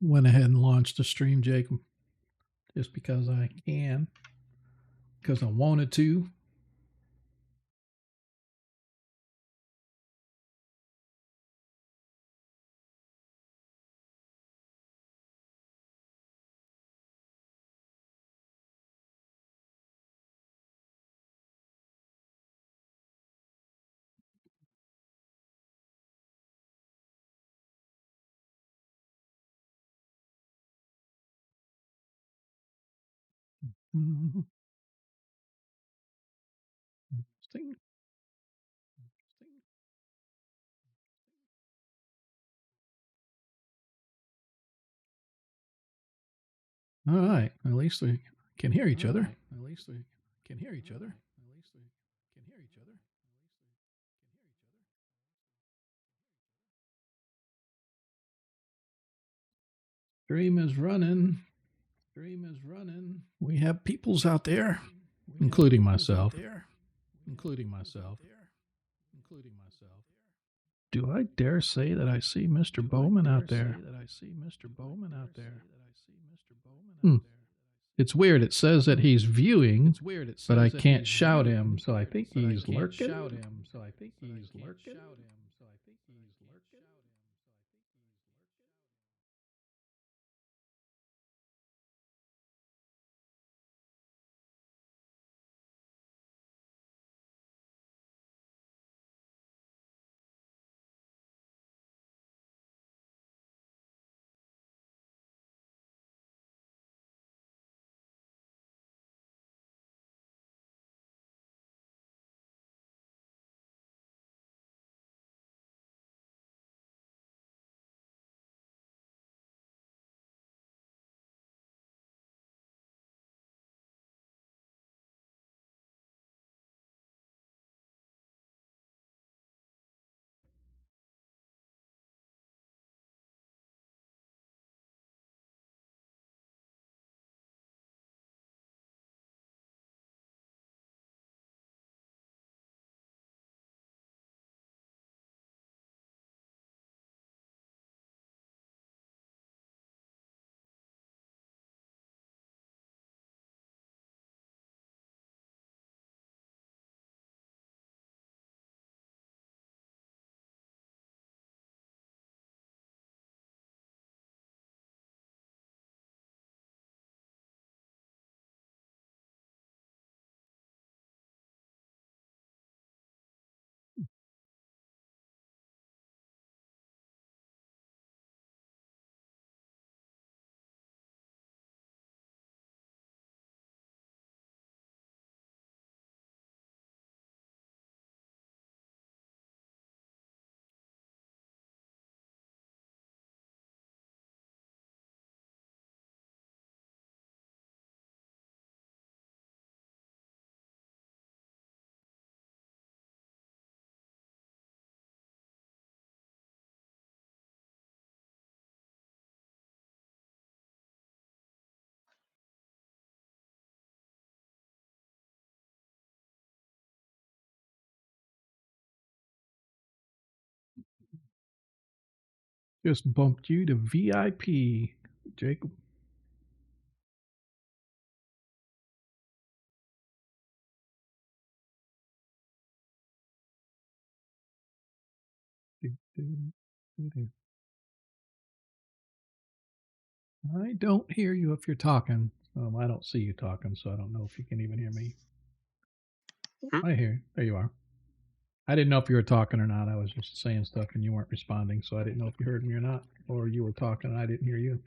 Went ahead and launched the stream, Jacob, just because I can, because I wanted to. Interesting. All right. At least we can hear each other. At least we can hear each other. At least we can hear each other. Stream is running. Stream is running. We have peoples out there, including myself. Including myself. Including myself. Do I dare say that I see Mr. Bowman out there? That I see Mr. Bowman out there. It's weird. It says that he's viewing, but I can't shout him, so I think he's lurking. Just bumped you to VIP, Jacob. I don't hear you if you're talking. I don't see you talking, so I don't know if you can even hear me. I hear you. There you are. I didn't know if you were talking or not. I was just saying stuff and you weren't responding, so I didn't know if you heard me or not, or you were talking and I didn't hear you.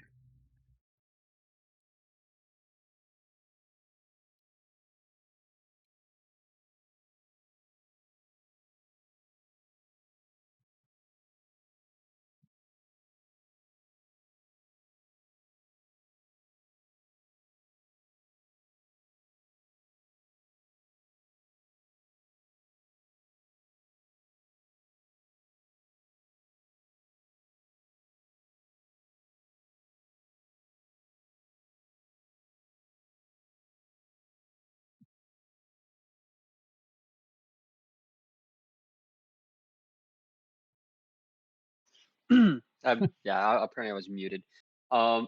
Yeah, apparently I was muted. Um,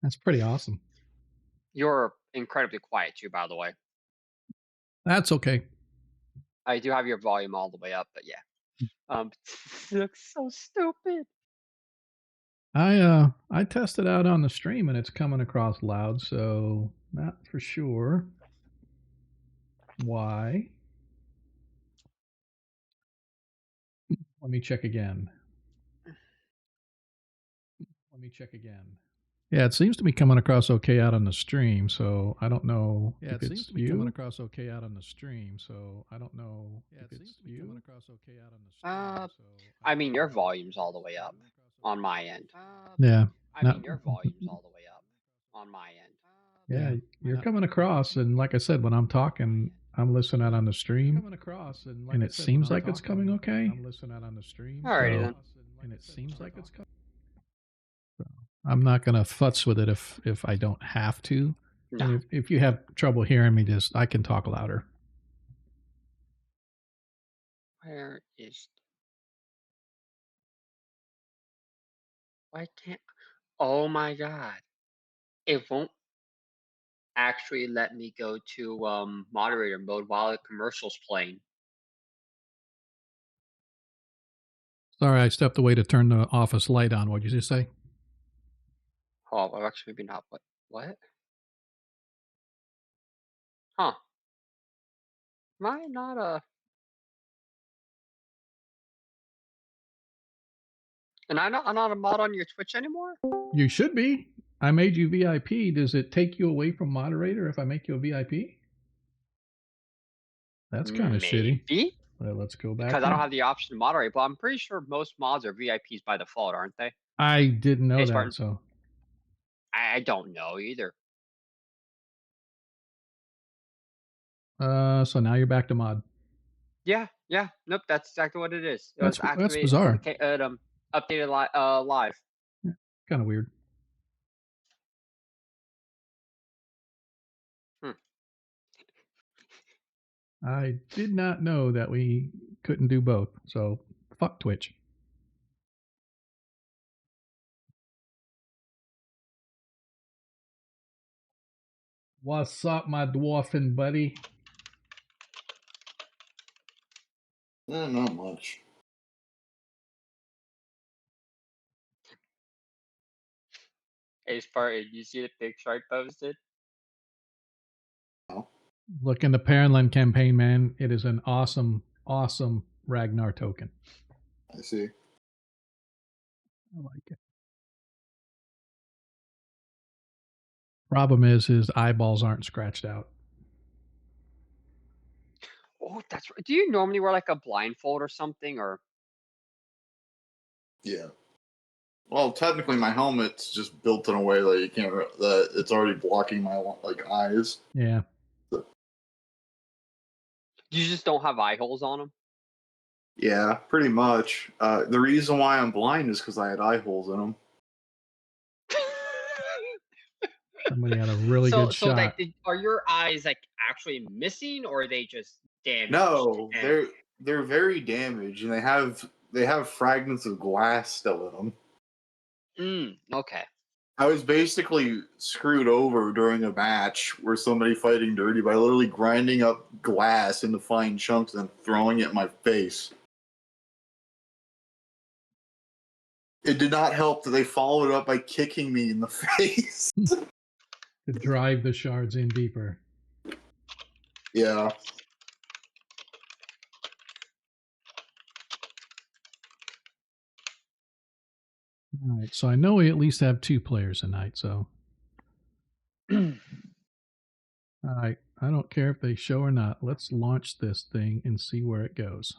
That's pretty awesome. you're incredibly quiet too, by the way. That's okay. I do have your volume all the way up, but yeah. It looks so stupid. I tested out on the stream and it's coming across loud, so not for sure why. Let me check again. Let me check again. Yeah, it seems to be coming across okay out on the stream, so I don't know if it's you. Coming across okay out on the stream, so I don't know if it's you. Coming across okay out on the stream, so I mean, your volume's all the way up on my end. Yeah. I mean, your volume's all the way up on my end. Yeah, you're coming across, and like I said, when I'm talking, I'm listening out on the stream, and it seems like it's coming okay. I'm listening out on the stream. Alrighty then. And it seems like it's coming. So I'm not gonna futz with it if I don't have to. No. And if you have trouble hearing me, just I can talk louder. Where is? Why can't? Oh my god! It won't actually let me go to moderator mode while the commercial's playing. Sorry, I stepped away to turn the office light on. What'd you just say? Oh, well, actually, maybe not. What? Huh? Am I not a? And I'm not a mod on your Twitch anymore? You should be. I made you VIP. Does it take you away from moderator if I make you a VIP? That's kind of shitty. Maybe. Well, let's go back. Because I don't have the option to moderate, but I'm pretty sure most mods are VIPs by default, aren't they? I didn't know Hey, that, Spartan. so I don't know either. so now you're back to mod. Yeah, nope, that's exactly what it is. It That's was activated, bizarre. Updated live. Yeah, kind of weird. I did not know that we couldn't do both, so fuck Twitch. What's up, my dwarfin buddy? Not much. Hey, Spartan, you see the picture I posted? No. Look in the Paranland campaign, man. It is an awesome, awesome Ragnar token. I see. I like it. Problem is his eyeballs aren't scratched out. Oh, that's right. Do you normally wear like a blindfold or something, or? Yeah. Well, technically, my helmet's just built in a way that you can't. That it's already blocking my eyes. Yeah. You just don't have eye holes on them? Yeah, pretty much. The reason why I'm blind is because I had eye holes in them. Somebody had a really good shot. So like, are your eyes like actually missing, or are they just damaged? No, they're very damaged, and they have fragments of glass still in them. Okay. I was basically screwed over during a match where somebody fighting dirty by literally grinding up glass into fine chunks and throwing it in my face. It did not help that they followed it up by kicking me in the face. To drive the shards in deeper. Yeah. All right, so I know we at least have 2 players tonight, so. All right, I don't care if they show or not. Let's launch this thing and see where it goes.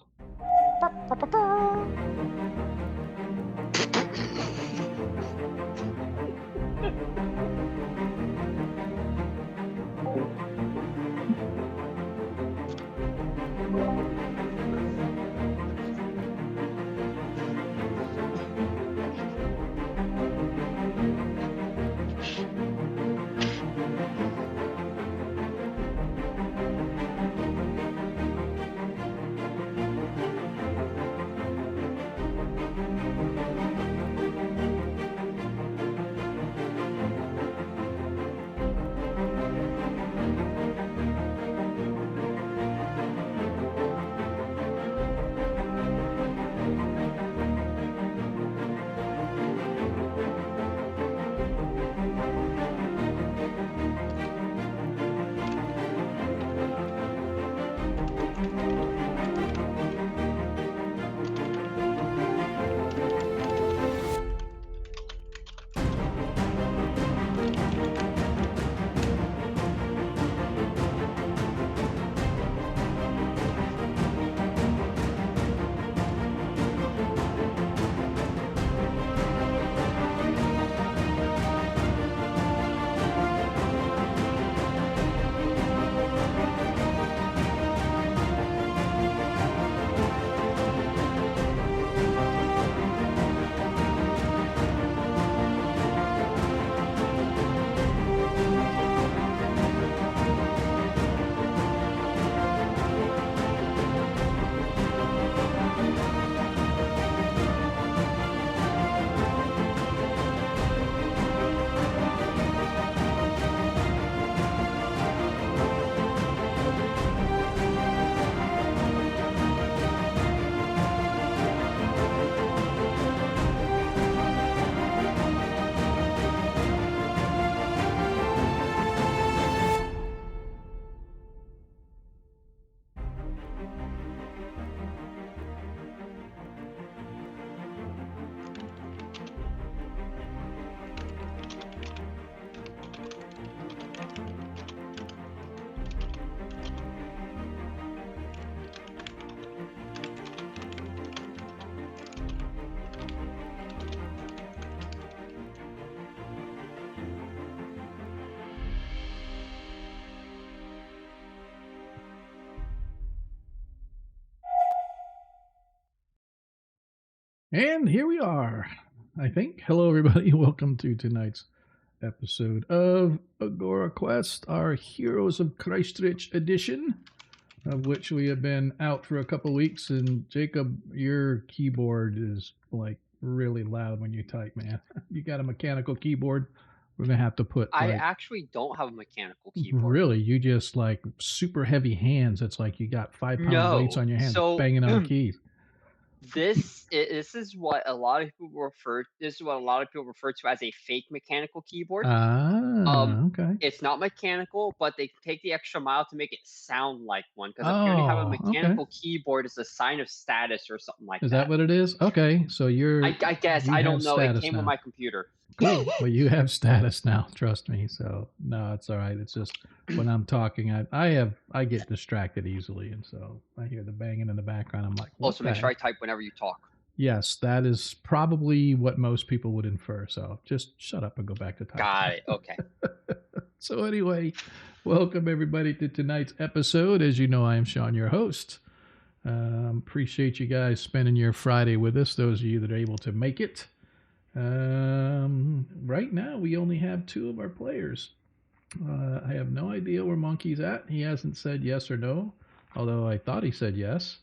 And here we are, I think. Hello, everybody. Welcome to tonight's episode of Agora Quest, our Heroes of Kreistrich edition, of which we have been out for a couple weeks. And Jacob, your keyboard is like really loud when you type, man. You got a mechanical keyboard. We're going to have to put I like, actually don't have a mechanical keyboard. really, you just like super heavy hands. It's like you got 5-pound weights No. on your hands So banging on keys. this is what a lot of people refer. This is what a lot of people refer to as a fake mechanical keyboard. Okay. It's not mechanical, but they take the extra mile to make it sound like one. Because apparently, have a Oh, okay. mechanical keyboard is a sign of status or something like Is that what it is? Okay, so I guess you I have don't know. It status came now. with my computer. Cool. Well, you have status now. Trust me. So no, it's all right. It's just when I'm talking, I get distracted easily, and so I hear the banging in the background. I'm like, what Also, make the sure I heck? type whenever you talk. Yes, that is probably what most people would infer. So just shut up and go back to typing. Got it. Okay. So anyway, welcome everybody to tonight's episode. As you know, I am Sean, your host. Appreciate you guys spending your Friday with us. Those of you that are able to make it. Right now, we only have 2 of our players. I have no idea where Monkey's at. He hasn't said yes or no, although I thought he said yes.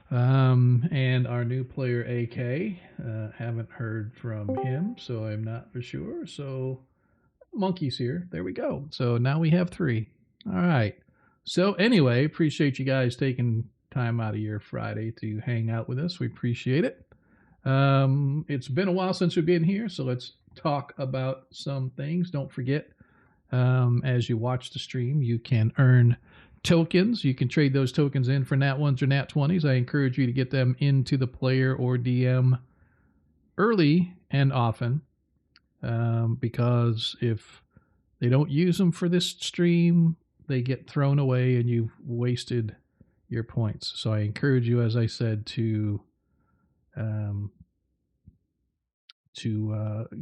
And our new player, AK, haven't heard from him, so I'm not for sure. So, Monkey's here. There we go. So now we have 3. All right. So, anyway, appreciate you guys taking time out of your Friday to hang out with us. We appreciate it. It's been a while since we've been here, so let's talk about some things. Don't forget, as you watch the stream, you can earn tokens. You can trade those tokens in for nat 1s or nat 20s. I encourage you to get them into the player or DM early and often, because if they don't use them for this stream, they get thrown away and you've wasted your points. So I encourage you, as I said, to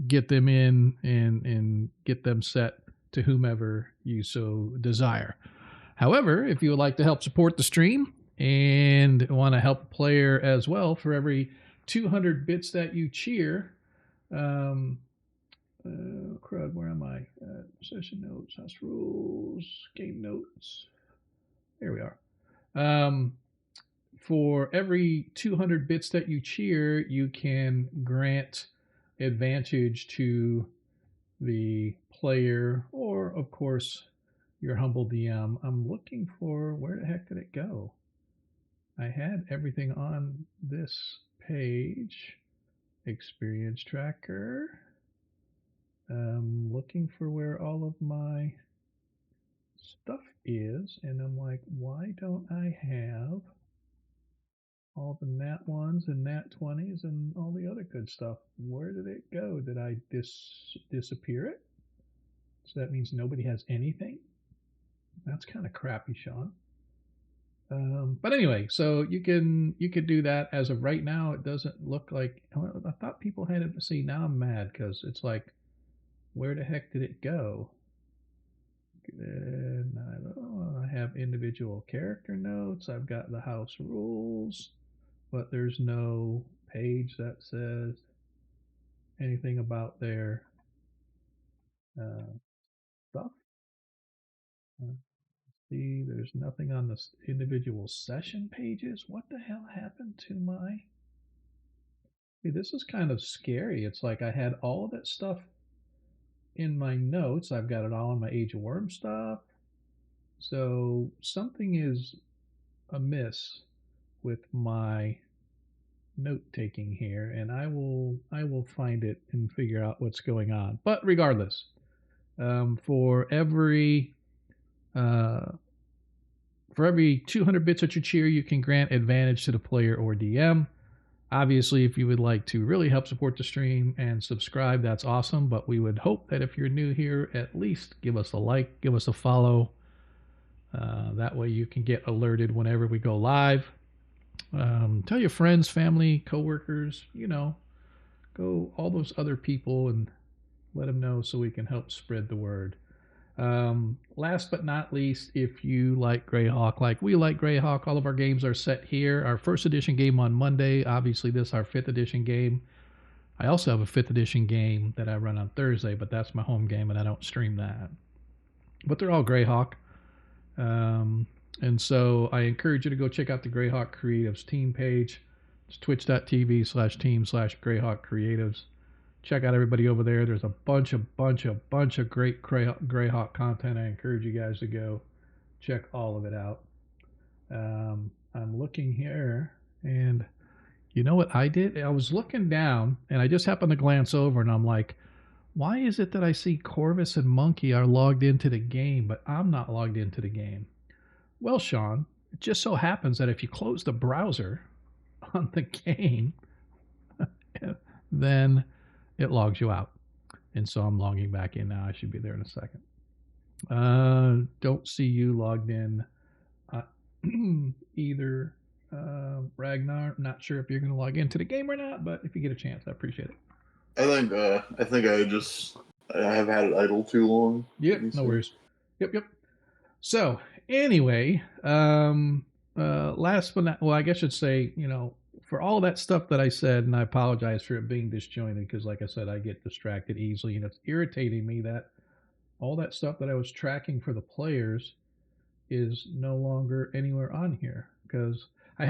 get them in and get them set to whomever you so desire. However, if you would like to help support the stream and want to help a player as well, for every 200 bits that you cheer, crud, where am I? Session notes, house rules, game notes. There we are. For every 200 bits that you cheer, you can grant advantage to the player or, of course, your humble DM. I'm looking for, where the heck did it go? I had everything on this page. Experience tracker. Looking for where all of my stuff is, and I'm like, why don't I have all the nat 1s and nat 20s and all the other good stuff? Where did it go? Did I disappear it? So that means nobody has anything? That's kind of crappy, Sean. But anyway, so you can do that. As of right now, it doesn't look like, I thought people had it. See, now I'm mad because it's like, where the heck did it go? I have individual character notes. I've got the house rules, but there's no page that says anything about their stuff. See, there's nothing on the individual session pages. What the hell happened to my... See, this is kind of scary. It's like I had all that stuff in my notes. I've got it all in my Age of Worm stuff. So something is amiss with my note taking here, and I will find it and figure out what's going on. But regardless, for every 200 bits at your cheer, you can grant advantage to the player or DM. Obviously, if you would like to really help support the stream and subscribe, that's awesome. But we would hope that if you're new here, at least give us a like, give us a follow. That way you can get alerted whenever we go live. Tell your friends, family, coworkers, go all those other people and let them know so we can help spread the word. Last but not least, if you like Greyhawk, like we like Greyhawk, all of our games are set here. Our first edition game on Monday. Obviously, this is our 5th edition game. I also have a 5th edition game that I run on Thursday, but that's my home game and I don't stream that. But they're all Greyhawk. And so I encourage you to go check out the Greyhawk Creatives team page. It's twitch.tv/team/Greyhawk Creatives. Check out everybody over there. There's a bunch of great Greyhawk content. I encourage you guys to go check all of it out. I'm looking here, and you know what I did? I was looking down, and I just happened to glance over, and I'm like, why is it that I see Corvus and Monkey are logged into the game, but I'm not logged into the game? Well, Sean, it just so happens that if you close the browser on the game, then it logs you out. And so I'm logging back in now. I should be there in a second. Don't see you logged in either, Ragnar. Not sure if you're going to log into the game or not, but if you get a chance, I appreciate it. I think I have had it idle too long. Yep, no worries. Yep. So anyway, last but not, well, I guess I should say, for all that stuff that I said, and I apologize for it being disjointed because, like I said, I get distracted easily, and it's irritating me that all that stuff that I was tracking for the players is no longer anywhere on here. Because I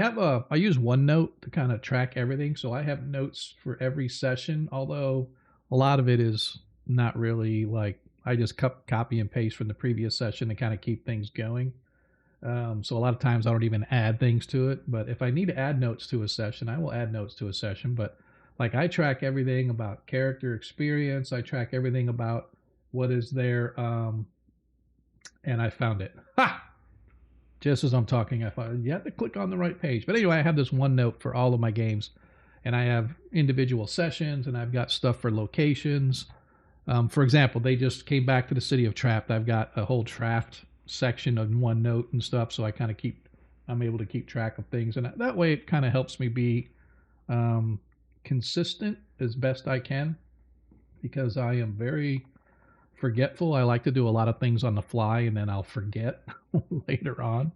use OneNote to kind of track everything, so I have notes for every session, although a lot of it is not really like I just copy and paste from the previous session to kind of keep things going. So a lot of times I don't even add things to it, but if I need to add notes to a session, I will add notes to a session. But like I track everything about character experience. I track everything about what is there. And I found it. Ha! Just as I'm talking, I found it. You have to click on the right page. But anyway, I have this OneNote for all of my games, and I have individual sessions, and I've got stuff for locations. For example, they just came back to the city of Traft. I've got a whole Traft section of OneNote and stuff, so I'm able to keep track of things, and that way it kind of helps me be consistent as best I can, because I am very forgetful. I like to do a lot of things on the fly, and then I'll forget later on.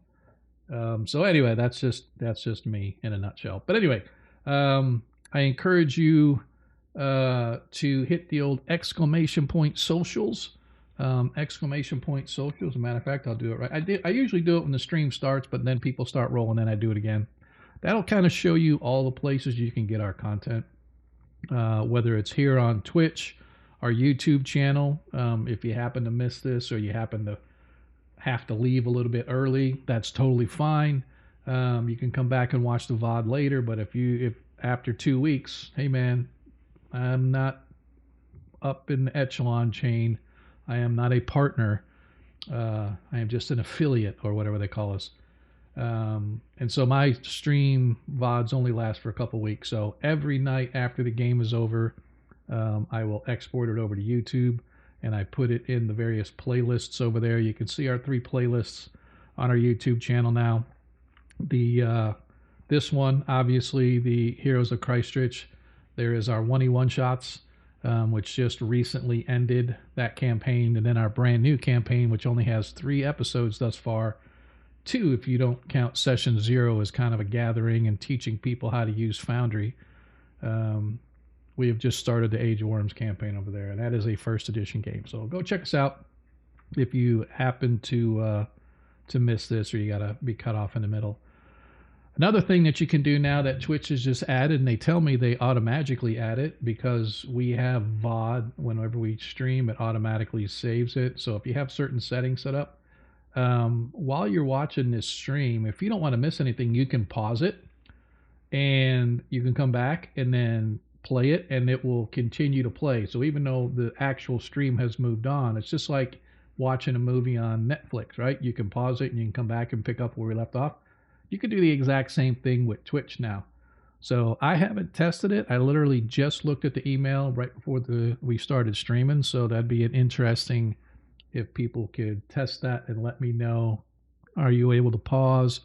So anyway, that's just me in a nutshell. But anyway, I encourage you to hit the old exclamation point socials. Exclamation point socials. As a matter of fact, I'll do it right. I usually do it when the stream starts, but then people start rolling, then I do it again. That'll kind of show you all the places you can get our content, whether it's here on Twitch, our YouTube channel. If you happen to miss this or you happen to have to leave a little bit early, that's totally fine. You can come back and watch the VOD later, but if after 2 weeks, hey man, I'm not up in the echelon chain. I am not a partner. I am just an affiliate, or whatever they call us. And so my stream VODs only last for a couple weeks. So every night after the game is over, I will export it over to YouTube, and I put it in the various playlists over there. You can see our 3 playlists on our YouTube channel now. This one, obviously, the Heroes of Kreistrich. There is our 1E1 shots, which just recently ended that campaign, and then our brand new campaign, which only has 3 episodes thus far. 2, if you don't count session 0 as kind of a gathering and teaching people how to use Foundry. We have just started the Age of Worms campaign over there, and that is a 1st edition game. So go check us out if you happen to miss this, or you gotta be cut off in the middle. Another thing that you can do now that Twitch has just added, and they tell me they automatically add it because we have VOD. Whenever we stream, it automatically saves it. So if you have certain settings set up, while you're watching this stream, if you don't want to miss anything, you can pause it, and you can come back and then play it, and it will continue to play. So even though the actual stream has moved on, it's just like watching a movie on Netflix, right? You can pause it and you can come back and pick up where we left off. You can do the exact same thing with Twitch now. So I haven't tested it. I literally just looked at the email right before we started streaming. So that'd be an interesting if people could test that and let me know, are you able to pause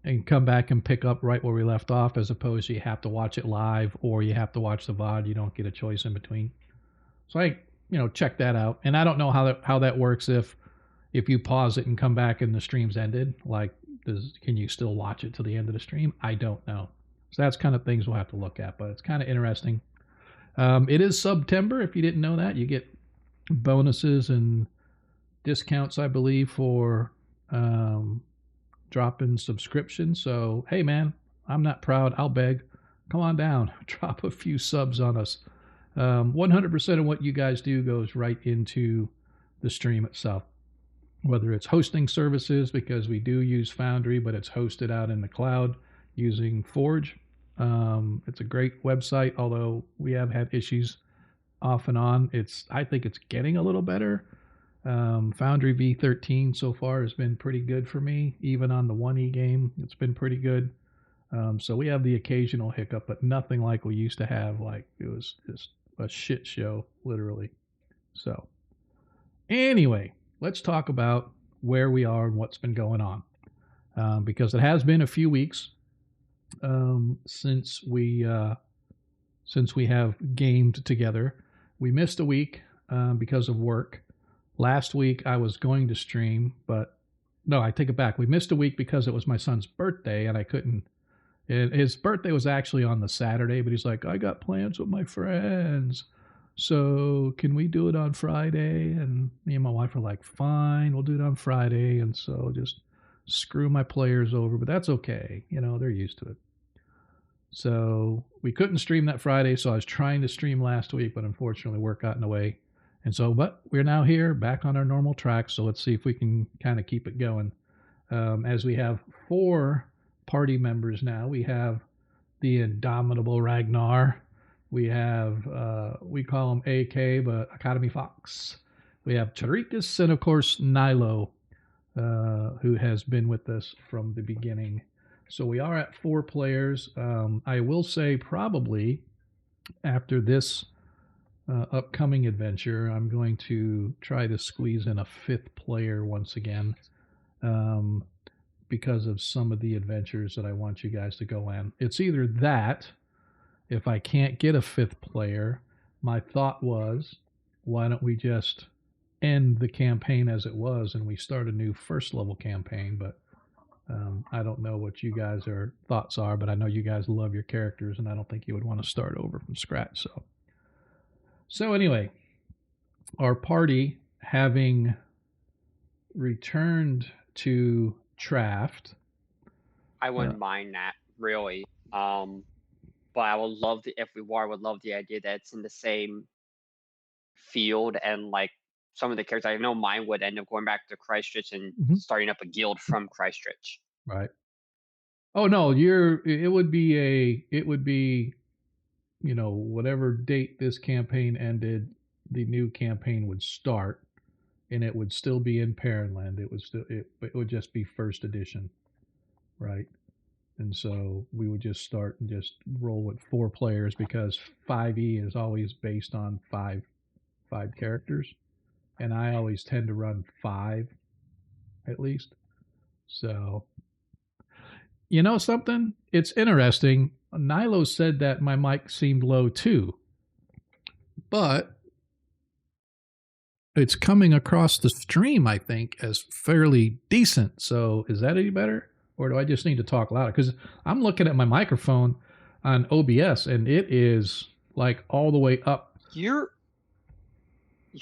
and come back and pick up right where we left off, as opposed to you have to watch it live or you have to watch the VOD. You don't get a choice in between. So check that out. And I don't know how that works if you pause it and come back and the stream's ended. Like, can you still watch it till the end of the stream? I don't know. So that's kind of things we'll have to look at, but it's kind of interesting. It is September. If you didn't know that, you get bonuses and discounts, I believe, for dropping subscriptions. So, hey, man, I'm not proud. I'll beg. Come on down. Drop a few subs on us. 100% of what you guys do goes right into the stream itself. Whether it's hosting services, because we do use Foundry, but it's hosted out in the cloud using Forge. It's a great website, although we have had issues off and on. I think it's getting a little better. Foundry V13 so far has been pretty good for me. Even on the 1E game, it's been pretty good. So we have the occasional hiccup, but nothing like we used to have. Like, it was just a shit show, literally. So anyway, let's talk about where we are and what's been going on. Because it has been a few weeks since we have gamed together. We missed a week because of work. Last week I was going to stream, but no, I take it back. We missed a week because it was my son's birthday and I couldn't. His birthday was actually on the Saturday, but he's like, I got plans with my friends. So can we do it on Friday? And me and my wife were like, fine, we'll do it on Friday. And so just screw my players over, but that's okay. They're used to it. So we couldn't stream that Friday. So I was trying to stream last week, but unfortunately work got in the way. And so, but we're now here back on our normal track. So let's see if we can kind of keep it going. As we have 4 party members now. We have the indomitable Ragnar. We have, we call him AK, but Academy Fox. We have Tarikas and, of course, Nailo, who has been with us from the beginning. So we are at 4 players. I will say probably after this upcoming adventure, I'm going to try to squeeze in a 5th player once again. Because of some of the adventures that I want you guys to go on. It's either that, if I can't get a 5th player, my thought was, why don't we just end the campaign as it was and we start a new 1st level campaign. But I don't know what you guys' thoughts are, but I know you guys love your characters and I don't think you would want to start over from scratch. So anyway, our party, having returned to Traft. I wouldn't mind that, really. But I would love if we were, I would love the idea that it's in the same field and like some of the characters. I know mine would end up going back to Kreistrich and starting up a guild from Kreistrich. Right. Oh no, it would be whatever date this campaign ended, the new campaign would start. And it would still be in Parentland. It would just be 1st edition, right? And so we would just start and just roll with 4 players because 5e is always based on 5 characters, and I always tend to run 5 at least. So, something? It's interesting. Nailo said that my mic seemed low too, but it's coming across the stream, I think, as fairly decent. So is that any better? Or do I just need to talk louder? Because I'm looking at my microphone on OBS and it is like all the way up. You're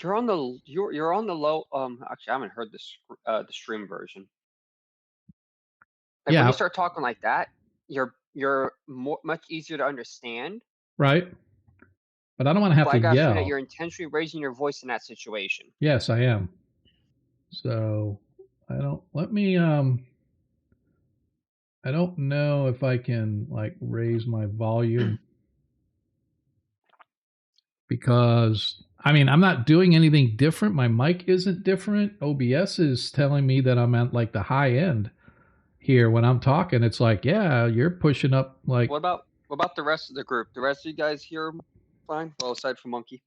on the low. Actually, I haven't heard the stream version. Like, when you start talking like that, you're much easier to understand. Right. But I don't want to have to yell. I got that you're intentionally raising your voice in that situation. Yes, I am. So I don't know if I can like raise my volume because I'm not doing anything different. My mic isn't different. OBS is telling me that I'm at like the high end here when I'm talking. It's like, yeah, you're pushing up like. What about the rest of the group? The rest of you guys hear him fine? Well, aside from Monkey.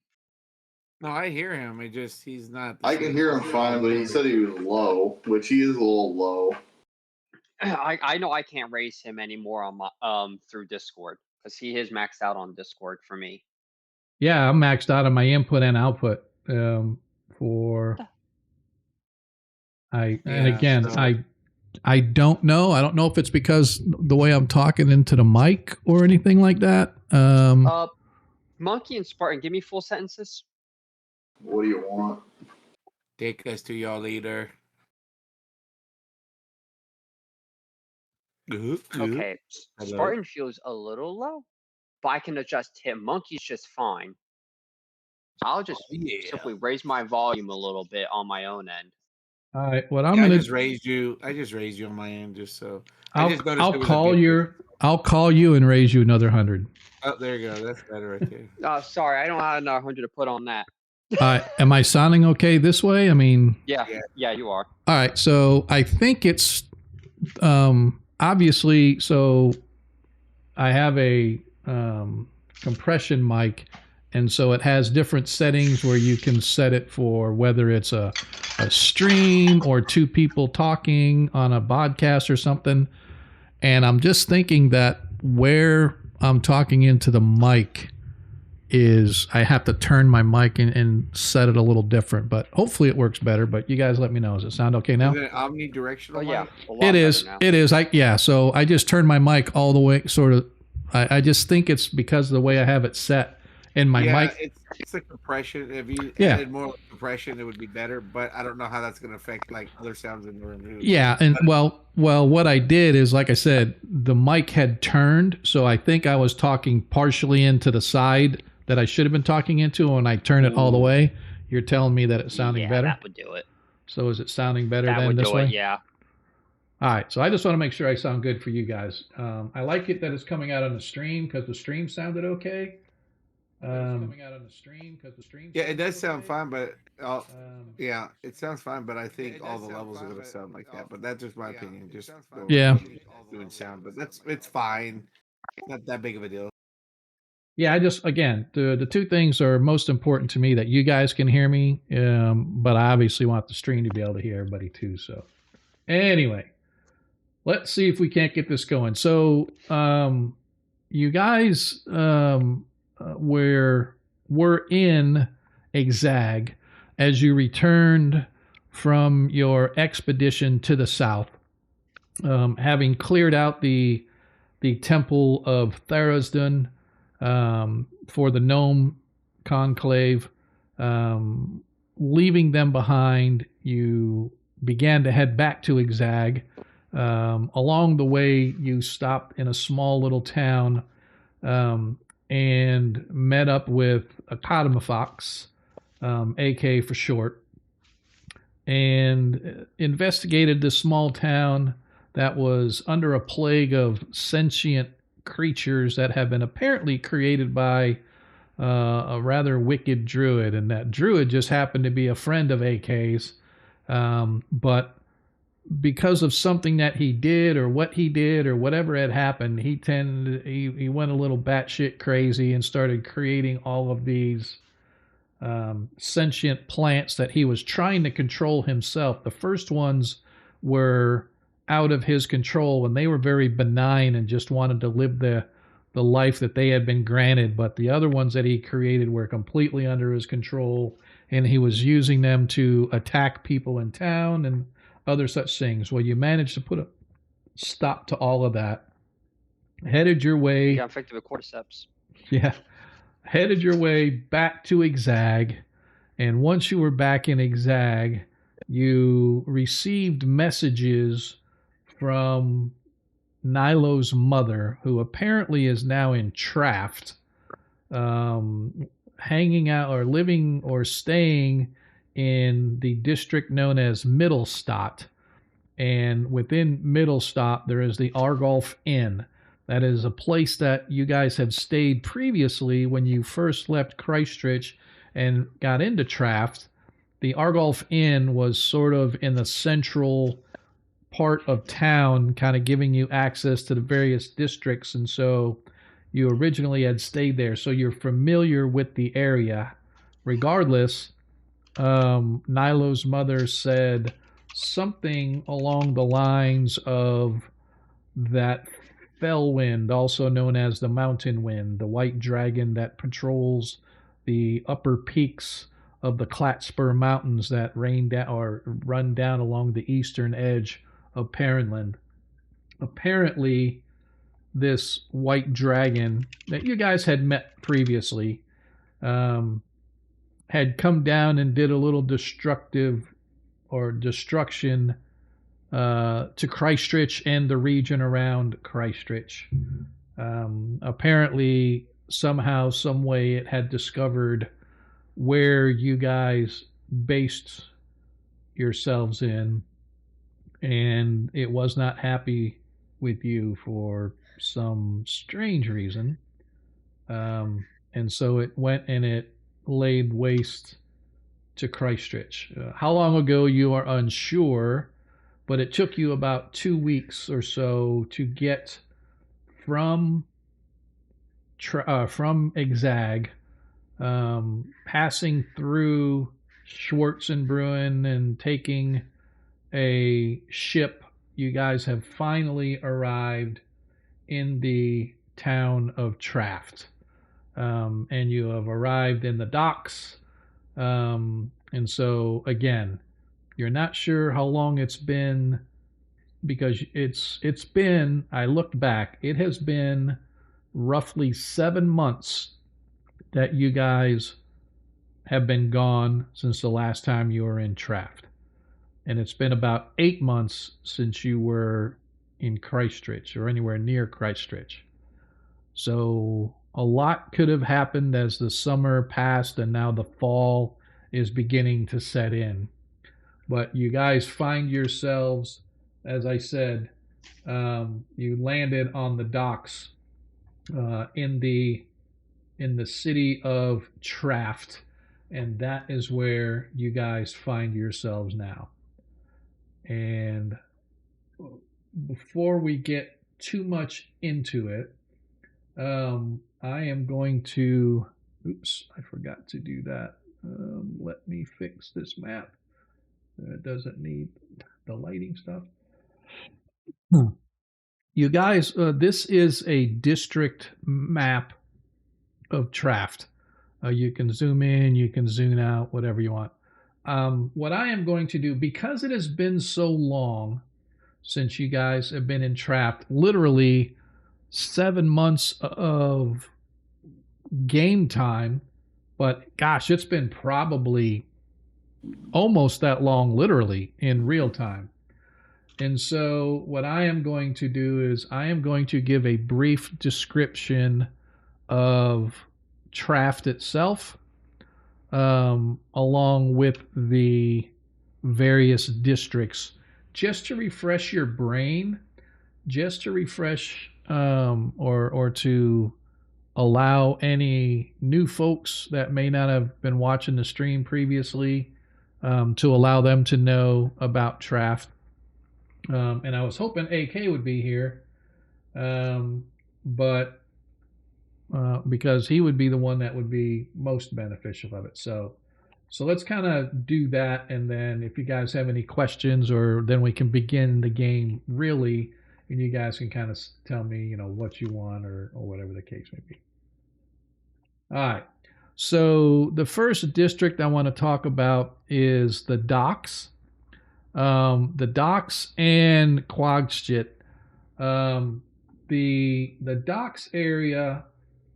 No, I hear him. He's not. I can hear him fine, but he said he was low, which he is a little low. I know I can't raise him anymore on my through Discord because he is maxed out on Discord for me. Yeah, I'm maxed out on my input and output. for and Yeah, again, so- I don't know. I don't know if it's because the way I'm talking into the mic or anything like that. Monkey and Spartan, give me full sentences. What do you want? Take us to your leader. Okay, Hello? Spartan feels a little low, but I can adjust him. Monkey's just fine. I'll just simply raise my volume a little bit on my own end. All right, what I'm I gonna just raised you. I just raised you on my end, just so. I'll, just noticed I'll there was a call difference. I'll call you and raise you another 100. Oh, there you go. That's better right there. Oh, sorry, I don't have another 100 to put on that. Am I sounding okay this way? I mean, Yeah, you are. all right. So I think it's obviously. So I have a compression mic, and so it has different settings where you can set it for whether it's a stream or two people talking on a podcast or something. And I'm just thinking that where I'm talking into the mic is I have to turn my mic and set it a little different, but hopefully it works better. But you guys let me know. Does it sound okay now? Is it omnidirectional? Oh yeah, mic? a lot It better is. now. It is. So I just turned my mic all the way, sort of. I just think it's because of the way I have it set in my mic. It's the compression. If you Yeah. added more compression, it would be better. But I don't know how that's going to affect like other sounds in the room. Yeah, and well, what I did is, like I said, the mic had turned, so I think I was talking partially into the side that I should have been talking into. When I turn it all the way, you're telling me that it's sounding better. That would do it. So is it sounding better That than would this do way? it. Yeah. All right, so I just want to make sure I sound good for you guys. I like it that it's coming out on the stream because the stream sounded okay. Yeah, it does sound fine, but yeah, it sounds fine. But I think all the levels are going to sound like that. But that's just my opinion. Just Yeah. doing sound, but it's fine. It's not that big of a deal. Yeah, I just, again, the two things are most important to me, that you guys can hear me, but I obviously want the stream to be able to hear everybody too. So anyway, let's see if we can't get this going. So you guys were in Exag as you returned from your expedition to the south, having cleared out the temple of Tharizdun for the gnome conclave. Leaving them behind, you began to head back to Exag. Along the way, you stopped in a small little town and met up with a Cottomafox, AK for short, and investigated this small town that was under a plague of sentient creatures that have been apparently created by a rather wicked druid, and that druid just happened to be a friend of AK's, but because of something that he did or what he did or whatever had happened, he went a little batshit crazy and started creating all of these sentient plants that he was trying to control himself. The first ones were out of his control, and they were very benign and just wanted to live the life that they had been granted. But the other ones that he created were completely under his control, and he was using them to attack people in town and other such things. Well, you managed to put a stop to all of that. Headed your way. Yeah, infected with cordyceps. Yeah. Headed your way back to Exag. And once you were back in Exag, you received messages from Nailo's mother, who apparently is now in Traft, hanging out or living or staying in the district known as Middlestadt. And within Middlestadt, there is the Argolf Inn. That is a place that you guys had stayed previously when you first left Kreistrich and got into Traft. The Argolf Inn was sort of in the central part of town, kind of giving you access to the various districts. And so you originally had stayed there. So you're familiar with the area. Regardless, Nailo's mother said something along the lines of that Fellwind, also known as the Mountain Wind, the white dragon that patrols the upper peaks of the Klatspur Mountains that rain down or run down along the eastern edge of Perrinland. Apparently, this white dragon that you guys had met previously had come down and did a little destruction to Kreistrich and the region around Kreistrich. Apparently, somehow, some way, it had discovered where you guys based yourselves in, and it was not happy with you for some strange reason. And so it went and it laid waste to Kreistrich. How long ago you are unsure, but it took you about 2 weeks or so to get from Exag, passing through Schwarzenbrunn and taking a ship. You guys have finally arrived in the town of Traft, and you have arrived in the docks. And so again, you're not sure how long it's been, because it's been, I looked back, it has been roughly 7 months that you guys have been gone since the last time you were in Traft. And it's been about 8 months since you were in Kreistrich or anywhere near Kreistrich. So a lot could have happened as the summer passed and now the fall is beginning to set in. But you guys find yourselves, as I said, you landed on the docks in the city of Traft, and that is where you guys find yourselves now. And before we get too much into it, I am going to, oops, I forgot to do that. Let me fix this map. It doesn't need the lighting stuff. You guys, this is a district map of Traft. You can zoom in, you can zoom out, whatever you want. What I am going to do, because it has been so long since you guys have been in Traft, literally 7 months of game time, but gosh, it's been probably almost that long, literally in real time. And so what I am going to do is I am going to give a brief description of Traft itself, along with the various districts, just to refresh your brain, just to refresh or to allow any new folks that may not have been watching the stream previously, to allow them to know about Traft. And I was hoping AK would be here, but because he would be the one that would be most beneficial of it. So let's kind of do that, and then if you guys have any questions, or then we can begin the game really, and you guys can kind of tell me, you know, what you want or whatever the case may be. All right. So the first district I want to talk about is the docks. The docks and Quagstit. The docks area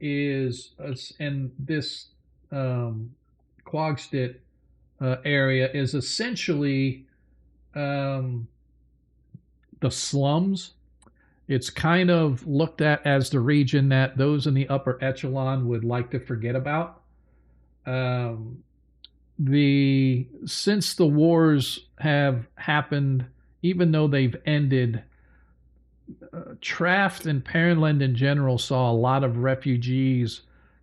is, and this Quagstit area is essentially the slums. It's kind of looked at as the region that those in the upper echelon would like to forget about. Since the wars have happened, even though they've ended, Traft and Perrinland in general saw a lot of refugees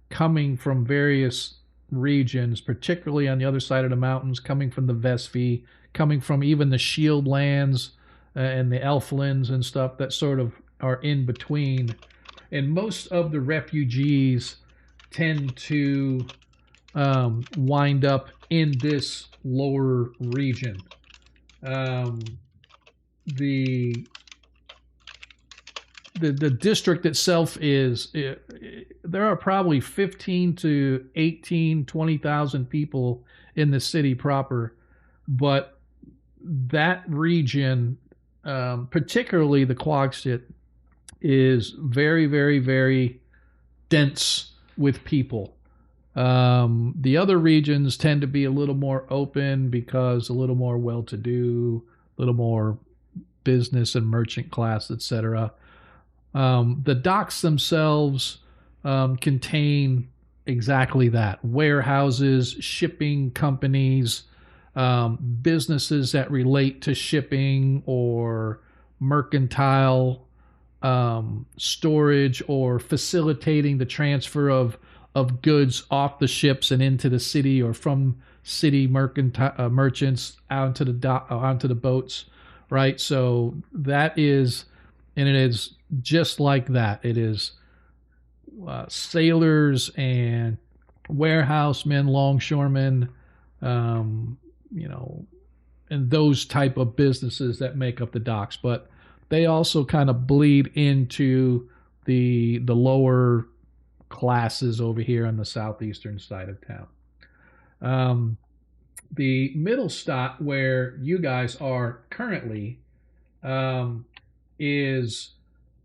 coming from various regions, particularly on the other side of the mountains, coming from the Vesfi, coming from even the Shield lands and the Elflands and stuff that sort of are in between. And most of the refugees tend to wind up in this lower region. the district itself is there are probably 15 to 18, 20,000 people in the city proper, but that region, particularly the Quagstit, is very, very, very dense with people. The other regions tend to be a little more open because a little more well-to-do, a little more business and merchant class, etc. The docks themselves contain exactly that: warehouses, shipping companies, businesses that relate to shipping or mercantile storage or facilitating the transfer of goods off the ships and into the city, or from city merchants onto the boats, right? So that is, and it is just like that. It is sailors and warehousemen, longshoremen, and those type of businesses that make up the docks. But they also kind of bleed into the lower classes over here on the southeastern side of town. The middle stop where you guys are currently is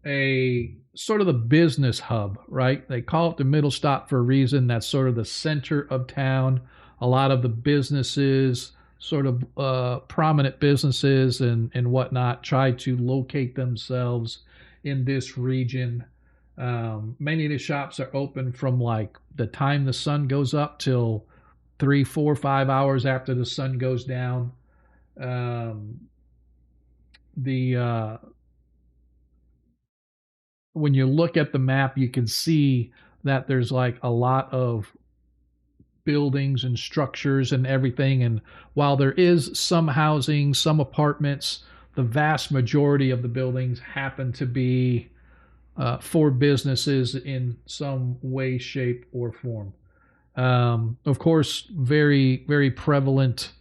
a sort of the business hub, right? They call it the middle stop for a reason. That's sort of the center of town. A lot of the businesses, sort of prominent businesses and whatnot, try to locate themselves in this region. Many of the shops are open from like the time the sun goes up till 3, 4, 5 hours after the sun goes down. When you look at the map, you can see that there's like a lot of buildings and structures and everything. And while there is some housing, some apartments, the vast majority of the buildings happen to be for businesses in some way, shape, or form. Of course, very, very prevalent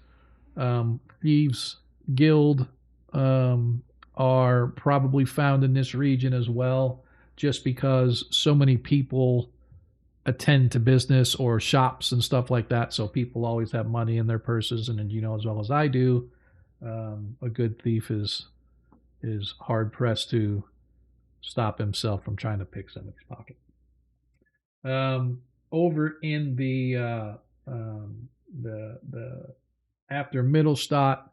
thieves guild are probably found in this region as well, just because so many people attend to business or shops and stuff like that. So people always have money in their purses, and you know as well as I do, a good thief is hard pressed to stop himself from trying to pick somebody's pocket. Over in the after Middlestadt,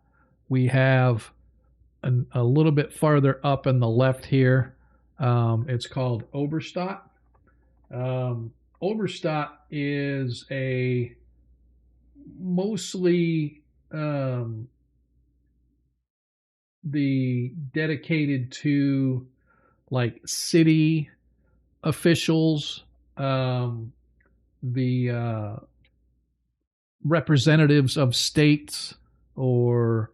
we have a little bit farther up in the left here. It's called Oberstadt. Oberstadt is a mostly the dedicated to like city officials, the representatives of states or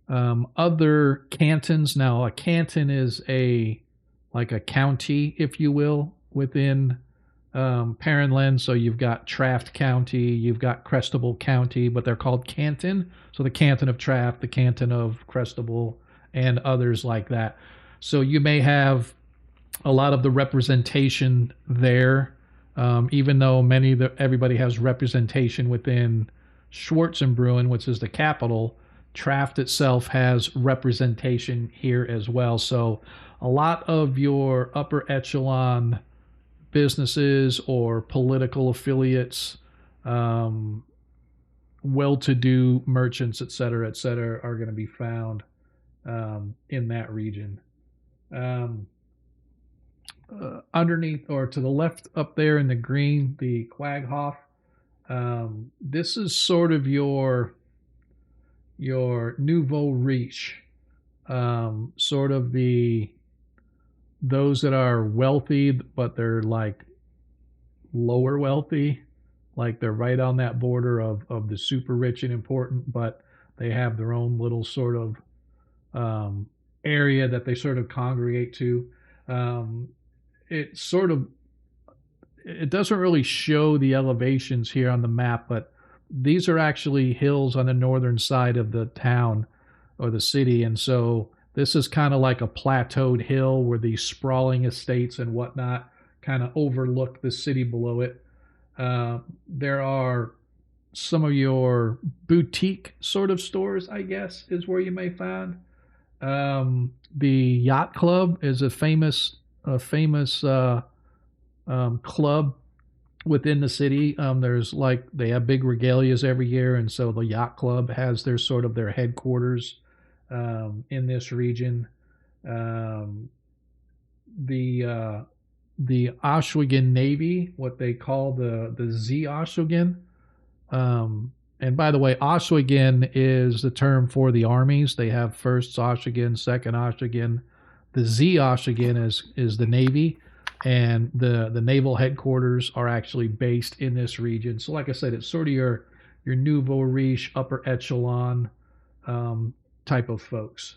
other cantons. Now, a canton is like a county, if you will, within Paranland. So you've got Traft County, you've got Crestable County, but they're called canton. So the canton of Traft, the canton of Crestable, and others like that. So you may have a lot of the representation there, even though everybody has representation within Schwarzenbrunn, which is the capital. Traft itself has representation here as well. So a lot of your upper echelon businesses or political affiliates, well-to-do merchants, et cetera, are going to be found in that region. Underneath or to the left up there in the green, the Quaghof. This is sort of your nouveau riche, sort of those that are wealthy, but they're like lower wealthy, like they're right on that border of the super rich and important, but they have their own little sort of area that they sort of congregate to. It doesn't really show the elevations here on the map, but these are actually hills on the northern side of the town or the city, and so This is kind of like a plateaued hill where these sprawling estates and whatnot kind of overlook the city below it. There are some of your boutique sort of stores, I guess, is where you may find. The yacht club is a famous club within the city. There's like they have big regalias every year, and so the yacht club has their sort of their headquarters in this region. The Oswego Navy, what they call the Z Oswego. And by the way, Oswego is the term for the armies. They have first Oswego, second Oswego. The Z Oswego is the Navy, and the naval headquarters are actually based in this region. So, like I said, it's sort of your nouveau riche, upper echelon type of folks.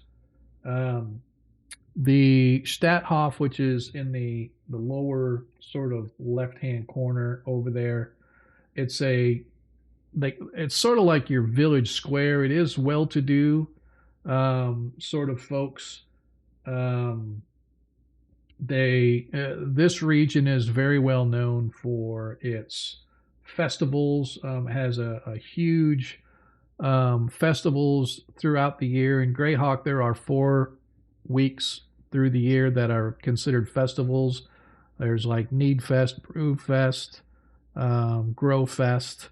The Stadthof, which is in the lower sort of left-hand corner over there, it's sort of like your village square. It is well-to-do sort of folks. This region is very well known for its festivals. Has a huge festivals throughout the year. In Greyhawk, there are 4 weeks through the year that are considered festivals. There's like Need Fest, Brew Fest, Grow Fest.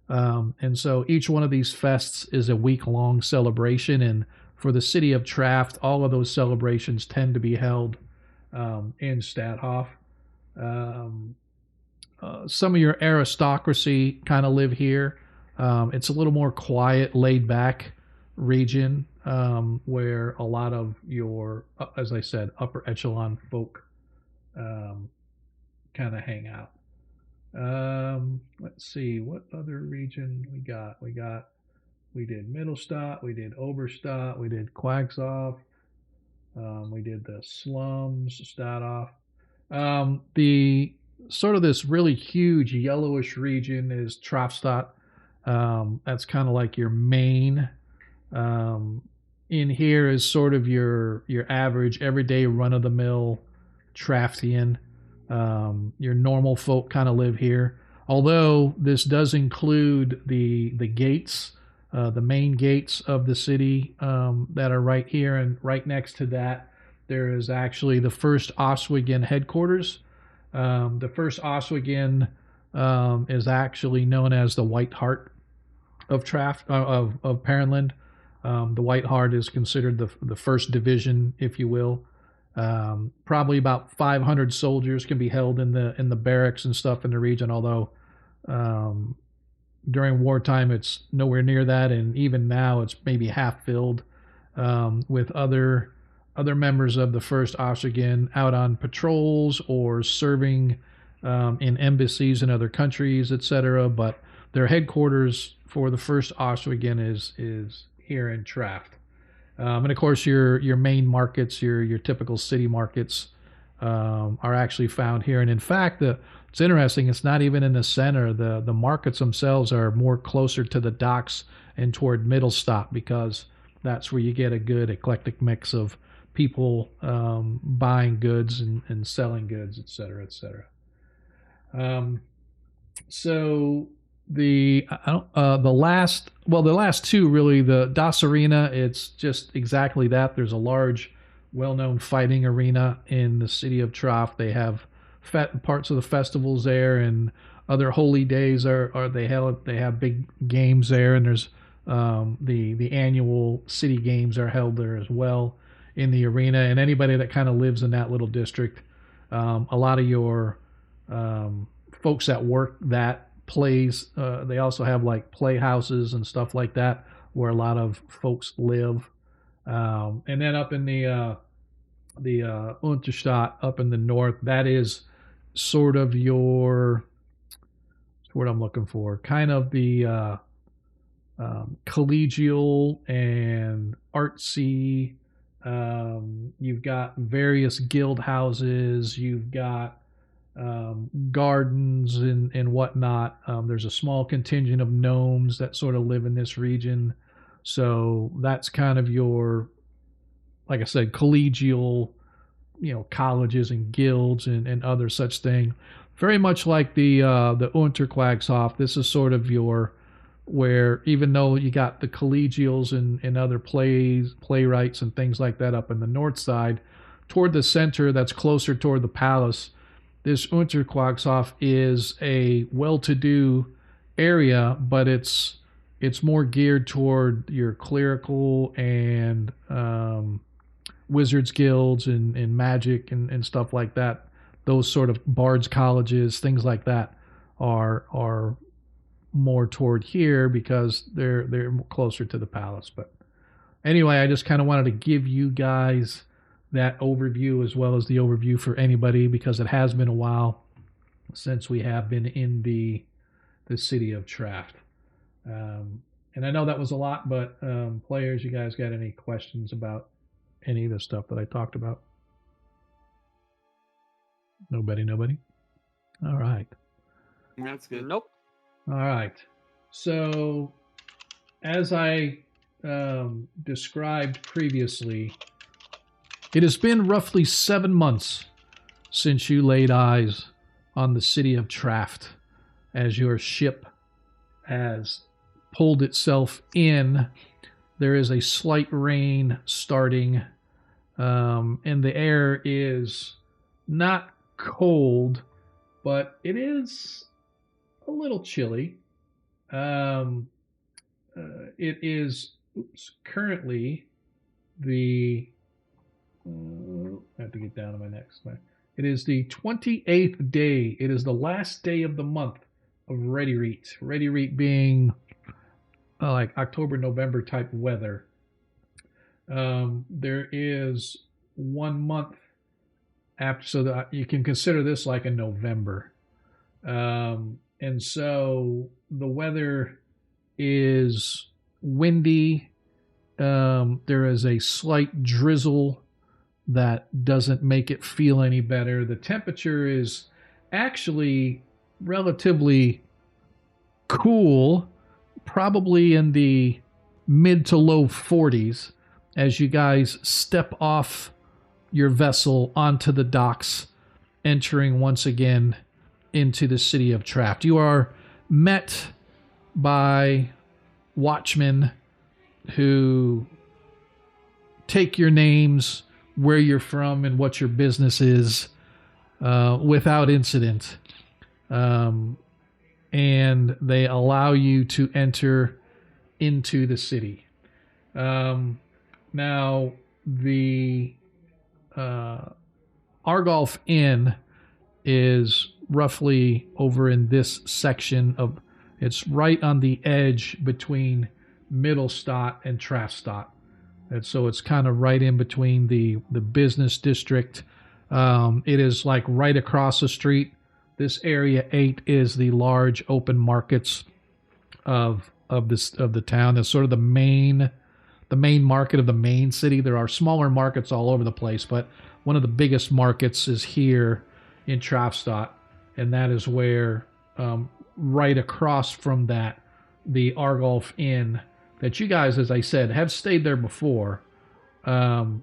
And so each one of these fests is a week-long celebration. And for the city of Traft, all of those celebrations tend to be held in Stadthof. Some of your aristocracy kind of live here. It's a little more quiet, laid-back region where a lot of your, as I said, upper echelon folk kind of hang out. Let's see, what other region we got? We did Mittelstadt, we did Oberstadt, we did Quagshof, we did the slums, Stadthof. The sort of this really huge yellowish region is Traftstadt. That's kind of like your main. In here is sort of your average, everyday, run-of-the-mill Traftian. Your normal folk kind of live here. Although this does include the gates, the main gates of the city that are right here, and right next to that, there is actually the first Oswego headquarters. The first Oswego is actually known as the White Hart of Traft of Perrinland. The White Hart is considered the first division, if you will. Probably about 500 soldiers can be held in the barracks and stuff in the region. Although during wartime it's nowhere near that, and even now it's maybe half filled with other members of the first Oswego out on patrols or serving in embassies in other countries, etc. But their headquarters for the first Oswego is here in Traft. And of course, your main markets, your typical city markets, are actually found here. And in fact, it's interesting. It's not even in the center. The markets themselves are more closer to the docks and toward Mittelstadt, because that's where you get a good eclectic mix of people buying goods and selling goods, et cetera, et cetera. So the last two, really, the Das Arena, it's just exactly that. There's a large, well-known fighting arena in the city of Traft. They have parts of the festivals there, and other holy days they have big games there, and there's the annual city games are held there as well in the arena. And anybody that kind of lives in that little district, a lot of your folks that work that plays, they also have like playhouses and stuff like that where a lot of folks live. And then up in the Unterstadt up in the north, that is sort of your, what's the word I'm looking for, kind of the collegial and artsy. You've got various guild houses, you've got gardens and whatnot. There's a small contingent of gnomes that sort of live in this region. So that's kind of your like I said, collegial, colleges and guilds and other such thing. Very much like the Unterquagshof. This is sort of where even though you got the collegials and other playwrights and things like that up in the north side, toward the center that's closer toward the palace, this Unterquagshof is a well-to-do area, but it's more geared toward your clerical and wizards guilds and magic and stuff like that. Those sort of bards colleges, things like that, are more toward here because they're closer to the palace. But anyway, I just kind of wanted to give you guys that overview as well as the overview for anybody, because it has been a while since we have been in the city of Traft. And I know that was a lot, but players, you guys got any questions about any of the stuff that I talked about? Nobody? All right. That's good. Nope. All right. So, as I described previously, it has been roughly 7 months since you laid eyes on the city of Traft, as your ship has pulled itself in. There is a slight rain starting, and the air is not cold, but it is a little chilly. It is currently the I have to get down to my next one. It is the 28th day. It is the last day of the month of Ready Reet. Ready Reet being like October, November type weather. There is 1 month after, so that you can consider this like a November. And so the weather is windy. There is a slight drizzle that doesn't make it feel any better. The temperature is actually relatively cool, probably in the mid to low 40s, as you guys step off your vessel onto the docks, entering once again into the city of Traft. You are met by watchmen who take your names, where you're from, and what your business is without incident. And they allow you to enter into the city. Now, the Argolf Inn is roughly over in this section of, it's right on the edge between Middlestadt and Traftstadt. And so it's kind of right in between the business district. It is like right across the street. This area 8 is the large open markets of the town. It's sort of the main market of the main city. There are smaller markets all over the place, but one of the biggest markets is here in Traftstadt, and that is where right across from that, the Argolf Inn, that you guys, as I said, have stayed there before. That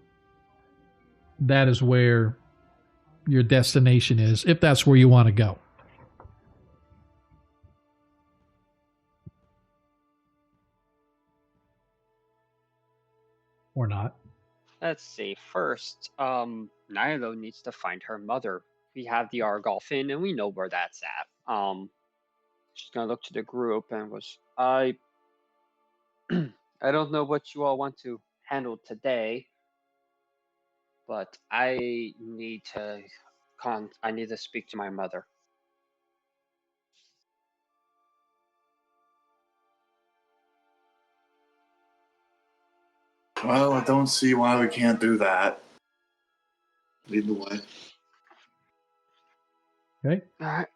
is where your destination is, if that's where you want to go. Or not. Let's see. First, Nailo needs to find her mother. We have the Argolf Inn, and we know where that's at. She's gonna look to the group and I don't know what you all want to handle today, but I need to speak to my mother. Well, I don't see why we can't do that. Lead the way. Okay. All right.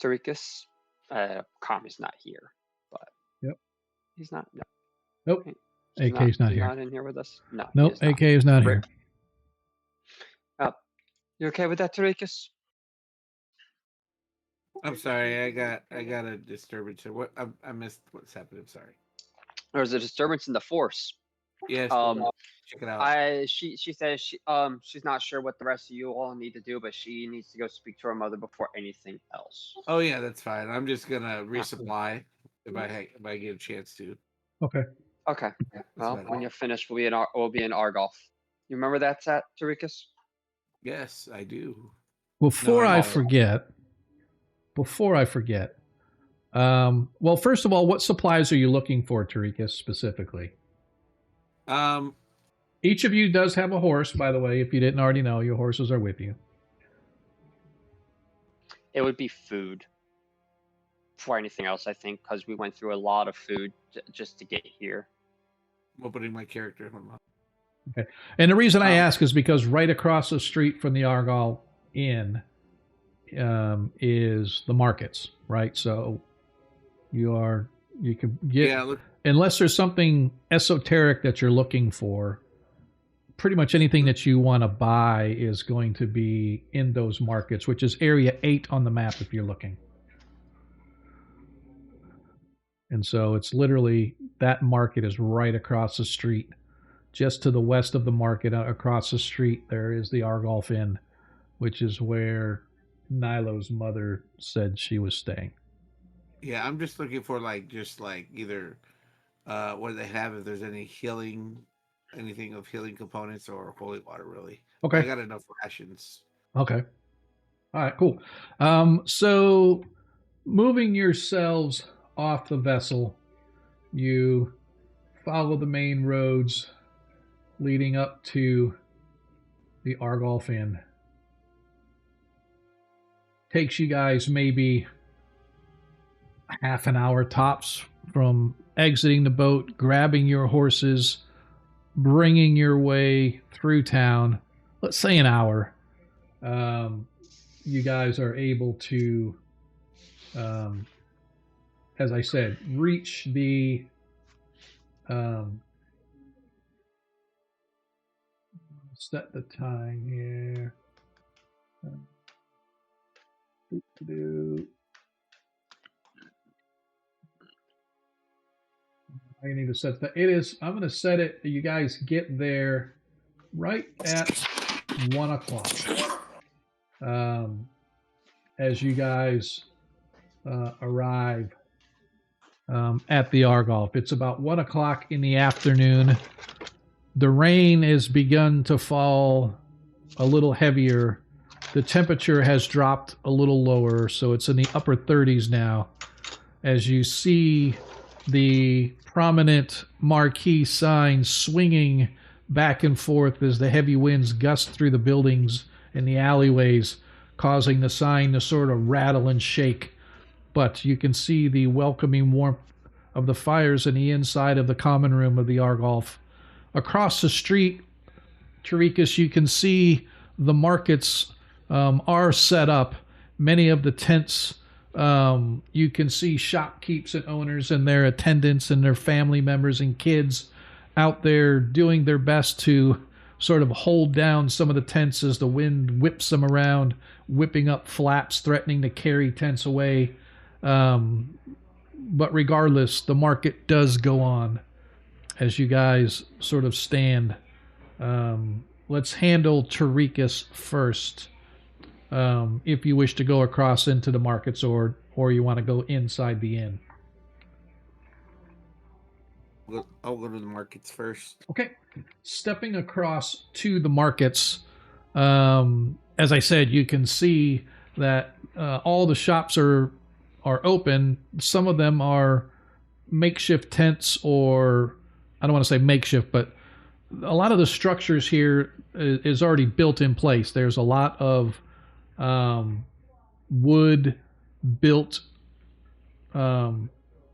Tarikas, Calm is not here, but yep, he's not. No. Nope. He's AK's not here. Not in here with us. No. Nope. AK is not here. You okay with that, Tarikas? I'm sorry, I got a disturbance. What I missed what's happening. I'm sorry. There's a disturbance in the force. Yes. check it out. She says she's not sure what the rest of you all need to do, but she needs to go speak to her mother before anything else. Oh yeah, that's fine. I'm just gonna resupply if I get a chance to. Okay. Okay. That's Well, about when it. you're finished, we'll be in Argolf. You remember that's at Tarikas? Yes, I do. Before I I know. forget, well, first of all, what supplies are you looking for, Tarikas, specifically? Each of you does have a horse, by the way. If you didn't already know, your horses are with you. It would be food before anything else, I think, because we went through a lot of food just to get here. I'm opening my character. Hold on. Okay. And the reason I ask is because right across the street from the Argyle Inn is the markets, right? So you can get, unless there's something esoteric that you're looking for, pretty much anything that you want to buy is going to be in those markets, which is area 8 on the map if you're looking. And so it's literally, that market is right across the street. Just to the west of the market, across the street, there is the Argolf Inn, which is where Nailo's mother said she was staying. Yeah, I'm just looking for either what they have, if there's any anything of healing components or holy water, really. Okay. I got enough rations. Okay. All right, cool. So moving yourselves off the vessel, you follow the main roads leading up to the Argolf Inn. Takes you guys maybe half an hour tops from exiting the boat, grabbing your horses, bringing your way through town. Let's say an hour. You guys are able to, as I said, reach the set the time here. I need to set that. I'm going to set it. You guys get there right at 1 o'clock. As you guys arrive at the Argolf, it's about 1 o'clock in the afternoon. The rain has begun to fall a little heavier. The temperature has dropped a little lower, so it's in the upper 30s now. As you see the prominent marquee sign swinging back and forth as the heavy winds gust through the buildings and the alleyways, causing the sign to sort of rattle and shake. But you can see the welcoming warmth of the fires in the inside of the common room of the Argolf. Across the street, Tarikas, you can see the markets are set up. Many of the tents, you can see shopkeepers and owners and their attendants and their family members and kids out there doing their best to sort of hold down some of the tents as the wind whips them around, whipping up flaps, threatening to carry tents away. But regardless, the market does go on as you guys sort of stand. Let's handle Tarikas first. If you wish to go across into the markets or you want to go inside the inn. I'll go to the markets first. Okay. Stepping across to the markets, as I said, you can see that all the shops are open. Some of them are makeshift tents, or I don't want to say makeshift, but a lot of the structures here is already built in place. There's a lot of wood built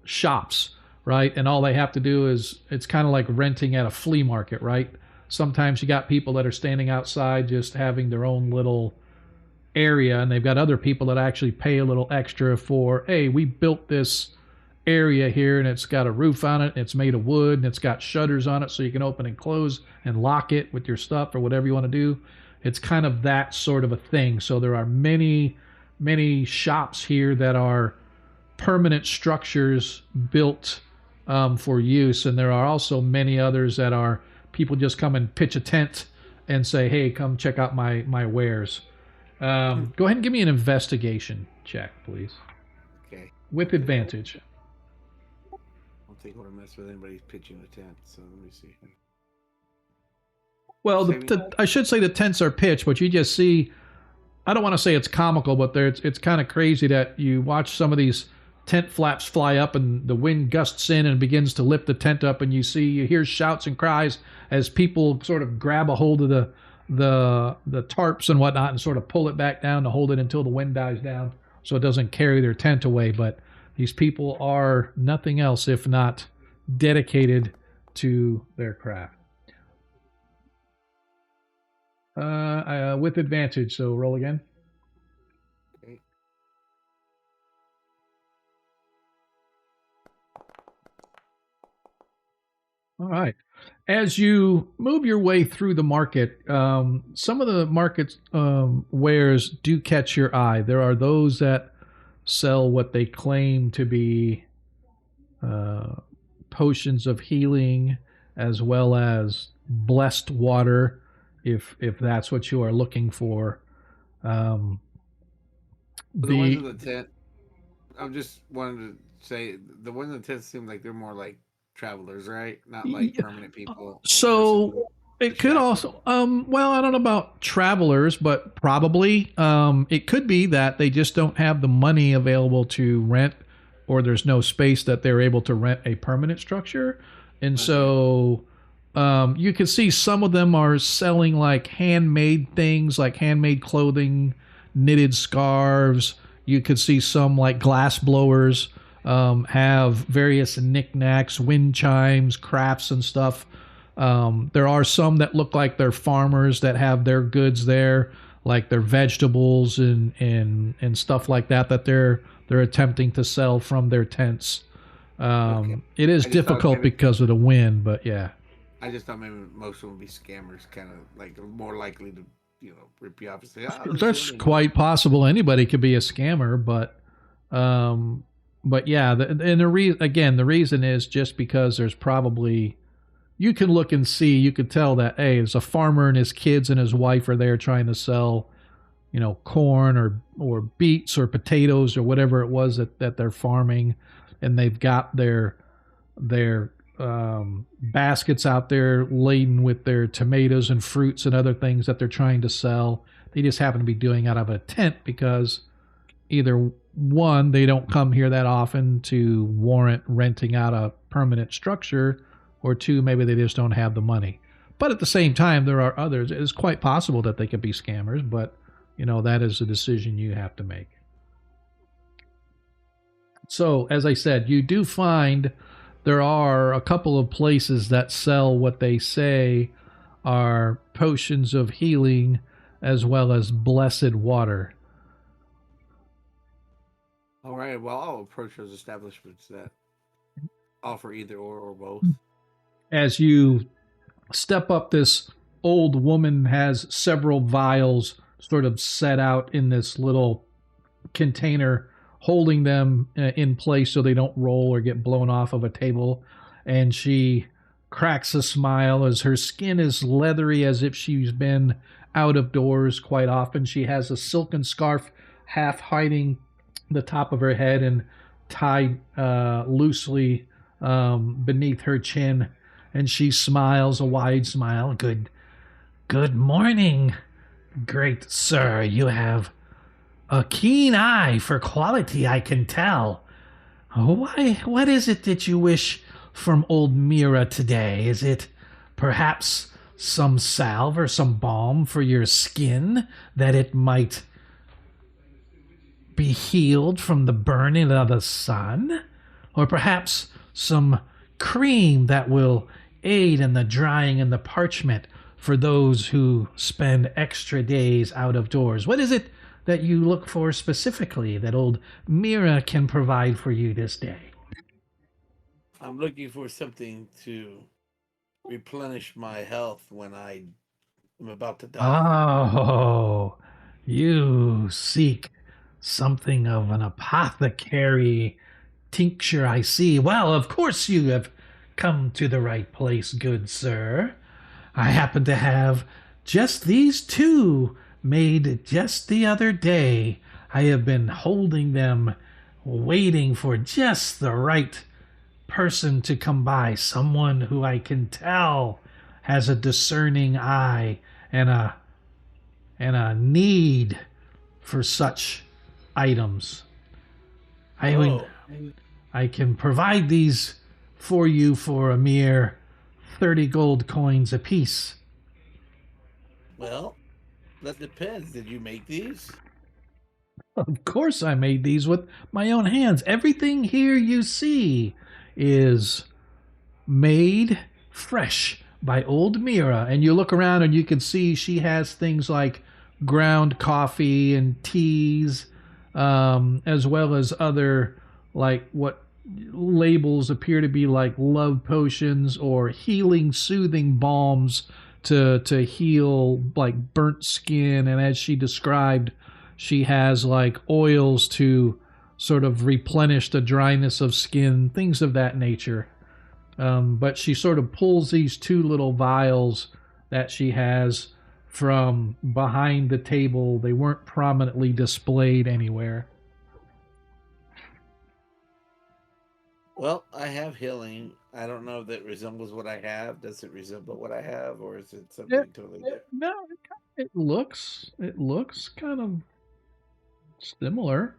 shops, right? And all they have to do is, it's kind of like renting at a flea market, right? Sometimes you got people that are standing outside just having their own little area, and they've got other people that actually pay a little extra for, hey, we built this area here and it's got a roof on it and it's made of wood and it's got shutters on it so you can open and close and lock it with your stuff or whatever you want to do. It's kind of that sort of a thing. So there are many shops here that are permanent structures built for use, and there are also many others that are people just come and pitch a tent and say, "Hey, come check out my wares." Go ahead and give me an investigation check, please, Okay. with advantage. I don't think I want to mess with anybody pitching a tent. So let me see. Well, I should say the tents are pitched, but you just see. I don't want to say it's comical, but it's kind of crazy that you watch some of these tent flaps fly up and the wind gusts in and begins to lift the tent up, and you hear shouts and cries as people sort of grab a hold of the tarps and whatnot and sort of pull it back down to hold it until the wind dies down so it doesn't carry their tent away. But these people are nothing else if not dedicated to their craft. With advantage, so roll again. Okay. All right. As you move your way through the market, some of the market's wares do catch your eye. There are those that sell what they claim to be potions of healing, as well as blessed water, if that's what you are looking for. The ones in the tent, I just wanted to say the ones in the tent seem like they're more like travelers, right? Not like permanent people. So it could also, well, I don't know about travelers, but probably it could be that they just don't have the money available to rent, or there's no space that they're able to rent a permanent structure. And so you can see some of them are selling like handmade things, like handmade clothing, knitted scarves. You could see some like glass blowers, have various knickknacks, wind chimes, crafts and stuff. There are some that look like they're farmers that have their goods there, like their vegetables and stuff like that they're attempting to sell from their tents. It is difficult because of the wind, but yeah. I just thought maybe most of them would be scammers, kind of like more likely to, rip you off and say, That's quite possible. Anybody could be a scammer, but yeah, the reason is just because there's probably, you can look and see, you could tell that, hey, there's a farmer and his kids and his wife are there trying to sell, corn or beets or potatoes or whatever it was that they're farming, and they've got their baskets out there laden with their tomatoes and fruits and other things that they're trying to sell. They just happen to be doing out of a tent because either one, they don't come here that often to warrant renting out a permanent structure, or two, maybe they just don't have the money. But at the same time, there are others. It's quite possible that they could be scammers, but that is a decision you have to make. So, as I said, you do find there are a couple of places that sell what they say are potions of healing as well as blessed water. All right. Well, I'll approach those establishments that offer either or both. As you step up, this old woman has several vials sort of set out in this little container, holding them in place so they don't roll or get blown off of a table. And she cracks a smile as her skin is leathery as if she's been out of doors quite often. She has a silken scarf half hiding the top of her head and tied loosely beneath her chin. And she smiles a wide smile. Good morning, great sir. You have a keen eye for quality, I can tell. What is it that you wish from old Mira today? Is it perhaps some salve or some balm for your skin, that it might be healed from the burning of the sun? Or perhaps some cream that will aid in the drying and the parchment for those who spend extra days out of doors? What is it that you look for specifically that old Mira can provide for you this day? I'm looking for something to replenish my health when I am about to die. Oh, you seek something of an apothecary tincture, I see. Well, of course you have come to the right place, good sir. I happen to have just these two made just the other day. I have been holding them, waiting for just the right person to come by, someone who I can tell has a discerning eye and a need for such items. I can provide these for you for a mere 30 gold coins apiece. Well, that depends. Did you make these? Of course I made these with my own hands. Everything here you see is made fresh by old Mira. And you look around and you can see she has things like ground coffee and teas, as well as other, like, what labels appear to be like love potions or healing, soothing balms to heal like burnt skin. And as she described, she has like oils to sort of replenish the dryness of skin, things of that nature. But she sort of pulls these two little vials that she has from behind the table. They weren't prominently displayed anywhere. Well, I have healing. I don't know if that resembles what I have. Does it resemble what I have, or is it something totally different? No, it looks kind of similar.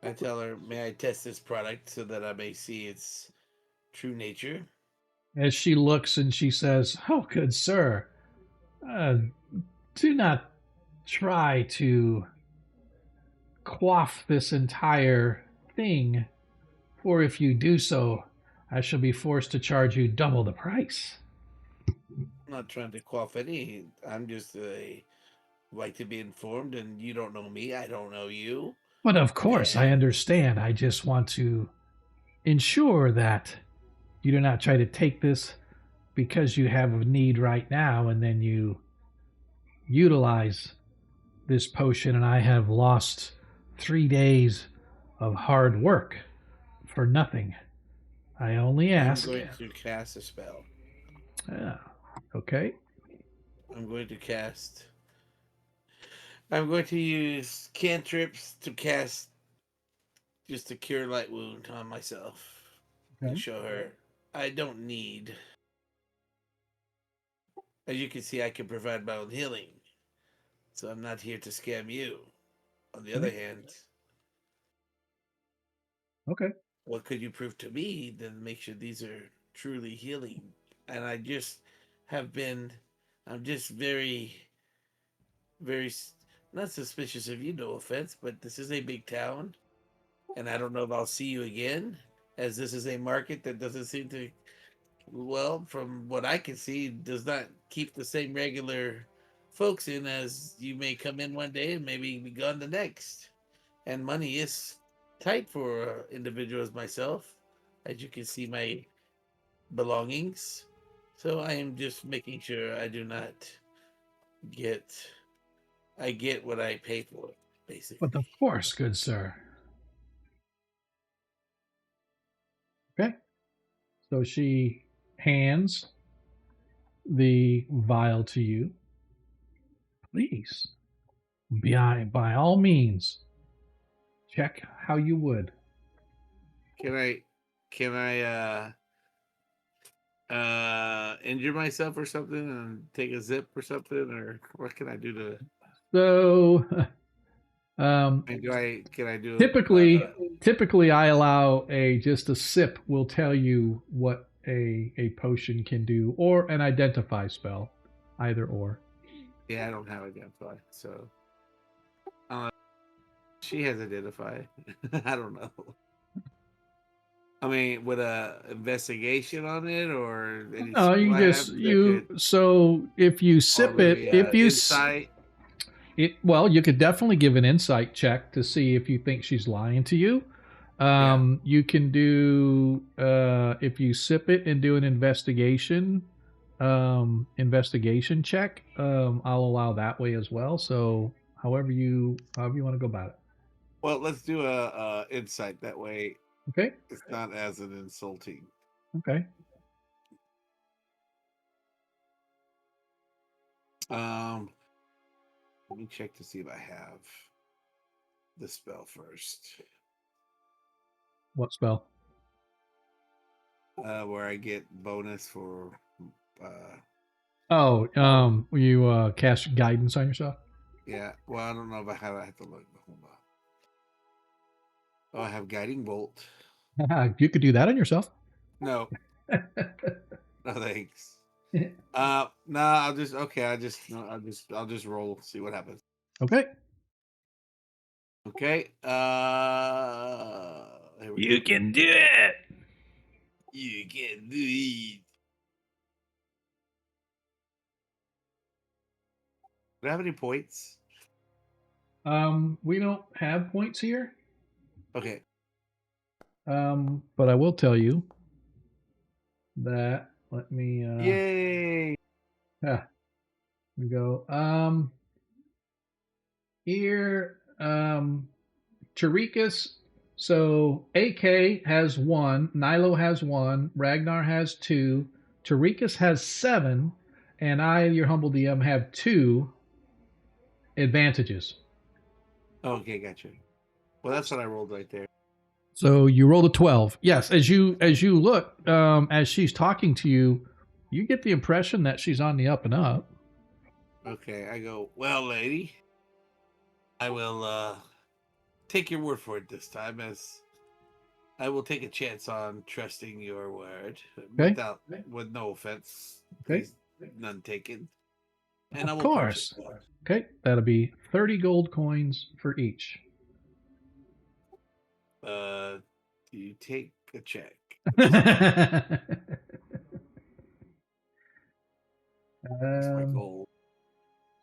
I tell her, may I test this product so that I may see its true nature? As she looks and she says, "Oh, good sir, do not try to quaff this entire thing, for if you do so, I shall be forced to charge you double the price." I'm not trying to quaff any. I'm just like to be informed, and you don't know me. I don't know you. But of course, I understand. I just want to ensure that you do not try to take this because you have a need right now and then you utilize this potion, and I have lost 3 days of hard work for nothing. I only ask. I'm going to cast a spell. Okay. I'm going to use cantrips to cast just a cure light wound on myself. Okay. To show her I don't need. As you can see, I can provide my own healing. So I'm not here to scam you. On the other hand, Okay. what could you prove to me that makes sure these are truly healing? And I'm just very, very not suspicious of you, no offense, but this is a big town. And I don't know if I'll see you again, as this is a market that doesn't seem to, well, from what I can see, does not keep the same regular folks in, as you may come in one day and maybe be gone the next. And money is tight for individuals myself, as you can see my belongings. So I am just making sure I do not get what I pay for, basically. But of course, good sir. Okay. So she hands the vial to you. Please, by all means, check how you would. Can I injure myself or something and take a zip or something, or what can I do to? So, Can I do? Typically, I allow just a sip will tell you what a potion can do, or an identify spell, either or. Yeah, I don't have identify, so she has identify. I don't know. I mean, with a investigation on it, or any No, you just so if you sip it, if you insight. You could definitely give an insight check to see if you think she's lying to you. You can do if you sip it and do an investigation check. I'll allow that way as well. So however you want to go about it. Well, let's do a insight that way. Okay. It's not as an insulting. Okay. Let me check to see if I have the spell first. What spell? Where I get bonus for. You cast guidance on yourself? Yeah. Well, I don't know if I have. I have to look. Hold on. Oh, I have guiding bolt. You could do that on yourself. No. No thanks. No, I'll just I'll just roll, see what happens. Okay. Okay. Here we You go. can do it. You can do it. Do I have any points? We don't have points here. Okay. But I will tell you that let me Yay! yeah, we go. Here, Tarikas. So AK has 1, Nailo has 1, Ragnar has 2, Tarikas has 7, and I, your humble DM, have 2 advantages. Okay, gotcha. Well, that's what I rolled right there. So you rolled a 12. Yes, as you look, as she's talking to you, you get the impression that she's on the up and up. Okay, I go, well, lady, I will take your word for it this time, as I will take a chance on trusting your word with no offense. Okay. Please, none taken. And I Of will course. purchase. Okay, that'll be 30 gold coins for each. Do you take a check? That's That's my goal.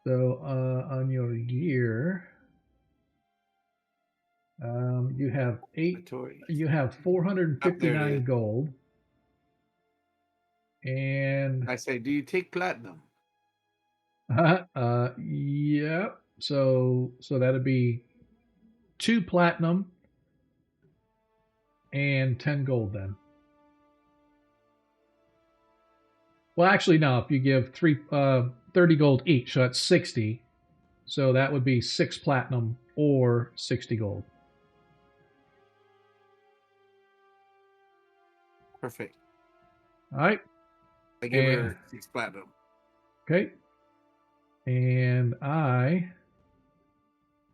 So on your gear, you have You have 459 gold, and I say, do you take platinum? yeah. So that'd be 2 platinum and 10 gold then. Well, actually, no. If you give 30 gold each, so that's 60. So that would be 6 platinum or 60 gold. Perfect. All right. I give her 6 platinum. Okay. And I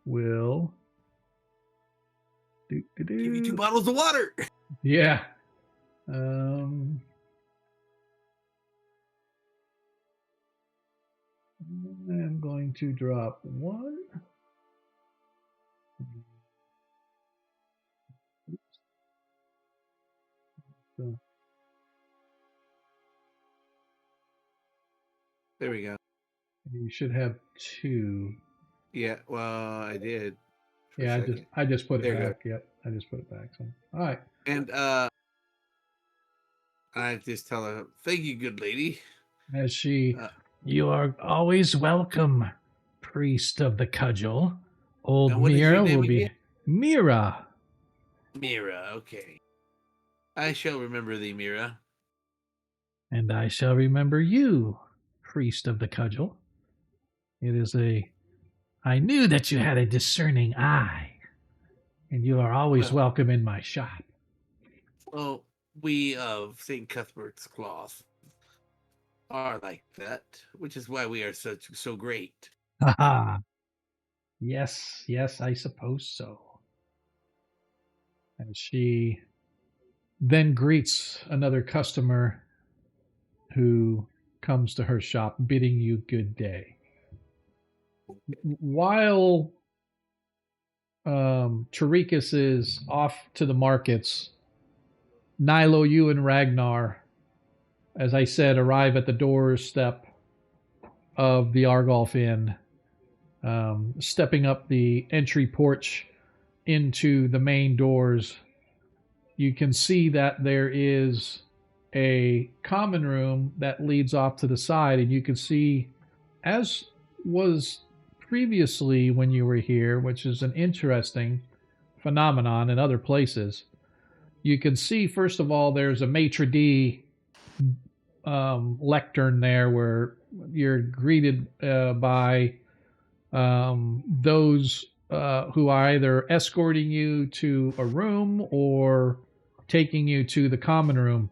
will give you 2 bottles of water. Yeah. I'm going to drop 1. So, there we go. You should have 2. Yeah, well, I did. Yeah, I just put it back. Go. Yep, I just put it back. So, all right. And I just tell her, "Thank you, good lady." As she, you are always welcome, priest of the cudgel. Old Mira will be Mira. Mira, okay. I shall remember thee, Mira. And I shall remember you, priest of the cudgel. I knew that you had a discerning eye, and you are always welcome in my shop. Well, we of St. Cuthbert's cloth are like that, which is why we are so great. Haha. Yes, I suppose so. And she then greets another customer who comes to her shop, bidding you good day. While Tarikas is off to the markets, Nailo, you and Ragnar, as I said, arrive at the doorstep of the Argolf Inn, stepping up the entry porch into the main doors. You can see that there is a common room that leads off to the side, and you can see, as was previously when you were here, which is an interesting phenomenon in other places, you can see, first of all, there's a maitre d' lectern there where you're greeted by those who are either escorting you to a room or taking you to the common room.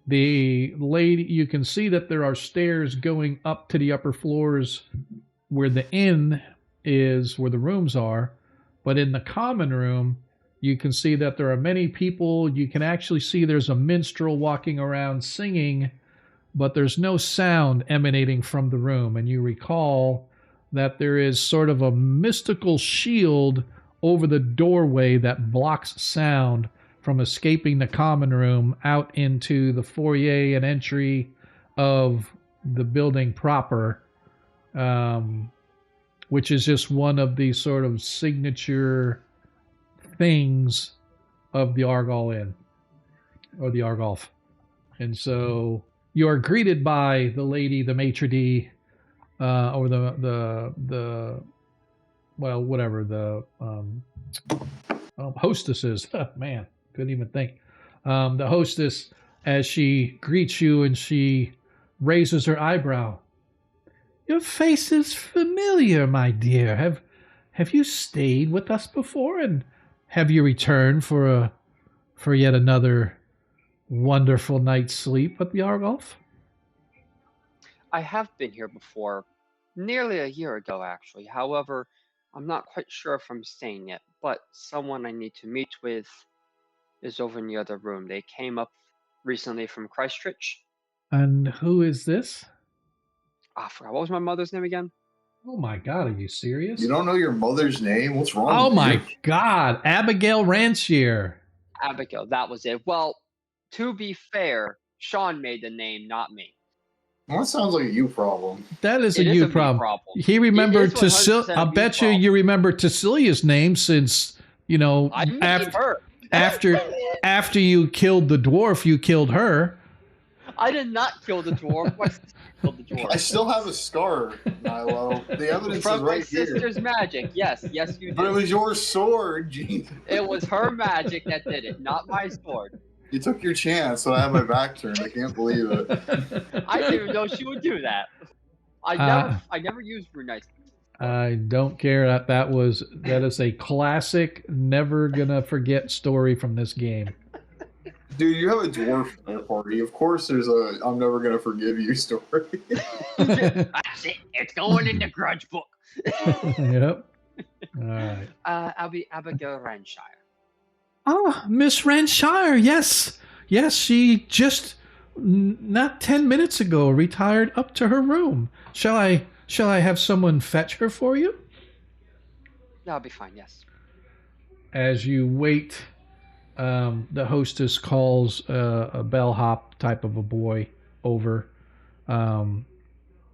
The lady, you can see that there are stairs going up to the upper floors where the inn is, where the rooms are. But in the common room, you can see that there are many people. You can actually see there's a minstrel walking around singing, but there's no sound emanating from the room. And you recall that there is sort of a mystical shield over the doorway that blocks sound from escaping the common room out into the foyer and entry of the building proper, which is just one of the sort of signature things of the Argall Inn, or the Argolf. And so you are greeted by the lady, the maitre d', or the well, whatever, the hostesses. Man, couldn't even think. The hostess, as she greets you and she raises her eyebrow. Your face is familiar, my dear. Have you stayed with us before, and have you returned for yet another wonderful night's sleep at the Argolf? I have been here before, nearly a year ago, actually. However, I'm not quite sure if I'm staying yet, but someone I need to meet with is over in the other room. They came up recently from Kreistrich. And who is this? I forgot. What was my mother's name again? Oh my God, are you serious? You don't know your mother's name? What's wrong Oh with my you? God, Abigaile Ranshire. Abigail, that was it. Well, to be fair, Sean made the name, not me. Well, that sounds like a you problem. That is It a is you a me problem. problem. He remembered It is 100% I'll a me bet problem. you remember Tassilia's name since, you know, I made her. after you killed the dwarf, you killed her. I did not kill the dwarf. My sister killed the dwarf. I still have a scar, Nailo. The evidence From is my right here. sister's magic. Yes, you But it did. was your sword, gee. It was her magic that did it, not my sword. You took your chance, so I had my back turned. I can't believe it. I didn't even know she would do that. I never used Runites. I don't care. That is a classic, never gonna forget story from this game. Dude, you have a dwarf in our party. Of course there's a I'm never gonna forgive you story. That's it. It's going in the grudge book. Yep. All right. Abigaile Ranshire. Ah, Miss Ranshire, yes. Yes, she just not 10 minutes ago retired up to her room. Shall I have someone fetch her for you? That'll be fine, yes. As you wait, the hostess calls a bellhop type of a boy over,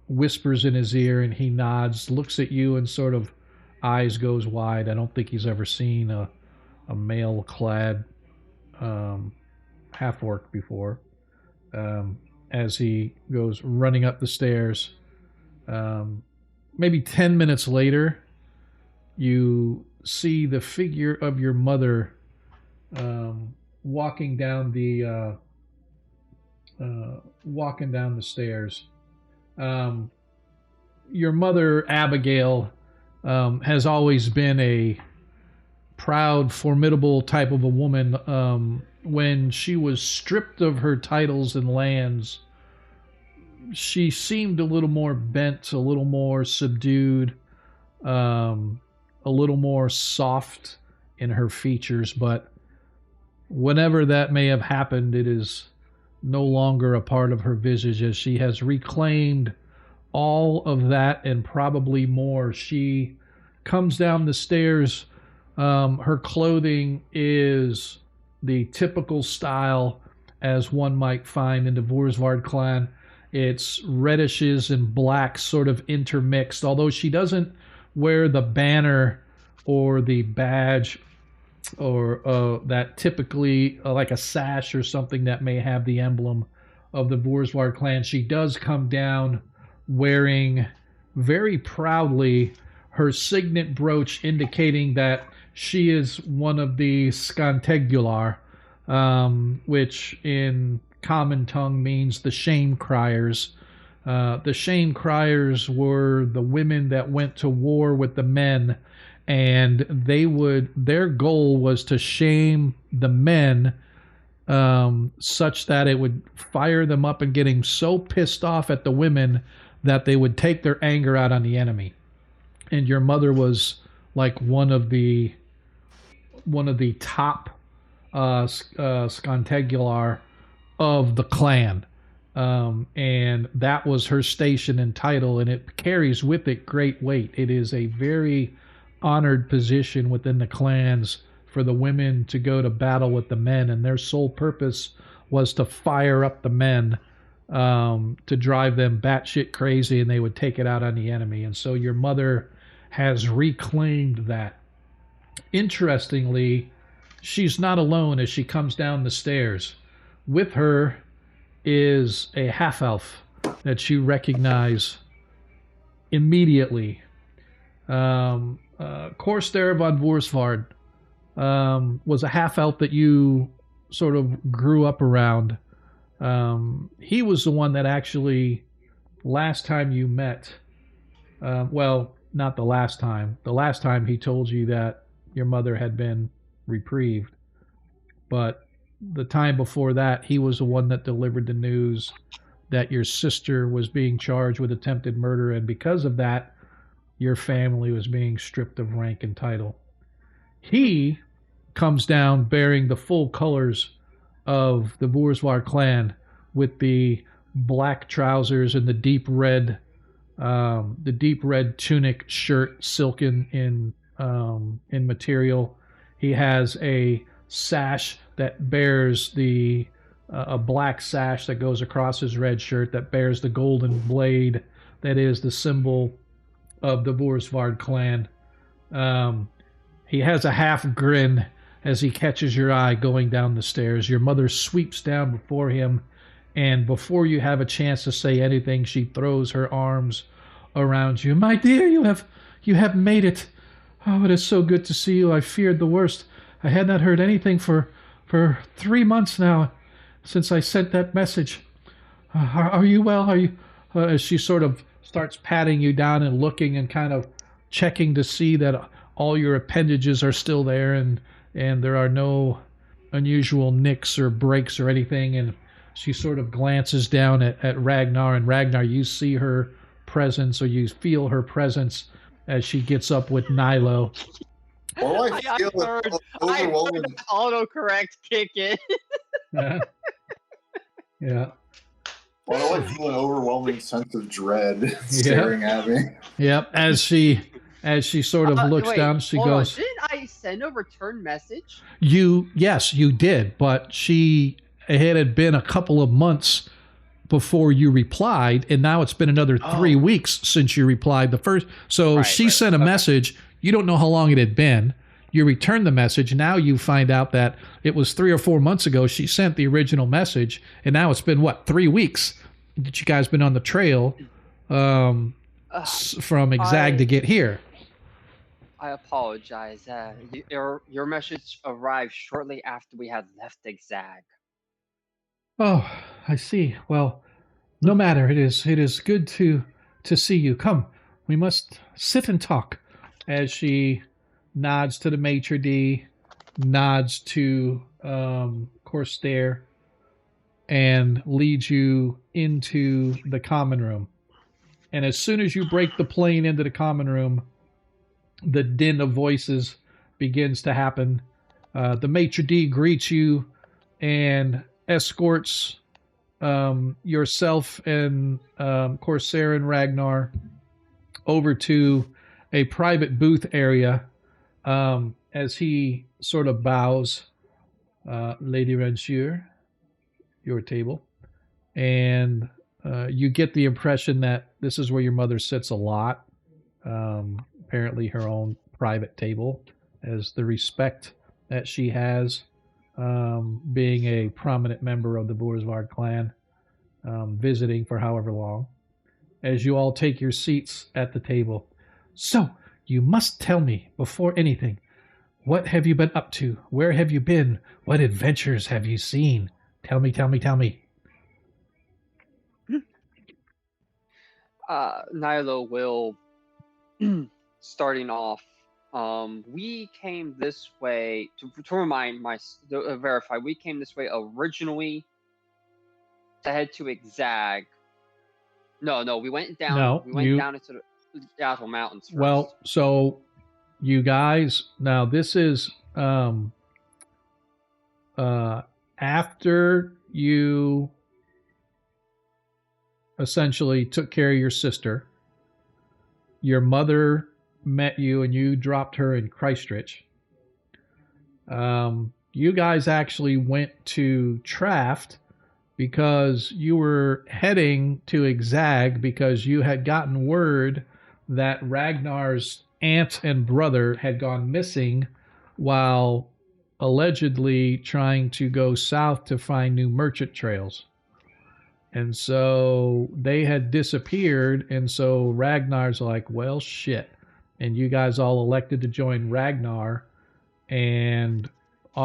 whispers in his ear, and he nods, looks at you, and sort of eyes goes wide. I don't think he's ever seen a male-clad half-orc before. As he goes running up the stairs, maybe 10 minutes later, you see the figure of your mother walking down the stairs. Your mother, Abigail, has always been a proud, formidable type of a woman. When she was stripped of her titles and lands, she seemed a little more bent, a little more subdued, a little more soft in her features. But whenever that may have happened, it is no longer a part of her visage, as she has reclaimed all of that and probably more. She comes down the stairs. Her clothing is the typical style as one might find in the Vorsvard clan. It's redishes and blacks sort of intermixed, although she doesn't wear the banner or the badge or that typically like a sash or something that may have the emblem of the Vorsvard clan. She does come down wearing very proudly her signet brooch, indicating that she is one of the Scantegular, which in common tongue means the shame criers. The shame criers were the women that went to war with the men, and their goal was to shame the men, such that it would fire them up and getting so pissed off at the women that they would take their anger out on the enemy. And your mother was like one of the top scontegular of the clan. And that was her station and title, and it carries with it great weight. It is a very honored position within the clans for the women to go to battle with the men, and their sole purpose was to fire up the men, to drive them batshit crazy, and they would take it out on the enemy. And so your mother has reclaimed that. Interestingly, she's not alone as she comes down the stairs. With her is a half-elf that you recognize immediately. Kreistrich von Wursvard was a half-elf that you sort of grew up around. He was the one that actually, last time you met, well, not the last time. The last time he told you that your mother had been reprieved. But the time before that, he was the one that delivered the news that your sister was being charged with attempted murder, and because of that, your family was being stripped of rank and title. He comes down bearing the full colors of the Wursvar clan, with the black trousers and the deep red tunic shirt, silken in material. He has a sash that bears a black sash that goes across his red shirt that bears the golden blade that is the symbol of the Wursvar clan. He has a half grin as he catches your eye going down the stairs. Your mother sweeps down before him, and before you have a chance to say anything, she throws her arms around you. My dear, you have made it. Oh, it is so good to see you. I feared the worst. I had not heard anything for 3 months now, since I sent that message. Are you well? Are you? As she sort of starts patting you down and looking and kind of checking to see that all your appendages are still there, and there are no unusual nicks or breaks or anything. And she sort of glances down at Ragnar, and Ragnar, you see her presence, or you feel her presence as she gets up with Nailo. Well, I feel heard the autocorrect kick in. Yeah. Why do I feel an overwhelming sense of dread staring at me? Yep. As she sort of looks down, she goes, Didn't I send a return message? Yes, you did, but it had been a couple of months before you replied, and now it's been another 3 weeks since you replied the first. So she sent a message. You don't know how long it had been. You returned the message. Now you find out that it was 3 or 4 months ago she sent the original message, and now it's been, 3 weeks that you guys been on the trail from Exag to get here. I apologize. Your message arrived shortly after we had left Exag. Oh, I see. Well, no matter. It is good to see you. Come, we must sit and talk. As she nods to the maitre d', nods to Kreistrich, and leads you into the common room. And as soon as you break the plane into the common room, the din of voices begins to happen. The maitre d' greets you and escorts yourself and Kreistrich and Ragnar over to a private booth area, as he sort of bows. Lady Ranshire, your table. And you get the impression that this is where your mother sits a lot. Apparently her own private table, as the respect that she has, being a prominent member of the Wursvar clan, visiting for however long. As you all take your seats at the table. So, you must tell me, before anything, what have you been up to? Where have you been? What adventures have you seen? Tell me. Nailo will starting off. We came this way to remind verify. We came this way originally to head to Exag. No, we went down. No, we went down into the Yato Mountains first. Well, so you guys, now this is after you essentially took care of your sister. Your mother met you and you dropped her in Kreistrich. You guys actually went to Traft because you were heading to Exag because you had gotten word that Ragnar's aunt and brother had gone missing while allegedly trying to go south to find new merchant trails. And so they had disappeared, and so Ragnar's like, well, shit. And you guys all elected to join Ragnar and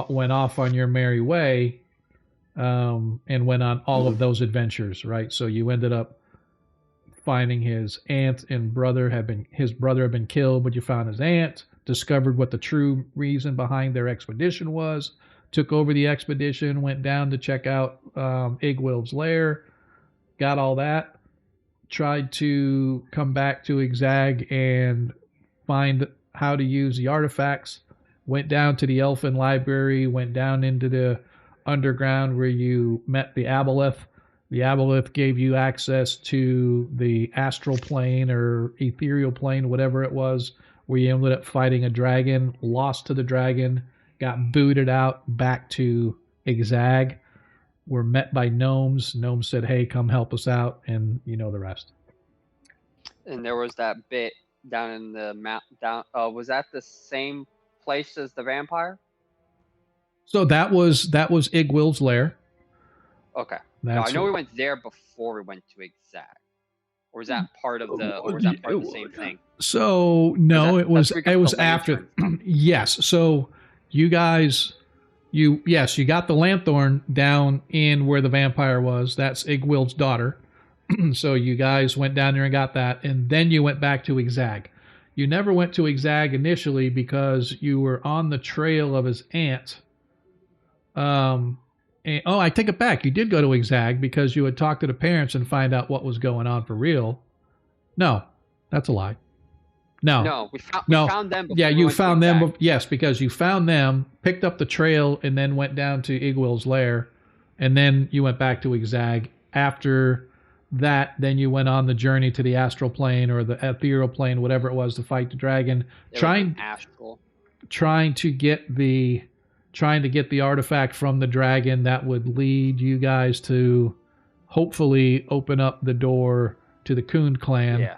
went off on your merry way and went on all of those adventures, right? So you ended up finding his aunt and brother his brother had been killed, but you found his aunt, discovered what the true reason behind their expedition was, took over the expedition, went down to check out Igwild's lair, got all that, tried to come back to Exag and find how to use the artifacts, went down to the Elfin Library, went down into the underground where you met the Aboleth. The Aboleth gave you access to the astral plane or ethereal plane, whatever it was, where you ended up fighting a dragon, lost to the dragon, got booted out back to Exag, were met by gnomes. Gnomes said, hey, come help us out, and you know the rest. And there was that bit down in the was that the same place as the vampire? So that was Igwild's lair. Okay. No, I know we went there before we went to Exag. Or was that part of the same thing? So no, it was after. Yes. So you guys, you got the lanthorn down in where the vampire was. That's Igwild's daughter. So you guys went down there and got that, and then you went back to Exag. You never went to Exag initially because you were on the trail of his aunt. I take it back. You did go to Exag because you had talked to the parents and find out what was going on for real. No, that's a lie. No, we found them. Yeah, you found them. Yes, because you found them, picked up the trail, and then went down to Igwild's lair, and then you went back to Exag. After that, then you went on the journey to the astral plane or the ethereal plane, whatever it was, to fight the dragon, trying to get the artifact from the dragon that would lead you guys to hopefully open up the door to the Kund clan,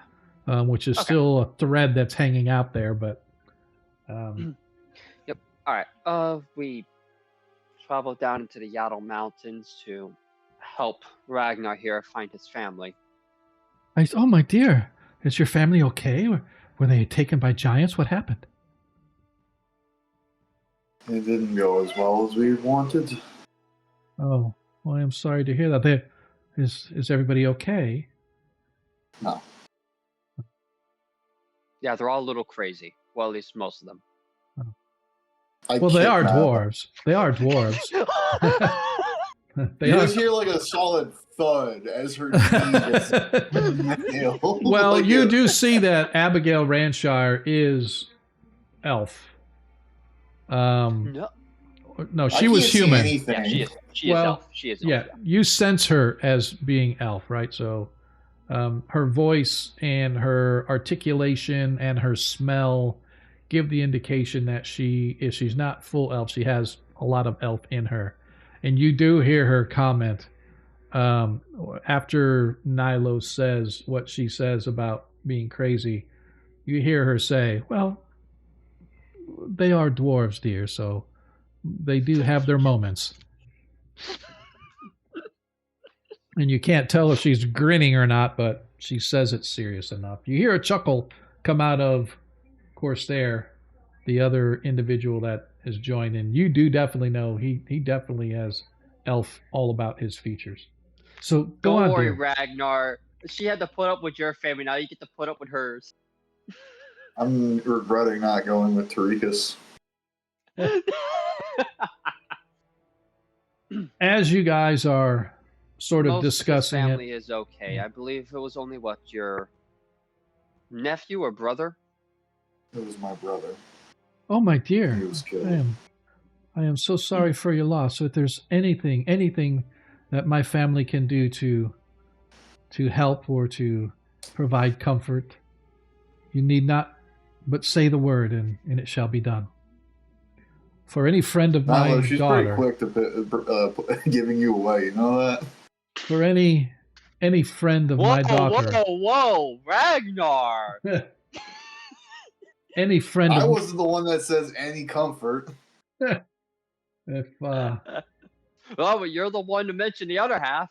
which is still a thread that's hanging out there. But yep. All right. We traveled down into the Yato Mountains to help Ragnar here find his family. Oh, my dear, is your family okay? Were they taken by giants? What happened? It didn't go as well as we wanted. Oh, well, I'm sorry to hear that. Is everybody okay? No. Yeah, they're all a little crazy. Well, at least most of them. Well, they are dwarves. They are dwarves. You just hear like a solid thud as her nailed. Well, like you do see that Abigaile Ranshire is elf. No, she was human. Yeah, she is elf. She is elf. Yeah, you sense her as being elf, right? So her voice and her articulation and her smell give the indication that she's not full elf. She has a lot of elf in her. And you do hear her comment after Nailo says what she says about being crazy. You hear her say, well, they are dwarves, dear, so they do have their moments. And you can't tell if she's grinning or not, but she says it's serious enough. You hear a chuckle come out of Corsair, the other individual that has joined in. You do definitely know he definitely has elf all about his features. So go on, Don't worry, dear. Ragnar. She had to put up with your family. Now you get to put up with hers. I'm regretting not going with Tarikas. As you guys are sort of Most discussing of his it, family is okay. I believe it was only your nephew or brother. It was my brother. oh my He dear, was killed. I am so sorry for your loss. If there's anything that my family can do to help or to provide comfort, you need not but say the word, and it shall be done. For any friend of my Nailo, she's daughter, pretty quick to giving you away. You know that? for any friend of my daughter, Whoa, Ragnar! any friend I of wasn't the one that says any comfort. if Well, but you're the one to mention the other half.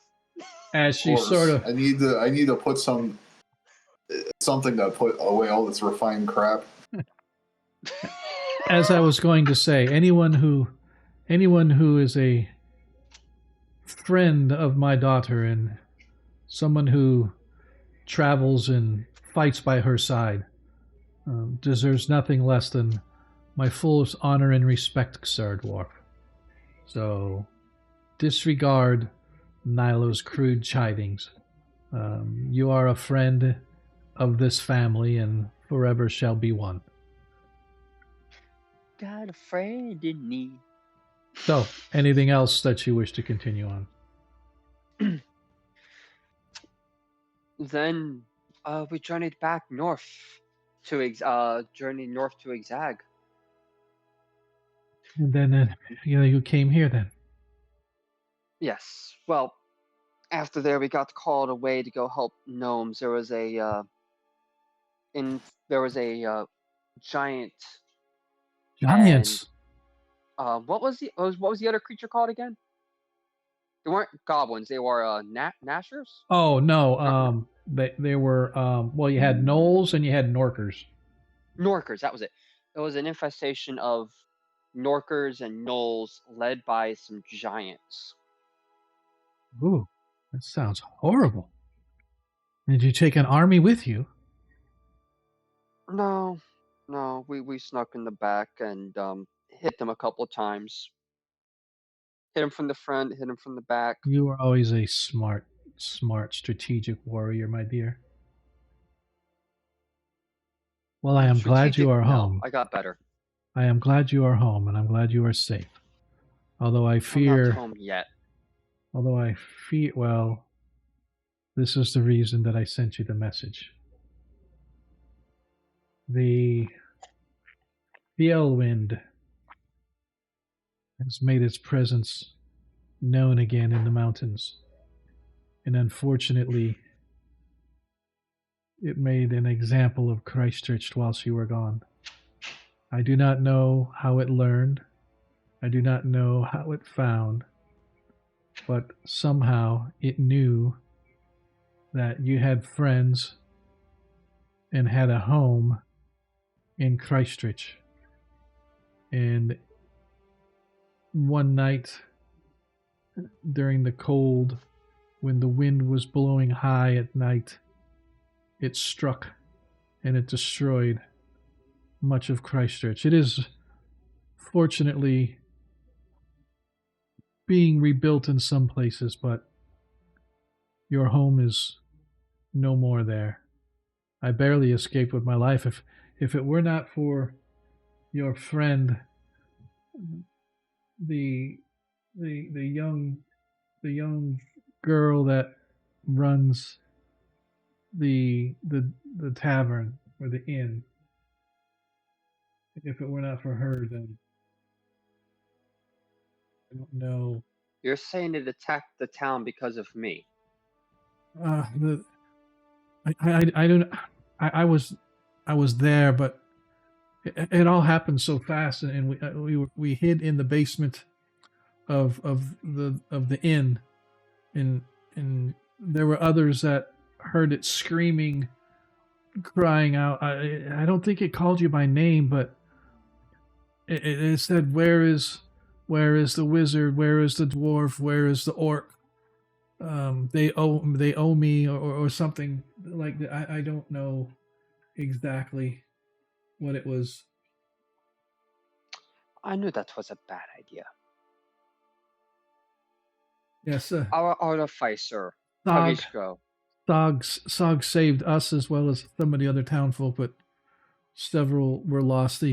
as Of she course, sort of I need to put something to put away all this refined crap. as I was going to say, anyone who is a friend of my daughter and someone who travels and fights by her side deserves nothing less than my fullest honor and respect, Sir Dwarf. So disregard Nailo's crude chidings. You are a friend of this family and forever shall be one. Got a friend in need. So, anything else that you wish to continue on? Then we journeyed back north to Exag. And then you came here then. Yes. Well, after there, we got called away to go help gnomes. There was a giant. Giants. And, what was the other creature called again? They weren't goblins. They were Nashers. Oh no. They were well, you had gnolls and you had Norkers. Norkers, that was it. It was an infestation of Norkers and gnolls led by some giants. Ooh, that sounds horrible. Did you take an army with you? No, we snuck in the back and hit them a couple of times. Hit him from the front, hit him from the back. You were always a smart, strategic warrior, my dear. Well, I am glad you are home. I got better. I am glad you are home, and I'm glad you are safe. Although I fear... I'm not home yet. Well, this is the reason that I sent you the message. The Elwind has made its presence known again in the mountains. And unfortunately, it made an example of Kreistrich whilst you were gone. I do not know how it learned. I do not know how it found. But somehow it knew that you had friends and had a home in Kreistrich. And one night during the cold, when the wind was blowing high at night, it struck and it destroyed much of Kreistrich. It is fortunately being rebuilt in some places, but your home is no more there. I barely escaped with my life. If it were not for your friend, the young girl that runs the tavern or the inn, if it were not for her, then I don't know. You're saying it attacked the town because of me. I don't. I was there, but it all happened so fast, and we hid in the basement of the inn, and there were others that heard it screaming, crying out. I don't think it called you by name, but it said, "Where is the wizard? Where is the dwarf? Where is the orc?" they owe me or something like that. I don't know exactly what it was. I knew that was a bad idea. Yes, Our artificer, Sog, Pavisco. Sog saved us as well as some of the other townfolk, but several were lost.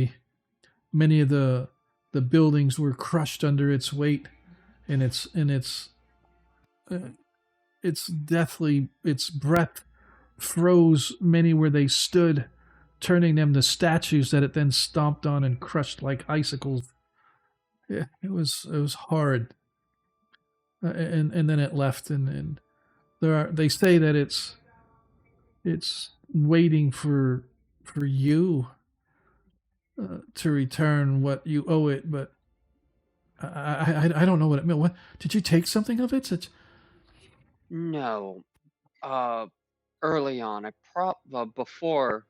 Many of the buildings were crushed under its weight, and its deathly, its breath froze many where they stood, turning them to statues that it then stomped on and crushed like icicles. Yeah, it was hard, and then it left, and they say that it's waiting for you to return what you owe it, but I don't know what it meant. What did you take something of it? No. Early on, before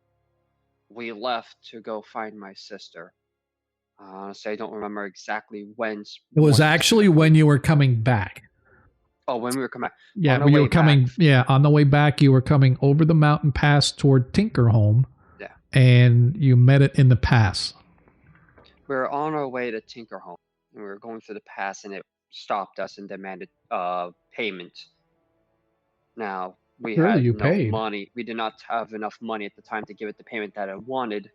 we left to go find my sister. So I don't remember exactly when. It was actually when you were coming back. Oh, when we were coming back. Yeah, when you were coming. Yeah, on the way back, you were coming over the mountain pass toward Tinkerholm. Yeah. And you met it in the pass. We were on our way to Tinkerholm, and we were going through the pass, and it stopped us and demanded payment. Now, we had no money. We did not have enough money at the time to give it the payment that it wanted.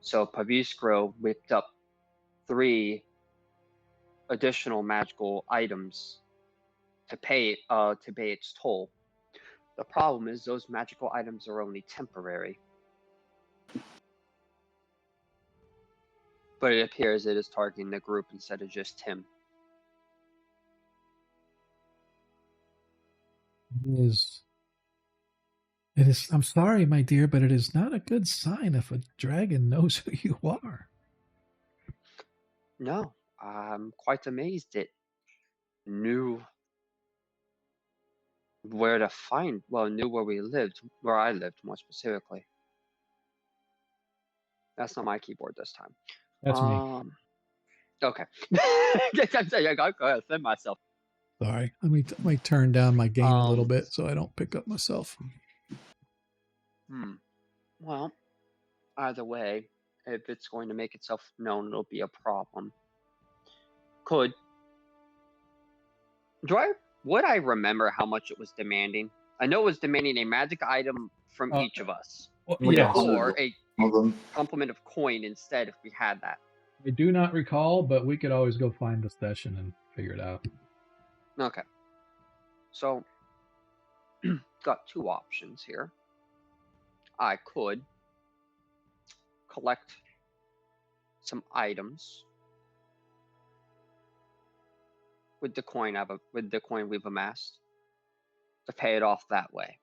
So Pavisco whipped up 3 additional magical items to pay its toll. The problem is those magical items are only temporary. But it appears it is targeting the group instead of just him. It is. I'm sorry, my dear, but it is not a good sign if a dragon knows who you are. No, I'm quite amazed it knew where to find. Well, knew where we lived, where I lived more specifically. That's not my keyboard this time. That's me. Okay. I gotta defend myself. Sorry. Let me turn down my gain a little bit so I don't pick up myself. Well, either way, if it's going to make itself known, it'll be a problem. Would I remember how much it was demanding? I know it was demanding a magic item from each of us. Yes. Or a complement of coin instead if we had that. I do not recall, but we could always go find the session and figure it out. Okay. So, got 2 options here. I could collect some items with the coin we've amassed to pay it off that way.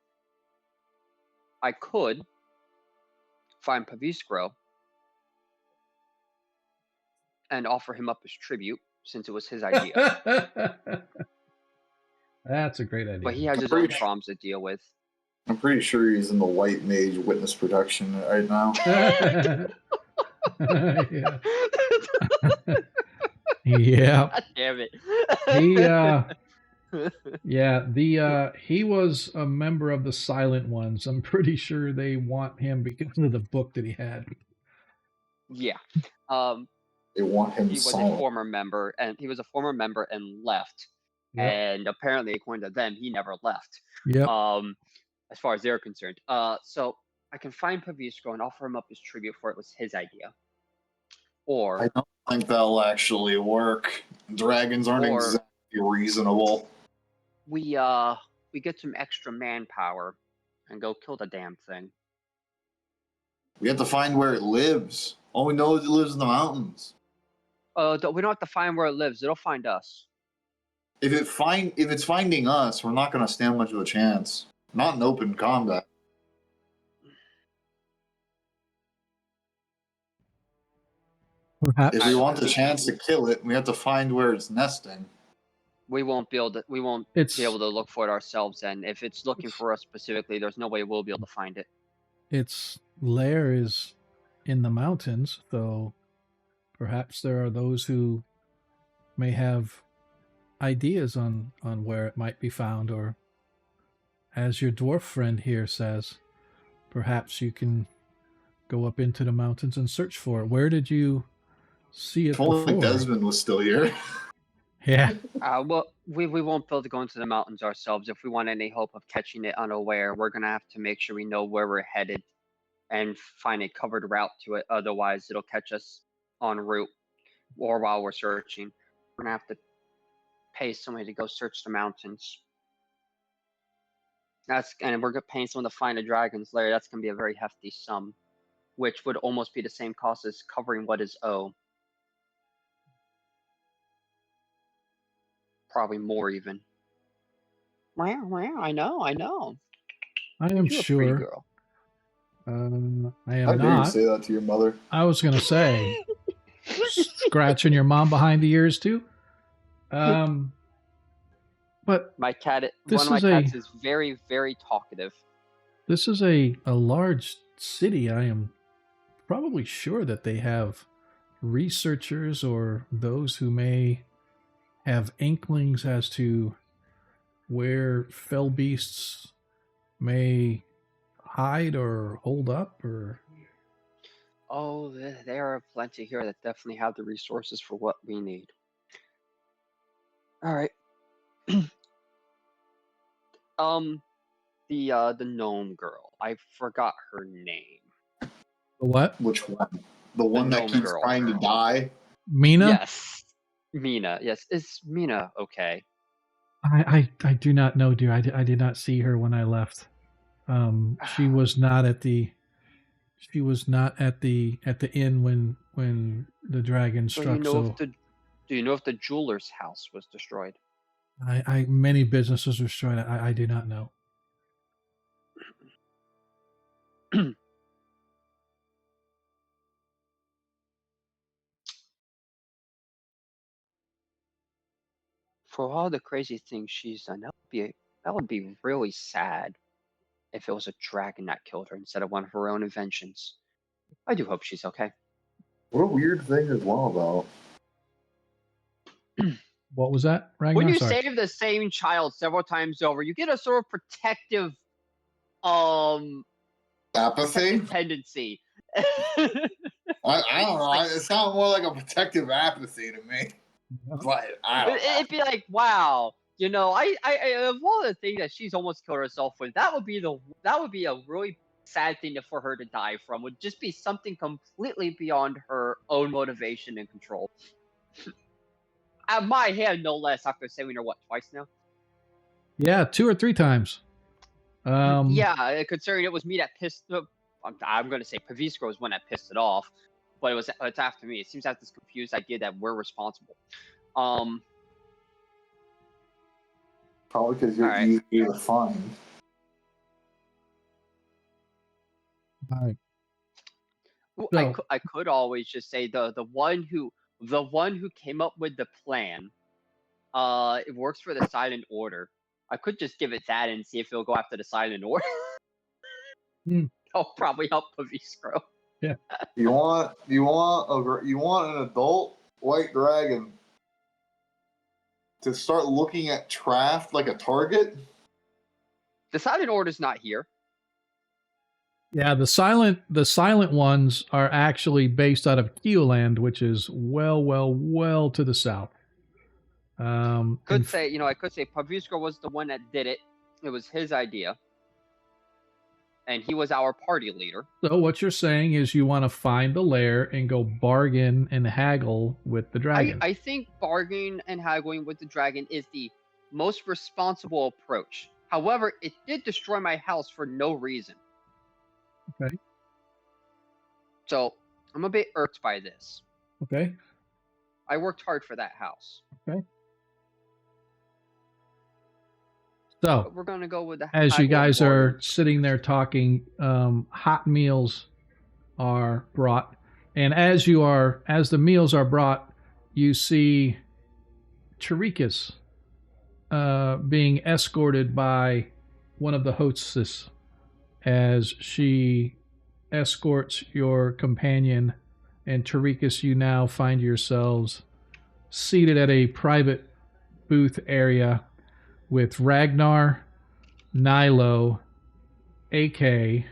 I could find Pavisco and offer him up as tribute since it was his idea. That's a great idea. But he has his own problems to deal with. I'm pretty sure he's in the White Mage witness production right now. Yeah. Yeah. God damn it. He was a member of the Silent Ones. I'm pretty sure they want him because of the book that he had. Yeah. They want him. He was a former member, and left. Yep. And apparently, according to them, he never left. Yeah. As far as they're concerned. So I can find Pavisco and offer him up as tribute for it was his idea. Or I don't think that'll actually work. Dragons aren't exactly reasonable. We get some extra manpower and go kill the damn thing. We have to find where it lives. All we know is it lives in the mountains. We don't have to find where it lives. It'll find us. If it's finding us, we're not going to stand much of a chance. Not in open combat. Perhaps. If we want the chance to kill it, we have to find where it's nesting. We won't be able to look for it ourselves, and if it's looking for us specifically, there's no way we'll be able to find it. Its lair is in the mountains, so perhaps there are those who may have ideas on where it might be found, or as your dwarf friend here says, perhaps you can go up into the mountains and search for it. Where did you see it If only before? Desmond was still here. Yeah. Well, we won't be able to go into the mountains ourselves. If we want any hope of catching it unaware, we're gonna have to make sure we know where we're headed and find a covered route to it. Otherwise, it'll catch us en route or while we're searching. We're gonna have to pay somebody to go search the mountains. And we're paying someone to find a dragon's lair. That's gonna be a very hefty sum, which would almost be the same cost as covering what is owed. Probably more even. Wow, I know. I am You're a pretty sure. girl. I How am dare you not. say that to your mother? I was going to say, scratching your mom behind the ears too. But My cat, This one of my is cats a- is very, very talkative. this is a large city. I am probably sure that they have researchers or those who may have inklings as to where fell beasts may hide or hold up, or Oh, there are plenty here that definitely have the resources for what we need. All right. The gnome girl. I forgot her name. what? Which one? The one that gnome keeps girl. trying to die? Mina? Yes, Mina. Yes, is Mina okay? I do not know, dear. I did not see her when I left. She was not at the inn when the dragon So struck. do you know if the jeweler's house was destroyed? I many businesses were destroyed. I do not know. For all the crazy things she's done, that would be really sad if it was a dragon that killed her instead of one of her own inventions. I do hope she's okay. What a weird thing as well, though. What was that, Ragnar? When you Sorry. save the same child several times over, you get a sort of protective Apathy? tendency. I don't know. It sounds more like a protective apathy to me. But I don't know. It'd be like, wow, you know, I of all the things that she's almost killed herself with, that would be a really sad thing for her to die from. Would just be something completely beyond her own motivation and control. At my hand, no less. After saving her, what, twice now? Yeah, 2 or 3 times. Yeah, considering it was me that pissed. I'm going to say Pavisco was one that pissed it off, but it's after me. It seems to have this confused idea that we're responsible. Probably because you're Alright. easy to find. All right. Well, So- I could always just say the one who came up with the plan. It works for the Silent Order. I could just give it that and see if it'll go after the Silent Order. That'll probably help Pavisco. Yeah. You want an adult white dragon to start looking at Traft like a target? The Silent Order's not here. Yeah, the silent ones are actually based out of Keoland, which is well to the south. I could say Pavisco was the one that did it. It was his idea. And he was our party leader. So what you're saying is you want to find the lair and go bargain and haggle with the dragon. I think bargaining and haggling with the dragon is the most responsible approach. However, it did destroy my house for no reason. Okay. So I'm a bit irked by this. Okay. I worked hard for that house. Okay. So But we're gonna go with the as you haggle guys and are bargain. sitting there talking, hot meals are brought, and as the meals are brought, you see Charikas being escorted by one of the hostesses as she escorts your companion, and Charikas, you now find yourselves seated at a private booth area with Ragnar, Nailo, AK,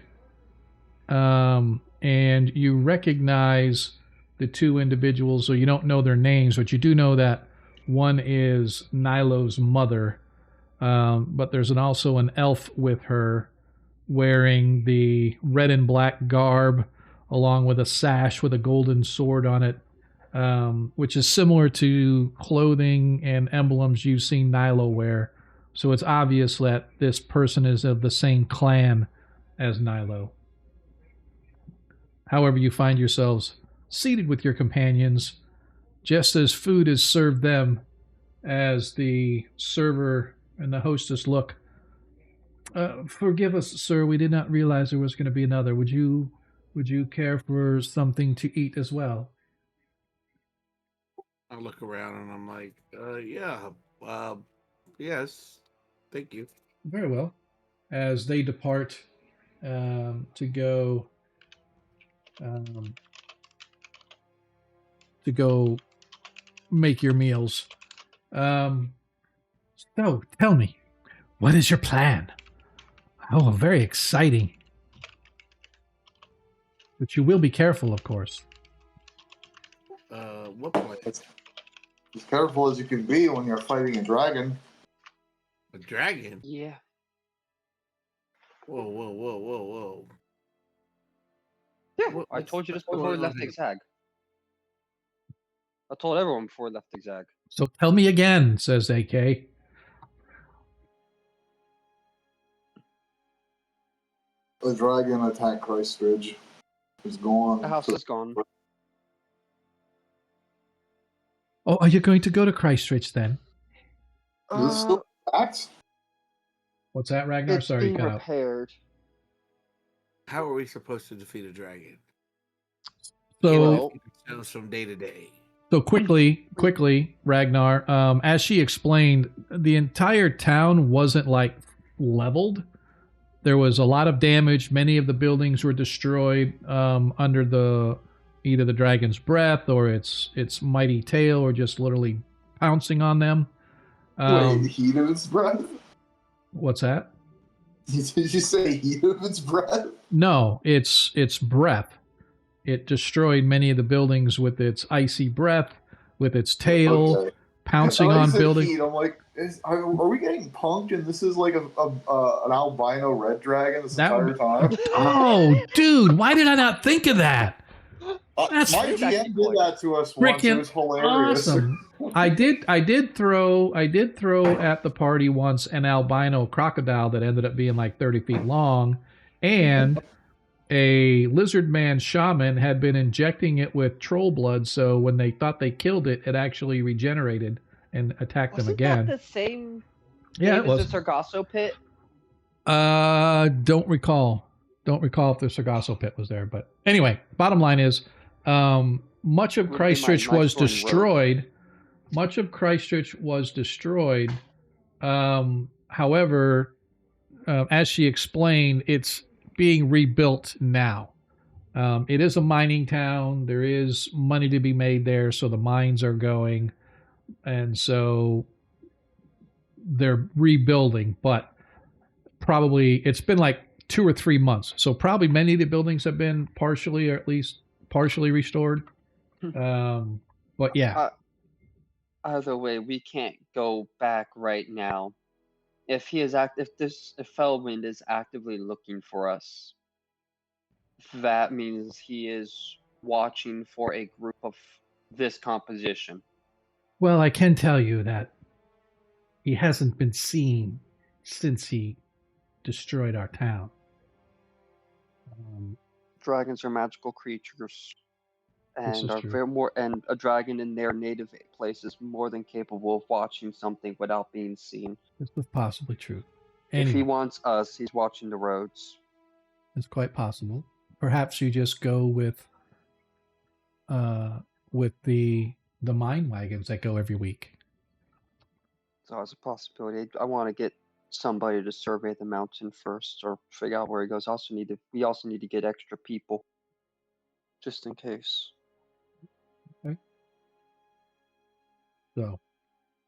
and you recognize the two individuals, so you don't know their names, but you do know that one is Nilo's mother, but there's also an elf with her wearing the red and black garb along with a sash with a golden sword on it, which is similar to clothing and emblems you've seen Nailo wear. So it's obvious that this person is of the same clan as Nailo. However, you find yourselves seated with your companions just as food is served them, as the server and the hostess look. Forgive us, sir, we did not realize there was going to be another. Would you care for something to eat as well? I look around and I'm like, yeah, yes, thank you. Very well. As they depart to go make your meals. So, tell me, what is your plan? Oh, very exciting. But you will be careful, of course. What plan? As careful as you can be when you're fighting a dragon. A dragon? Yeah. Whoa, whoa, whoa, whoa, whoa. Yeah, I told you this before we left Zigzag. I told everyone before we left Zigzag. So tell me again, says AK. The dragon attacked Kreistrich. It's gone. The house is gone. Oh, are you going to go to Kreistrich then? Is it still attacked? What's that, Ragnar? It's Sorry, being you cut out. repaired. How are we supposed to defeat a dragon? So, From day to day. So quickly, Ragnar, as she explained, the entire town wasn't like leveled. There was a lot of damage. Many of the buildings were destroyed under either the dragon's breath or its mighty tail, or just literally pouncing on them. Wait, heat of its breath? What's that? Did you say heat of its breath? No, it's breath. It destroyed many of the buildings with its icy breath, with its tail, pouncing on buildings. Heat. I'm like, are we getting punked? And this is like an albino red dragon this entire time? Oh, dude, why did I not think of that? That's my GM did that to us once. It was hilarious. Awesome. I did throw at the party once an albino crocodile that ended up being like 30 feet long, and a lizard man shaman had been injecting it with troll blood, so when they thought they killed it, it actually regenerated and attacked them again. Wasn't that the same? Yeah, it was. The Sargasso pit. Don't recall if the Sargasso pit was there, but anyway, bottom line is, much of Kreistrich was destroyed. Much of Kreistrich was destroyed. However, as she explained, it's being rebuilt now. It is a mining town. There is money to be made there, so the mines are going, and so they're rebuilding. But probably it's been like 2 or 3 months, so probably many of the buildings have been partially, or at least partially restored. But yeah. Either way, we can't go back right now. If Fellwind is actively looking for us, that means he is watching for a group of this composition. Well, I can tell you that he hasn't been seen since he destroyed our town. Dragons are magical creatures, and and a dragon in their native place is more than capable of watching something without being seen. This was possibly true. Anyway, if he wants us, he's watching the roads. It's quite possible. Perhaps you just go with the mine wagons that go every week. So it's a possibility. I want to get somebody to survey the mountain first, or figure out where he goes. We also need to get extra people, just in case. Okay. So,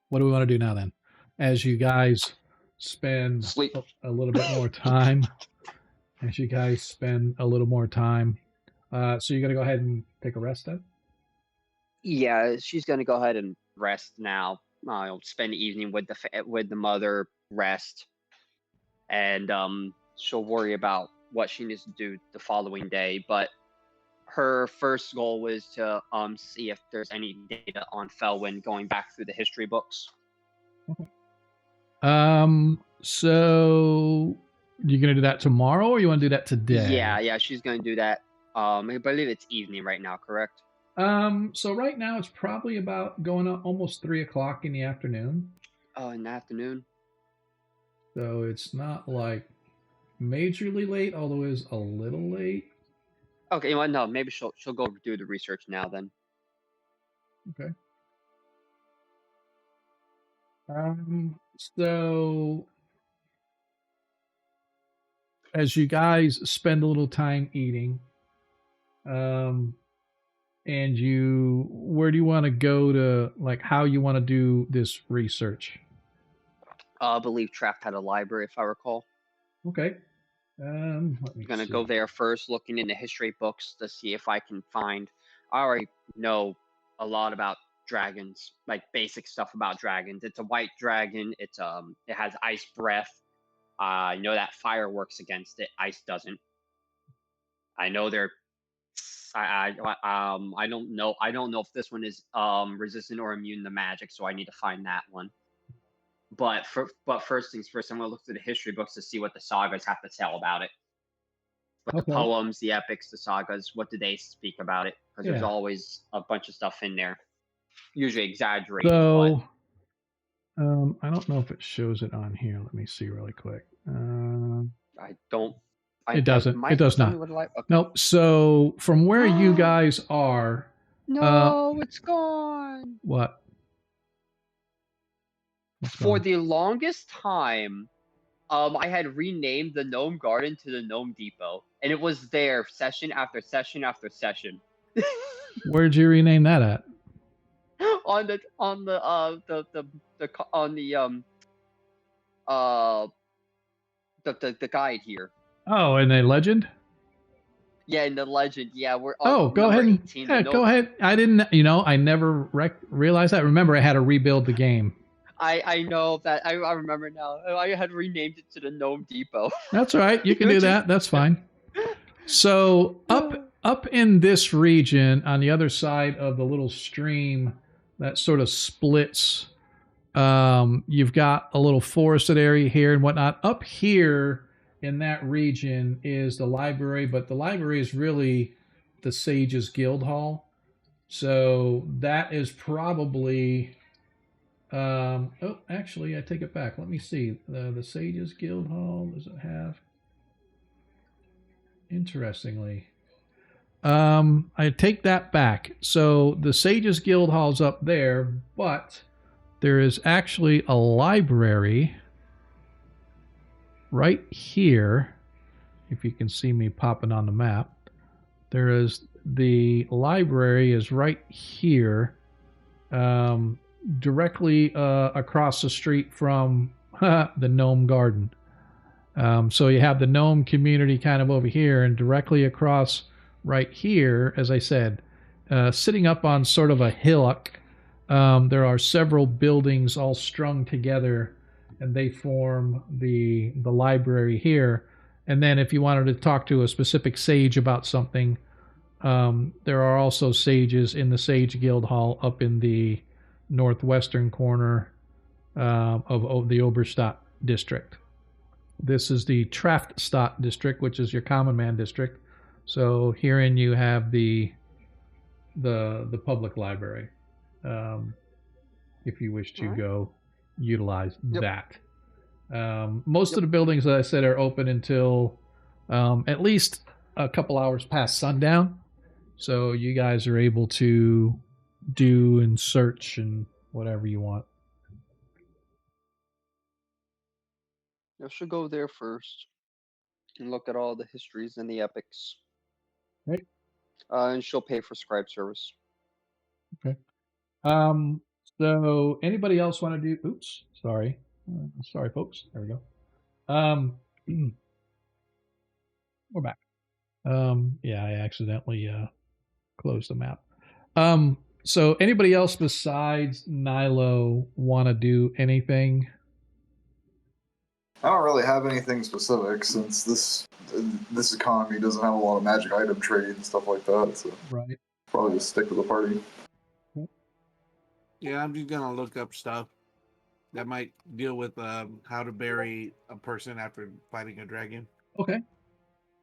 What do we want to do now then? As you guys spend Sleep. a little bit more time, so you're going to go ahead and take a rest then? Yeah, she's gonna go ahead and rest now. Spend the evening with the mother, rest, and she'll worry about what she needs to do the following day. But her first goal was to see if there's any data on Felwyn, going back through the history books. So you're gonna do that tomorrow, or you want to do that today? Yeah, she's gonna do that. I believe it's evening right now, correct? So right now it's probably about going on almost 3:00 in the afternoon. Oh, in the afternoon. So it's not like majorly late, although it is a little late. Okay, well, no, maybe she'll go do the research now then. Okay. So as you guys spend a little time eating, and where do you want to go to, like, how you want to do this research? I believe Traft had a library, if I recall. Okay. Let me I'm gonna see. go there first, looking in the history books to see if I can find. I already know a lot about dragons, like basic stuff about dragons. It's a white dragon. It has ice breath. I know that fire works against it. Ice doesn't. I know they're. I don't know. I don't know if this one is resistant or immune to magic, so I need to find that one. But first things first, I'm gonna look through the history books to see what the sagas have to tell about it. But the poems, the epics, the sagas, what do they speak about it? Because there's always a bunch of stuff in there, usually exaggerated. So, I don't know if it shows it on here. Let me see really quick. I don't. It doesn't. It does not. Okay. Nope. So from where you guys are, no, it's gone. What? For the longest time, I had renamed the Gnome Garden to the Gnome Depot, and it was there session after session after session. Where'd you rename that at? on the guide here. Oh, in a legend? Yeah, in the legend. Yeah, we're on go ahead. 18, go ahead. I didn't, I never realized that. Remember, I had to rebuild the game. I know that. I remember now. I had renamed it to the Gnome Depot. That's all right. You can do that. That's fine. So up in this region, on the other side of the little stream that sort of splits, you've got a little forested area here and whatnot. Up here in that region is the library, but the library is really the Sage's Guild Hall. So that is probably... actually, I take it back. Let me see. The Sage's Guild Hall, does it have... Interestingly, I take that back. So the Sage's Guild Hall's up there, but there is actually a library right here. If you can see me popping on the map, the library is right here, directly across the street from the Gnome Garden. So you have the gnome community kind of over here, and directly across right here, as I said, sitting up on sort of a hillock, there are several buildings all strung together, and they form the library here. And then if you wanted to talk to a specific sage about something, there are also sages in the Sage Guild Hall up in the northwestern corner of the Oberstadt district. This is the Traftstadt district, which is your common man district. So herein you have the public library, if you wish to go utilize that. Most of the buildings, as I said, are open until at least a couple hours past sundown. So you guys are able to do and search and whatever you want. I should go there first and look at all the histories and the epics. Right. And she'll pay for scribe service. Okay. So anybody else want to do? Oops, sorry, sorry, folks. There we go. We're back. Yeah, I accidentally closed the map. So anybody else besides Nailo want to do anything? I don't really have anything specific since this economy doesn't have a lot of magic item trade and stuff like that. So Right. probably just stick with the party. Yeah, I'm just gonna look up stuff that might deal with how to bury a person after fighting a dragon. Okay.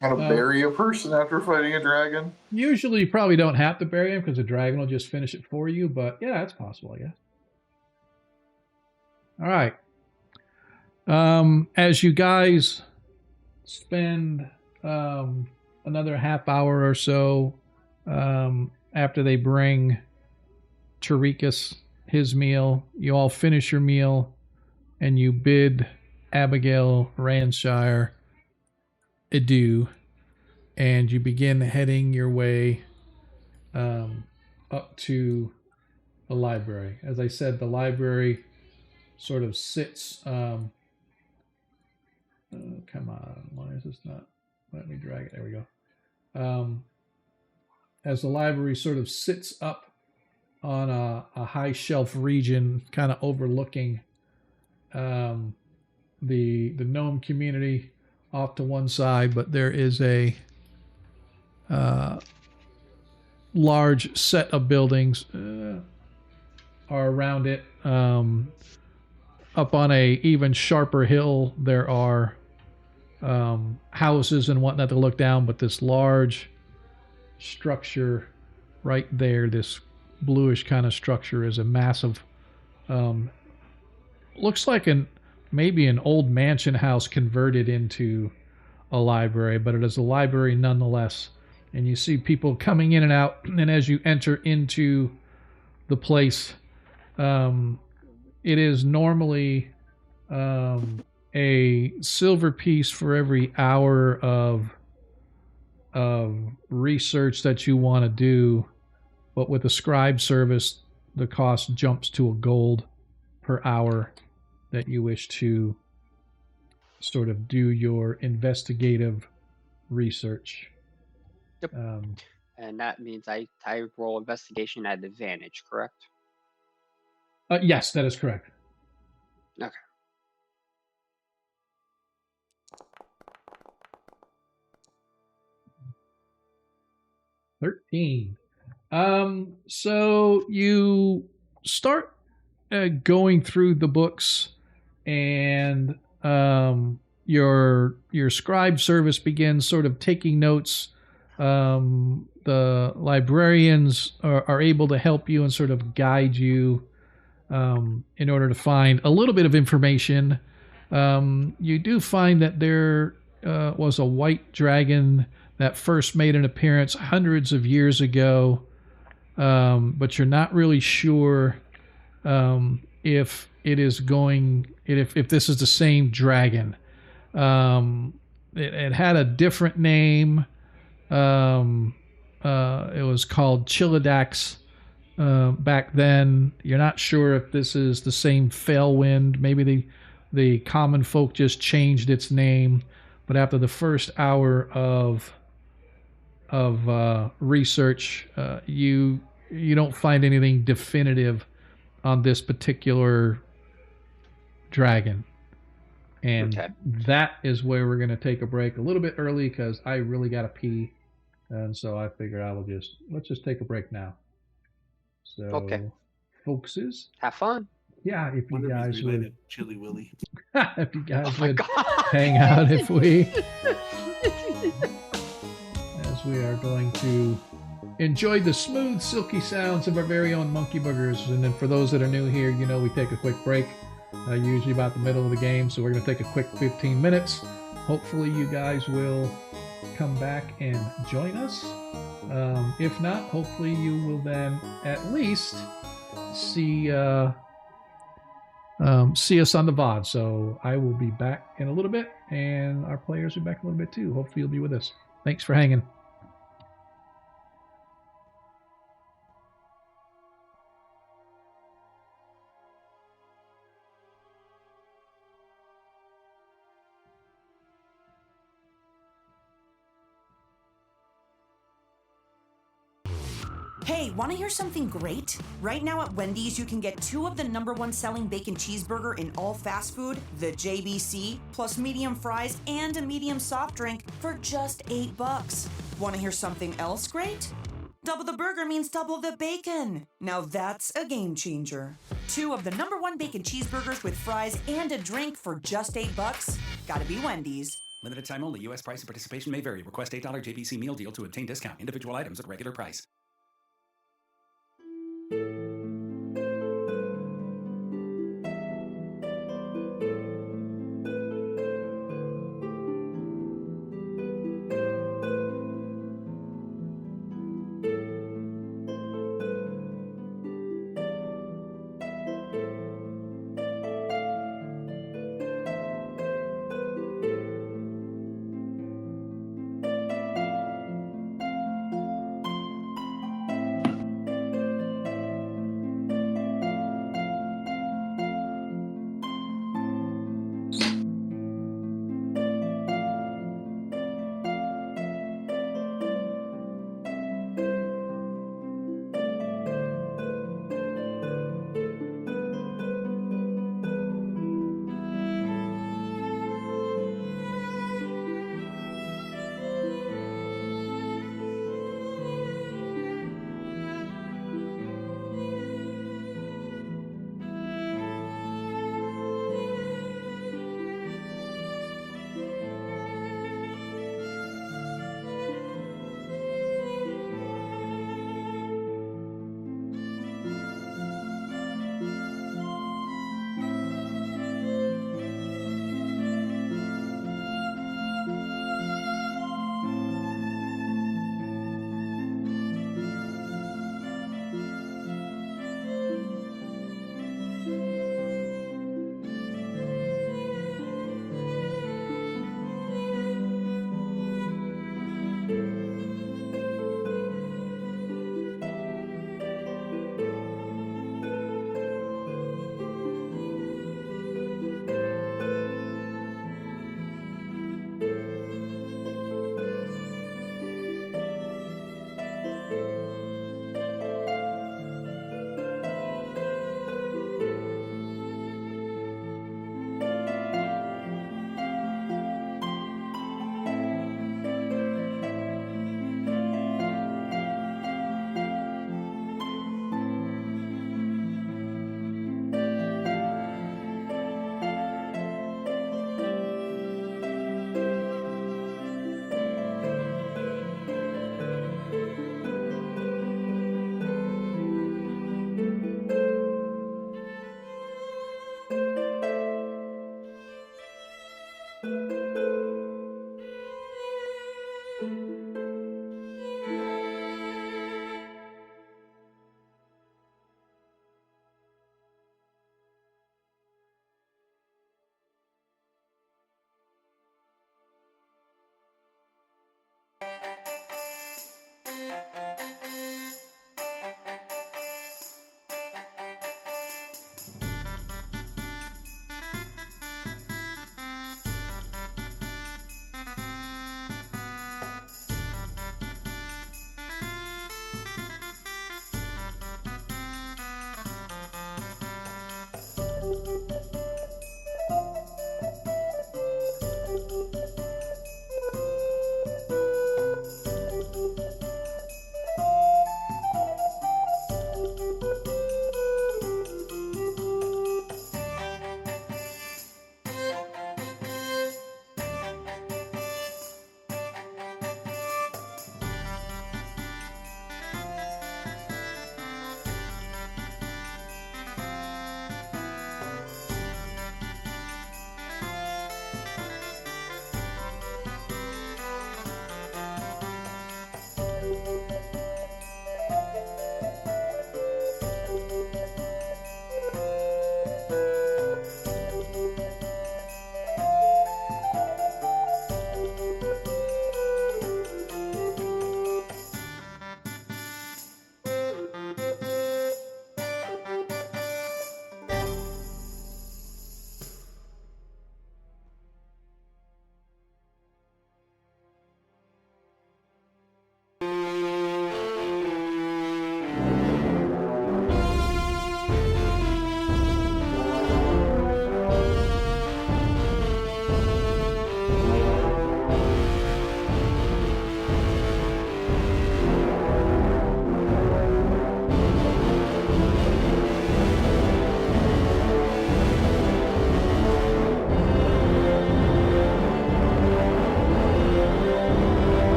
How to bury a person after fighting a dragon? Usually, you probably don't have to bury him because the dragon will just finish it for you. But yeah, it's possible, I guess. All right. As you guys spend another half hour or so after they bring Tarikas his meal, you all finish your meal and you bid Abigaile Ranshire adieu, and you begin heading your way up to the library. As I said, the library sort of sits. Come on, why is this not? Let me drag it. There we go. As the library sort of sits up on a high shelf region, kind of overlooking the gnome community off to one side, but there is a large set of buildings are around it. Up on a even sharper hill, there are houses and whatnot to look down, but this large structure right there, this bluish kind of structure, is a massive, looks like maybe an old mansion house converted into a library, but it is a library nonetheless. And you see people coming in and out, and as you enter into the place, it is normally a silver piece for every hour of research that you want to do, but with the scribe service, the cost jumps to a gold per hour that you wish to sort of do your investigative research. Yep. And that means I roll investigation at advantage, correct? Yes, that is correct. Okay. $13. So you start going through the books, and your scribe service begins sort of taking notes. The librarians are able to help you and sort of guide you in order to find a little bit of information. You do find that there was a white dragon that first made an appearance hundreds of years ago, but you're not really sure if it is if this is the same dragon. It had a different name. It was called Chilidax back then. You're not sure if this is the same Fellwind. Maybe the common folk just changed its name. But after the first hour of research, you don't find anything definitive on this particular dragon. And that is where we're going to take a break a little bit early because I really got to pee. And so I figured let's just take a break now. So, folkses, have fun. Yeah, if you guys would, Chili Willy. if you guys would hang out, as we are going to enjoy the smooth, silky sounds of our very own monkey boogers. And then for those that are new here, we take a quick break, usually about the middle of the game. So we're going to take a quick 15 minutes. Hopefully you guys will come back and join us. If not, hopefully you will then at least see us on the VOD. So I will be back in a little bit, and our players will be back a little bit too. Hopefully you'll be with us. Thanks for hanging. Hey, want to hear something great? Right now at Wendy's, you can get 2 of the #1 selling bacon cheeseburger in all fast food, the JBC, plus medium fries and a medium soft drink for just $8. Want to hear something else great? Double the burger means double the bacon. Now that's a game changer. 2 of the #1 bacon cheeseburgers with fries and a drink for just $8. Gotta be Wendy's. Limited time only. U.S. price and participation may vary. Request $8 JBC meal deal to obtain discount. Individual items at regular price.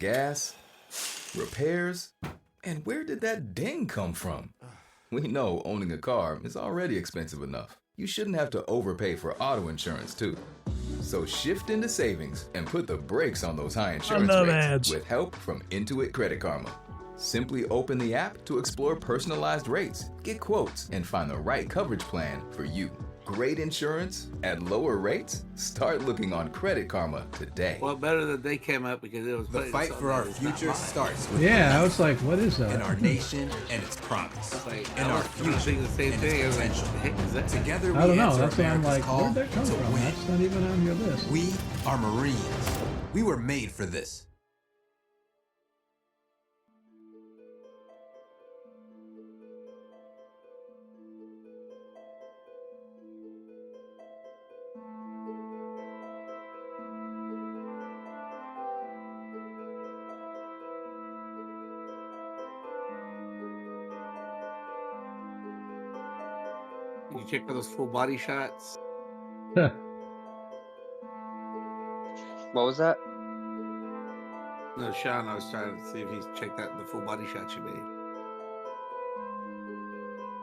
gas, repairs, and where did that ding come from? We know owning a car is already expensive enough. You shouldn't have to overpay for auto insurance, too. So shift into savings and put the brakes on those high insurance rates ads. with help from Intuit Credit Karma. Simply open the app to explore personalized rates, get quotes, and find the right coverage plan for you. Great insurance at lower rates? Start looking on Credit Karma today. Well, better that they came up because it was The fight for our future starts with Yeah, I was like, what is that? in our nation and its promise. In our future thinking the same and thing. I its was like, potential. the heck is that? Together we I don't know. answer That's why I'm America's like, call where'd that come to from? win. That's not even on your list. We are Marines. We were made for this. You check for those full body shots. What was that? No, Sean, I was trying to see if he's checked out the full body shots you made.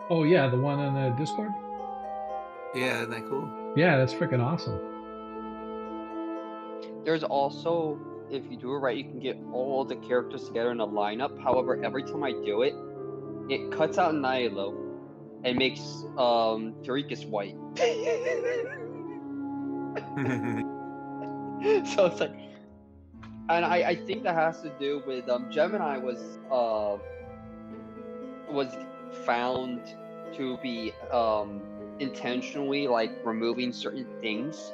Oh, yeah, the one on the Discord? Yeah, isn't that cool? Yeah, that's freaking awesome. There's also, if you do it right, you can get all the characters together in a lineup. However, every time I do it, it cuts out Nailo and makes Tarikas white. So it's like, and I think that has to do with Gemini was found to be intentionally like removing certain things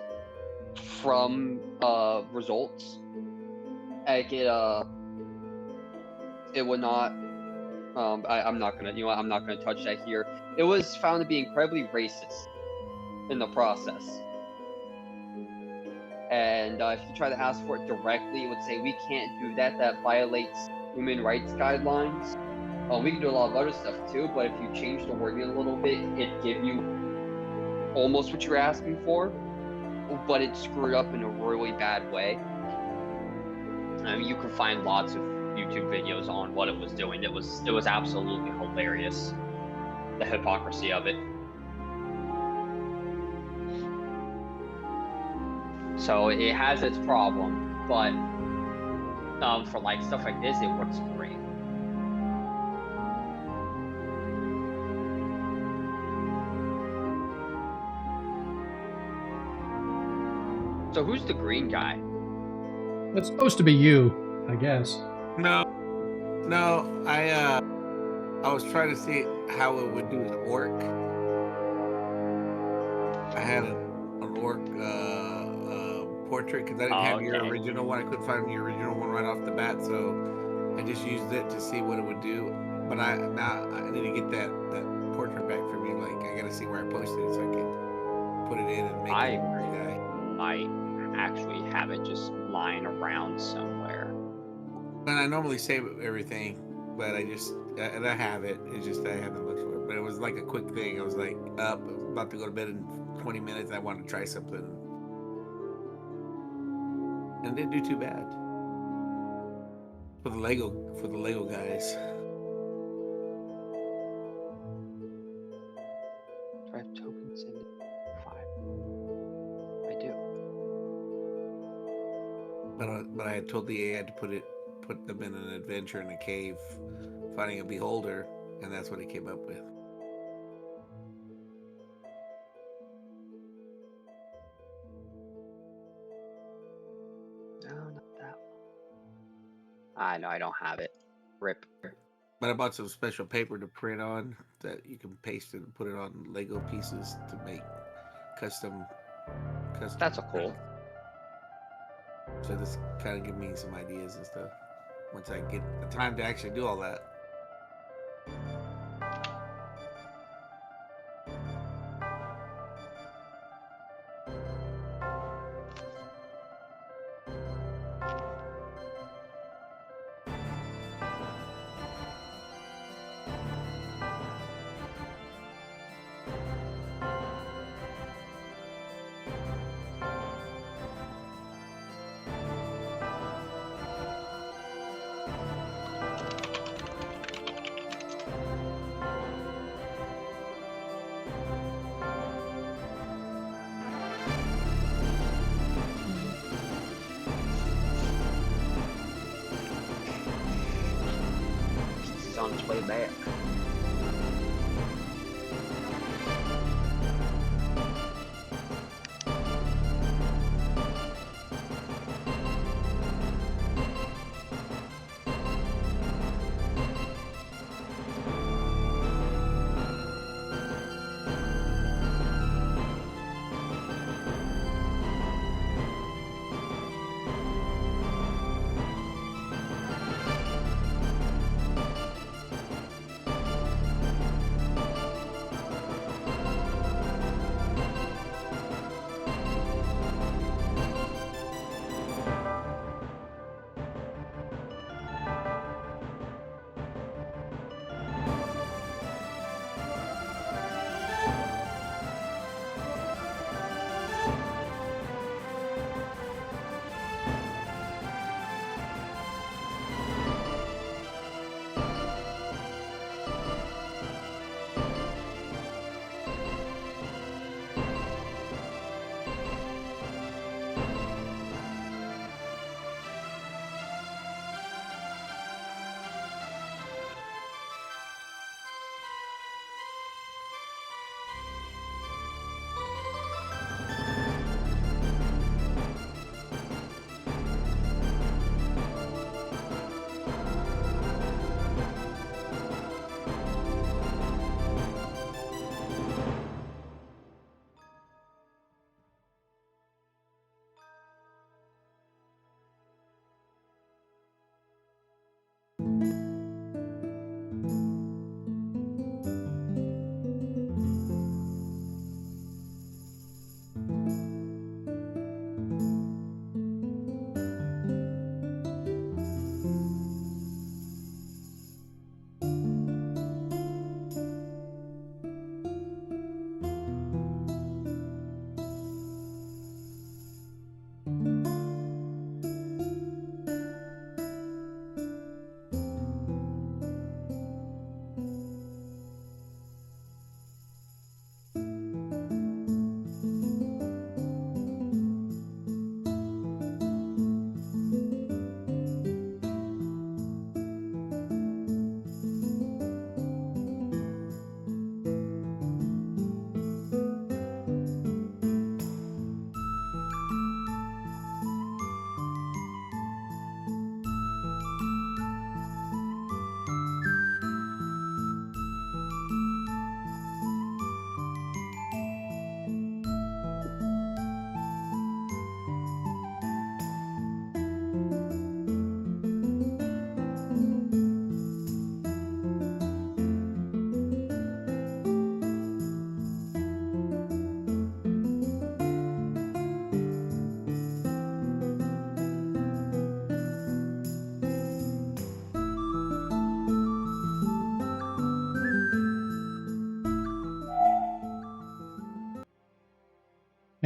from results. Like it would not. I'm not gonna. You know what? I'm not gonna touch that here. It was found to be incredibly racist in the process. And if you try to ask for it directly, it would say we can't do that. That violates human rights guidelines. We can do a lot of other stuff too, but if you change the wording a little bit, it'd give you almost what you're asking for, but it's screwed up in a really bad way. I mean, you can find lots of YouTube videos on what it was doing. It was absolutely hilarious, the hypocrisy of it. So it has its problem, but for like stuff like this, it works great. So who's the green guy? It's supposed to be you, I guess. No, I was trying to see how it would do an orc. I had an orc portrait because I didn't have your original one. I couldn't find your original one right off the bat, so I just used it to see what it would do. But I need to get that portrait back for me. Like I gotta see where I posted it so I can put it in and make it a green guy. I actually have it just lying around somewhere. And I normally save everything, but I have it. It's just I haven't looked for it. But it was like a quick thing. I was like up, about to go to bed in 20 minutes. I wanted to try something, and it didn't do too bad for the Lego guys. Do I have tokens in 5? I do. But I had told the AI to put them in an adventure in a cave, finding a beholder, and that's what he came up with. No, not that one. I know I don't have it. Rip. But I bought some special paper to print on that you can paste it and put it on Lego pieces to make custom. That's a cool. So this kind of give me some ideas and stuff once I get the time to actually do all that. he's on his way back.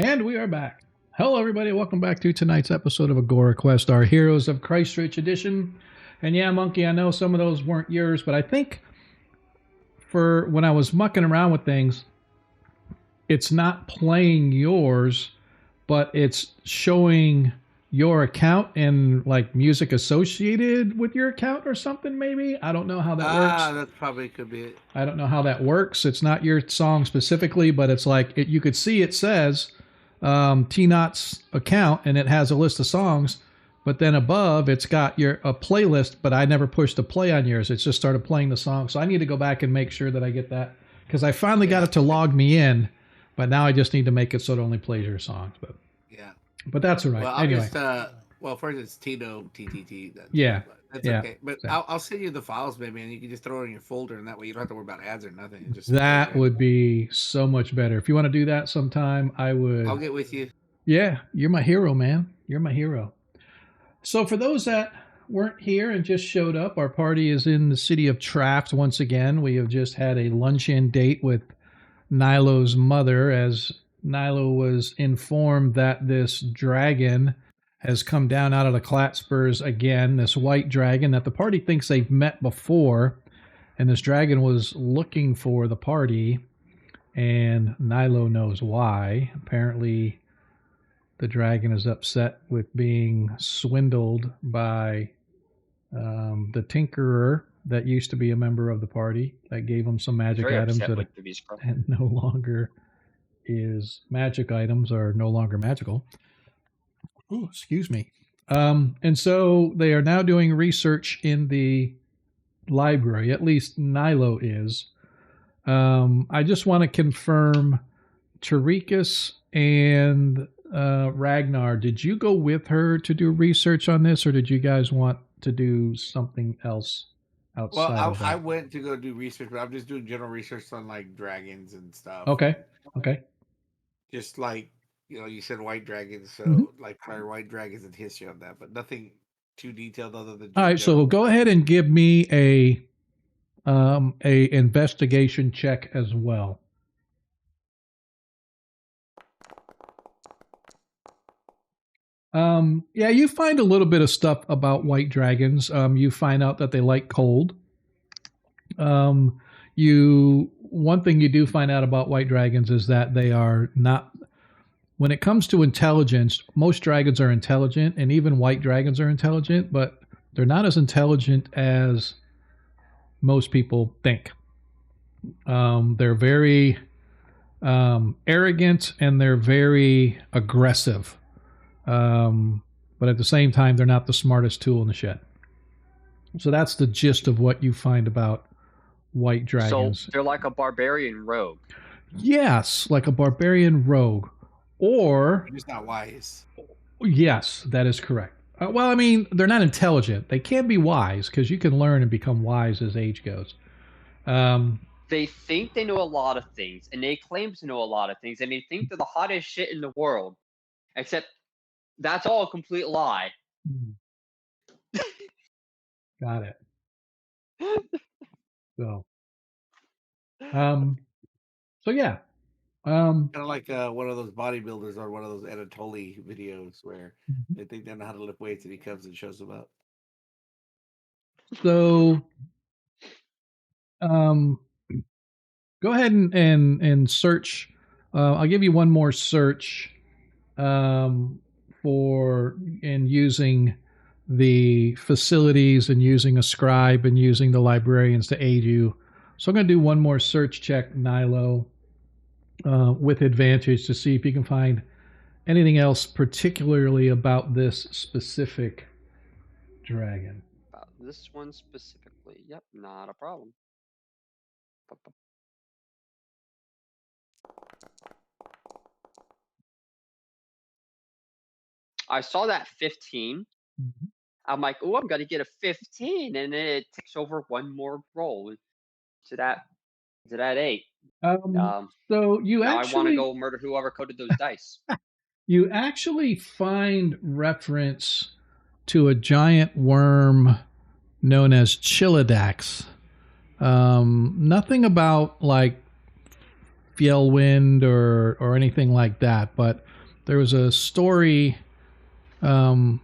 And we are back. Hello, everybody. Welcome back to tonight's episode of Agora Quest, our Heroes of Kreistrich edition. And yeah, Monkey, I know some of those weren't yours, but I think for when I was mucking around with things, it's not playing yours, but it's showing your account and like music associated with your account or something, maybe. I don't know how that works. That probably could be it. I don't know how that works. It's not your song specifically, but it's like you could see it says T-Knot's account, and it has a list of songs, but then above it's got a playlist, but I never pushed the play on yours. It's just started playing the song. So I need to go back and make sure that I get that, because I finally got it to log me in, but now I just need to make it so it only plays your songs. But that's all right. Well, anyway. First it's Tino TTT. That's yeah. Okay. But So. I'll send you the files, maybe, and you can just throw it in your folder, and that way you don't have to worry about ads or nothing. That would be so much better. If you want to do that sometime, I would. I'll get with you. Yeah, you're my hero, man. You're my hero. So for those that weren't here and just showed up, our party is in the city of Traft once again. We have just had a luncheon date with Nailo's mother, as Nailo was informed that this dragon has come down out of the Klatspurs again, this white dragon that the party thinks they've met before. And this dragon was looking for the party, and Nailo knows why. Apparently, the dragon is upset with being swindled by the Tinkerer, that used to be a member of the party that gave him some magic Very items upset that with Booby's Crow. and no longer is magic items are no longer magical. Oh, excuse me. And so they are now doing research in the library. At least Nailo is. I just want to confirm, Tarikas and Ragnar, did you go with her to do research on this, or did you guys want to do something else outside of that? I went to go do research, but I'm just doing general research on like dragons and stuff. Okay. Just like, you said white dragons, so like fire white dragons and history on that, but nothing too detailed other than. All right, so go ahead and give me a investigation check as well. Yeah, you find a little bit of stuff about white dragons. You find out that they like cold. One thing you do find out about white dragons is that they are not, when it comes to intelligence, most dragons are intelligent, and even white dragons are intelligent, but they're not as intelligent as most people think. They're very arrogant, and they're very aggressive. But at the same time, they're not the smartest tool in the shed. So that's the gist of what you find about white dragons. So they're like a barbarian rogue. Yes, like a barbarian rogue. Or... They're just not wise. Yes, that is correct. Well, I mean, they're not intelligent. They can be wise, because you can learn and become wise as age goes. They think they know a lot of things, and they claim to know a lot of things, and they think they're the hottest shit in the world. Except that's all a complete lie. Got it. So yeah. Kind of like one of those bodybuilders or one of those Anatoly videos where they think they know how to lift weights, and he comes and shows them up. So, go ahead and search. I'll give you one more search for using the facilities and using a scribe and using the librarians to aid you. So I'm going to do one more search check, Nailo, with advantage to see if you can find anything else particularly about this specific dragon. About this one specifically. Yep, not a problem. I saw that 15. I'm like, oh, I'm going to get a 15. And then it ticks over one more roll to that 8. So you now actually... I want to go murder whoever coded those dice. You actually find reference to a giant worm known as Chilidax. Nothing about like Fjellwind or anything like that, but there was a story that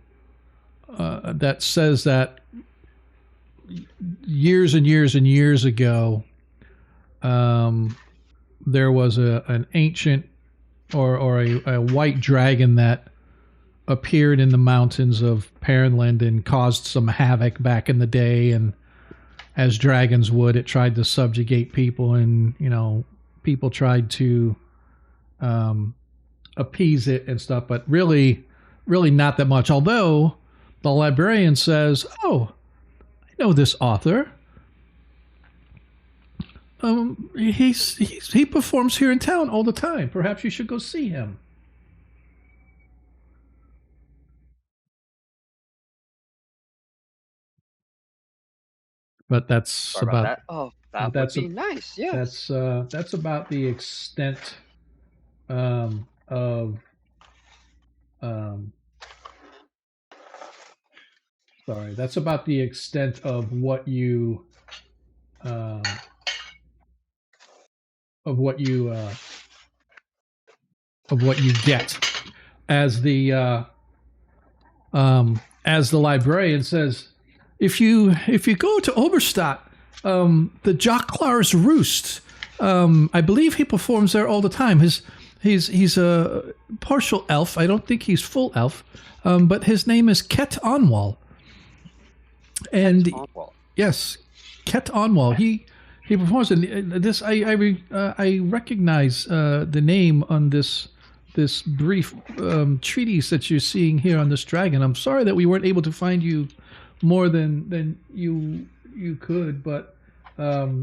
says that years and years and years ago, there was an ancient or a white dragon that appeared in the mountains of Perrinland and caused some havoc back in the day. And as dragons would, it tried to subjugate people, and people tried to appease it and stuff, but really not that much. Although the librarian says, "Oh, I know this author. He performs here in town all the time. Perhaps you should go see him." But that's Sorry about that. Oh, that would be nice. Yes. That's about the extent of sorry. That's about the extent of what you get as the librarian says, if you go to Oberstadt, the Jocklar's Roost, I believe he performs there all the time. He's a partial elf. I don't think he's full elf, but his name is Ket Onwall. And yes, Ket Onwall. He performs in this. I recognize the name on this brief treatise that you're seeing here on this dragon. I'm sorry that we weren't able to find you more than you could, but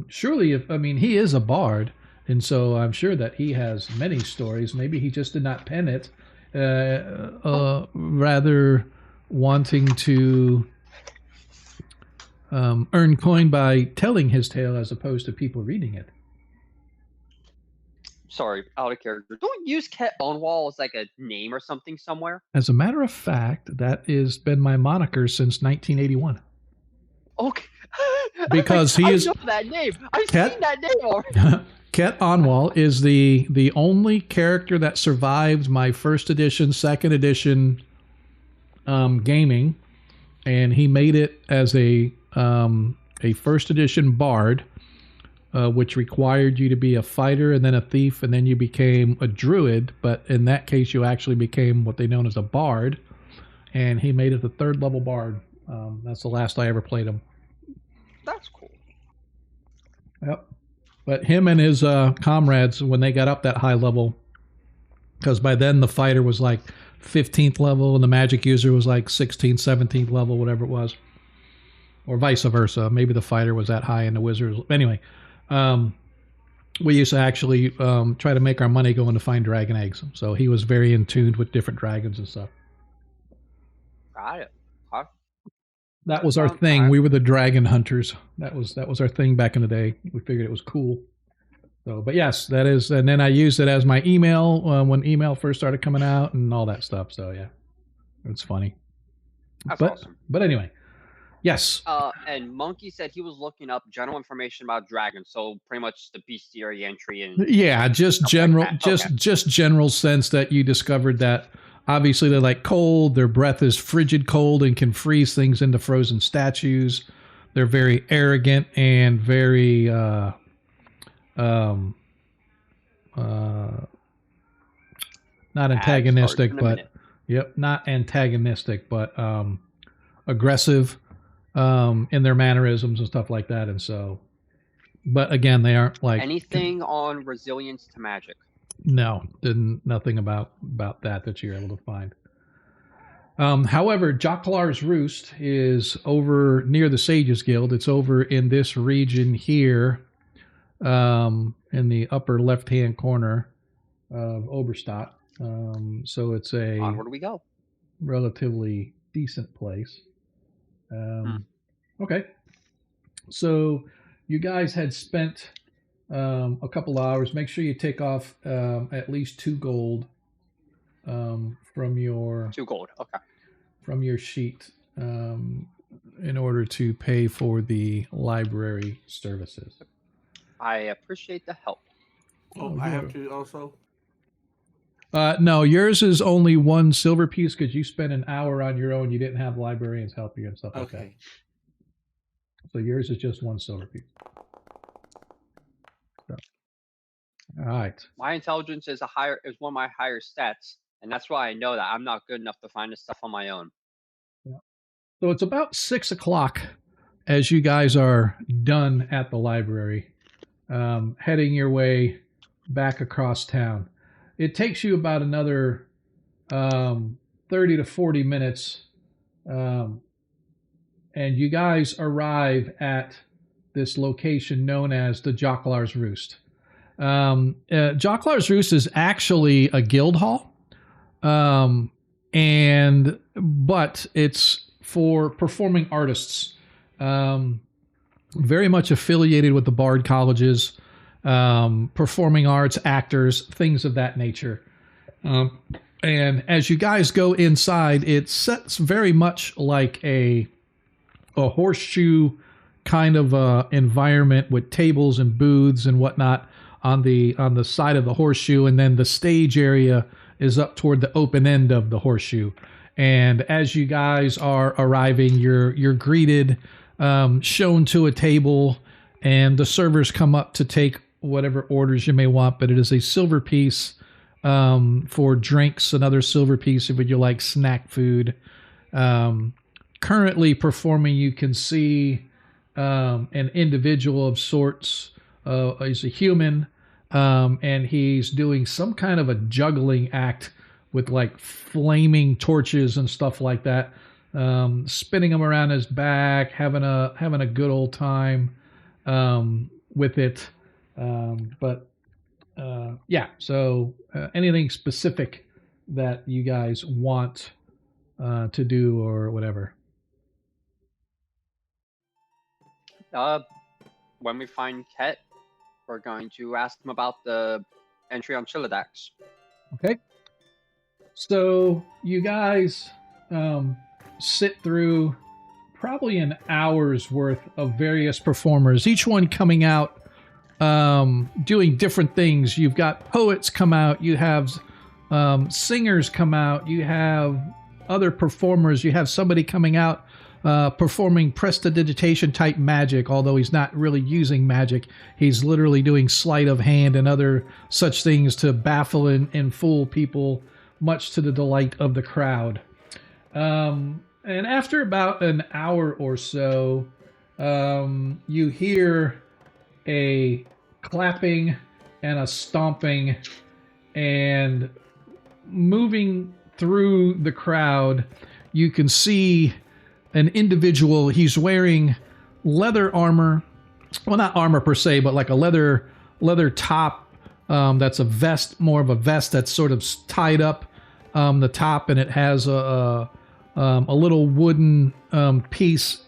surely, he is a bard, and so I'm sure that he has many stories. Maybe he just did not pen it, rather wanting to earn coin by telling his tale as opposed to people reading it. Sorry, out of character. Don't use Ket Onwall as like a name or something somewhere. As a matter of fact, that has been my moniker since 1981. Okay. Because he is. I know that name. I've seen that name already. Ket Onwall is the only character that survived my first edition, second edition gaming, and he made it as a first edition bard, which required you to be a fighter and then a thief, and then you became a druid. But in that case, you actually became what they known as a bard, and he made it the 3rd level bard. That's the last I ever played him. That's cool. Yep. But him and his comrades, when they got up that high level, because by then the fighter was like 15th level and the magic user was like 16th, 17th level, whatever it was, or vice versa. Maybe the fighter was that high and the wizard was... Anyway, we used to actually try to make our money going to find dragon eggs. So he was very in tune with different dragons and stuff. Got it. That was our thing. We were the dragon hunters. That was our thing back in the day. We figured it was cool. So, but yes, that is. And then I used it as my email when email first started coming out and all that stuff. So yeah, it's funny. That's but, awesome. But anyway, yes. And Monkey said he was looking up general information about dragons. So pretty much the bestiary entry and just general, like just general sense that you discovered that. Obviously, they're like cold. Their breath is frigid cold and can freeze things into frozen statues. They're very arrogant and very not antagonistic, but not antagonistic, but aggressive in their mannerisms and stuff like that. And so, but again, they aren't like anything on resilience to magic. No, nothing about that you're able to find. However, Jocklar's Roost is over near the Sages Guild. It's over in this region here, in the upper left-hand corner of Oberstadt. So it's a where do we go? Relatively decent place. Okay, so you guys had spent a couple hours. Make sure you take off at least 2 gold from your 2 gold. Okay. From your sheet in order to pay for the library services. I appreciate the help. Oh, I have to also. No, yours is only 1 silver piece because you spent an hour on your own. You didn't have librarians help you and stuff like that. So yours is just 1 silver piece. All right. My intelligence is one of my higher stats, and that's why I know that I'm not good enough to find this stuff on my own. Yeah. So it's about 6 o'clock as you guys are done at the library, heading your way back across town. It takes you about another 30 to 40 minutes, and you guys arrive at this location known as the Jocklar's Roost. Jocklar's Roost is actually a guild hall, but it's for performing artists, very much affiliated with the bard colleges, performing arts, actors, things of that nature. And as you guys go inside, it sets very much like a horseshoe kind of environment with tables and booths and whatnot on the side of the horseshoe, and then the stage area is up toward the open end of the horseshoe. And as you guys are arriving, you're greeted, shown to a table, and the servers come up to take whatever orders you may want. But it is a silver piece for drinks, another silver piece if you like snack food. Currently performing, you can see an individual of sorts. He's a human, and he's doing some kind of a juggling act with like flaming torches and stuff like that, spinning them around his back, having a good old time with it. Yeah. So anything specific that you guys want to do or whatever? When we find Ket, we're going to ask him about the entry on Chilladex. Okay. So you guys sit through probably an hour's worth of various performers, each one coming out doing different things. You've got poets come out, you have singers come out, you have other performers, you have somebody coming out performing prestidigitation type magic, although he's not really using magic. He's literally doing sleight of hand and other such things to baffle and fool people, much to the delight of the crowd. And after about an hour or so, you hear a clapping and a stomping, and moving through the crowd, you can see an individual. He's wearing leather armor. Well, not armor per se, but like a leather top. That's a vest, more of a vest that's sort of tied up the top, and it has a little wooden piece,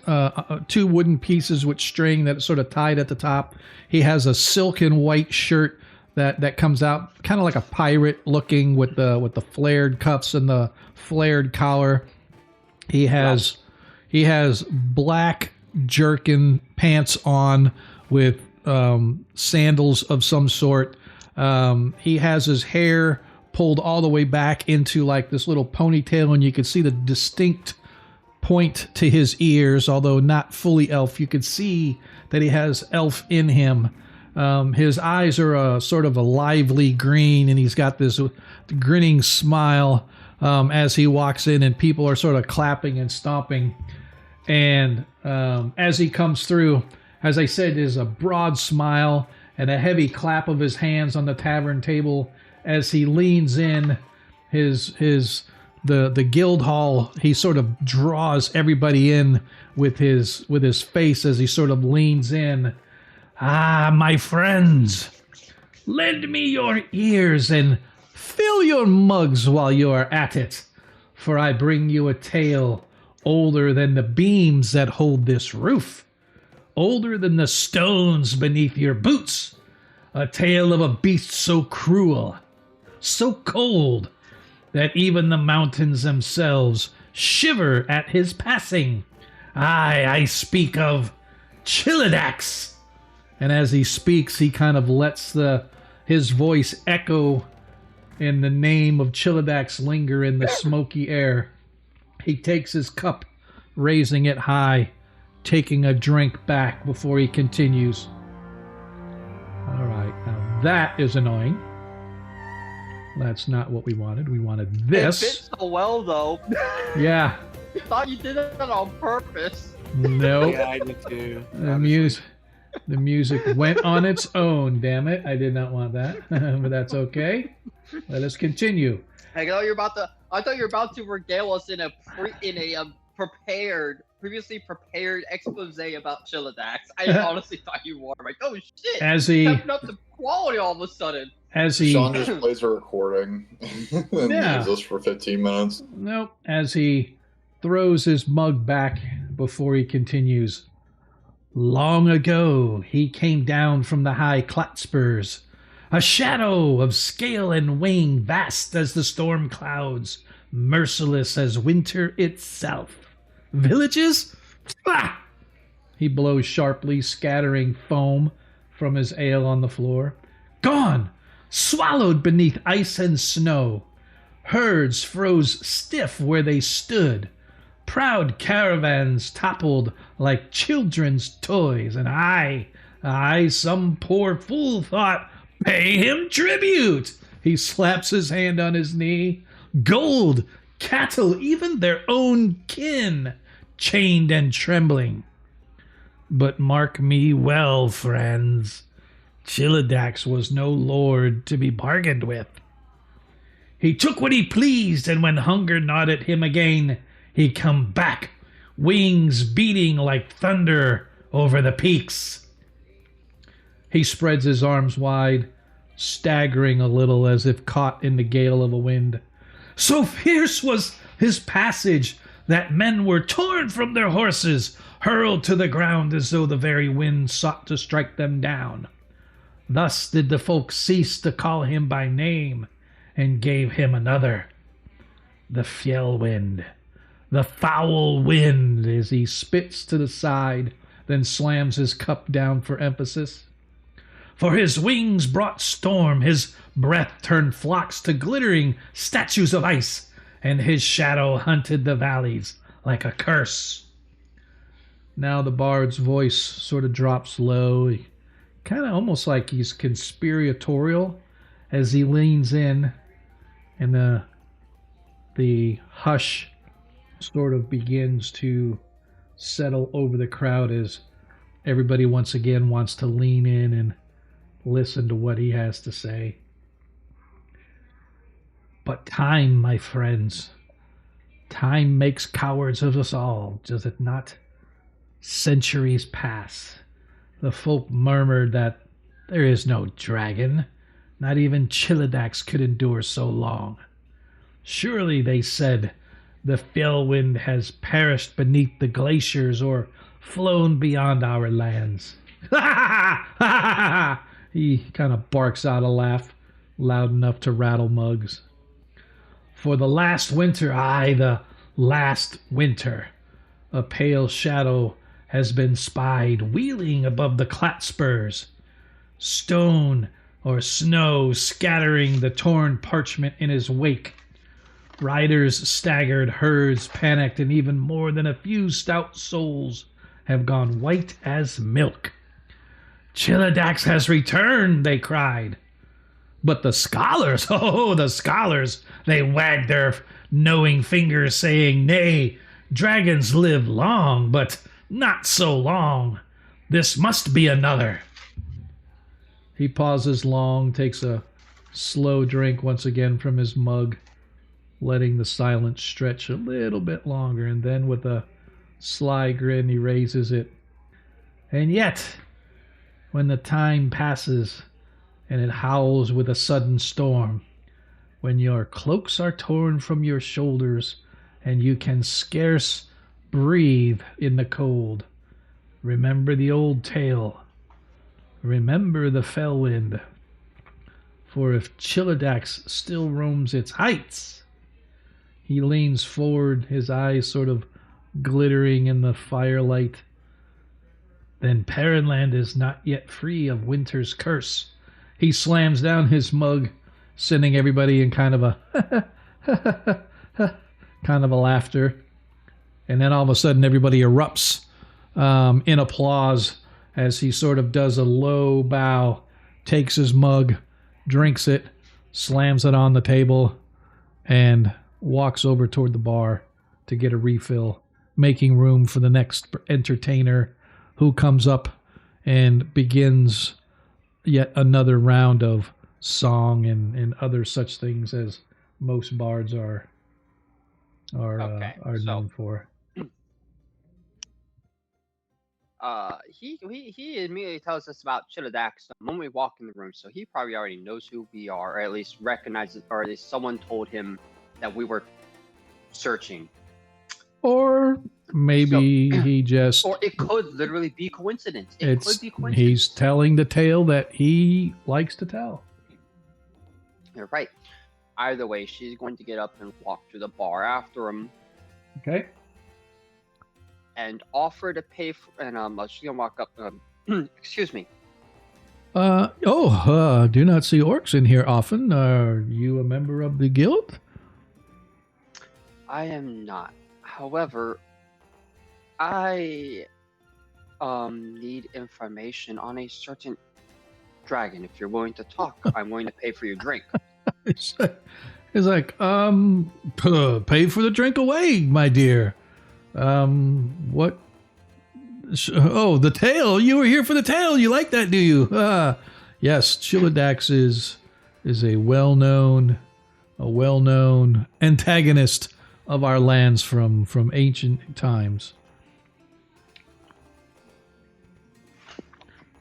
two wooden pieces with string that's sort of tied at the top. He has a silken white shirt that comes out kind of like a pirate looking with the flared cuffs and the flared collar. He has black jerkin pants on with sandals of some sort. He has his hair pulled all the way back into like this little ponytail, and you can see the distinct point to his ears, although not fully elf. You could see that he has elf in him. His eyes are a sort of a lively green, and he's got this grinning smile as he walks in, and people are sort of clapping and stomping. And as he comes through, as I said, there's a broad smile and a heavy clap of his hands on the tavern table as he leans in. The guild hall, he sort of draws everybody in with his face as he sort of leans in. "Ah, my friends, lend me your ears and fill your mugs while you are at it, for I bring you a tale older than the beams that hold this roof, older than the stones beneath your boots, a tale of a beast so cruel, so cold, that even the mountains themselves shiver at his passing. I speak of Chilladex." And as he speaks, he kind of lets his voice echo and the name of Chilladex linger in the smoky air. He takes his cup, raising it high, taking a drink back before he continues. All right, now that is annoying. That's not what we wanted. We wanted this. It fits so well, though. Yeah. I thought you did that on purpose. Nope. Yeah, I did too. The music went on its own, damn it. I did not want that, but that's okay. Let us continue. I thought you were about to regale us in a previously prepared expose about Chilladex. I honestly thought you were like, oh shit! As he stepping up the quality all of a sudden. Sean just plays a recording and leaves us for 15 minutes. Nope. As he throws his mug back before he continues. "Long ago, he came down from the high Klatspurs, a shadow of scale and wing vast as the storm clouds, merciless as winter itself. Villages? Ah!" He blows sharply, scattering foam from his ale on the floor. "Gone! Swallowed beneath ice and snow. Herds froze stiff where they stood. Proud caravans toppled like children's toys, and I, some poor fool thought, pay him tribute." He slaps his hand on his knee. "Gold, cattle, even their own kin, chained and trembling. But mark me well, friends. Chilidax was no lord to be bargained with. He took what he pleased, and when hunger gnawed at him again, he come back, wings beating like thunder over the peaks. He spreads his arms wide, staggering a little as if caught in the gale of a wind. So fierce was his passage that men were torn from their horses, hurled to the ground as though the very wind sought to strike them down. Thus did the folk cease to call him by name, and gave him another, the Fjellwind, the foul wind, as he spits to the side, then slams his cup down for emphasis. For his wings brought storm, his breath turned flocks to glittering statues of ice, and his shadow hunted the valleys like a curse. Now the bard's voice sort of drops low, kind of almost like he's conspiratorial as he leans in, and the hush sort of begins to settle over the crowd as everybody once again wants to lean in and listen to what he has to say. But time, my friends, time makes cowards of us all, does it not? Centuries pass. The folk murmured that there is no dragon. Not even Chilidax could endure so long. Surely, they said, the Fjellwind has perished beneath the glaciers or flown beyond our lands. Ha ha ha ha! He kind of barks out a laugh, loud enough to rattle mugs. For the last winter, aye, the last winter, a pale shadow has been spied wheeling above the Clatspurs. Stone or snow scattering the torn parchment in his wake. Riders staggered, herds panicked, and even more than a few stout souls have gone white as milk. Chilidax has returned, they cried. But the scholars, oh, the scholars, they wagged their knowing fingers, saying, nay, dragons live long, but not so long. This must be another. He pauses long, takes a slow drink once again from his mug, letting the silence stretch a little bit longer, and then with a sly grin he raises it. And yet, when the time passes and it howls with a sudden storm, when your cloaks are torn from your shoulders and you can scarce breathe in the cold, remember the old tale. Remember the Fjellwind. For if Chilidax still roams its heights, he leans forward, his eyes sort of glittering in the firelight, then Perrinland is not yet free of winter's curse. He slams down his mug, sending everybody in kind of a kind of a laughter. And then all of a sudden everybody erupts in applause as he sort of does a low bow, takes his mug, drinks it, slams it on the table, and walks over toward the bar to get a refill, making room for the next entertainer who comes up and begins yet another round of song and other such things as most bards are known for. He immediately tells us about Chilidax the moment we walk in the room, so he probably already knows who we are, or at least recognizes, or at least someone told him that we were searching. Or maybe he just... Or it could literally be coincidence. It could be coincidence. He's telling the tale that he likes to tell. You're right. Either way, she's going to get up and walk to the bar after him. Okay. And offer to pay for... And she's going to walk up... excuse me. Do not see orcs in here often. Are you a member of the guild? I am not. However, I need information on a certain dragon. If you're willing to talk, I'm willing to pay for your drink. It's like, pay for the drink away, my dear. What Oh, the tale. You were here for the tale. You like that, do you? Yes, Chilidax is a well-known antagonist of our lands from ancient times.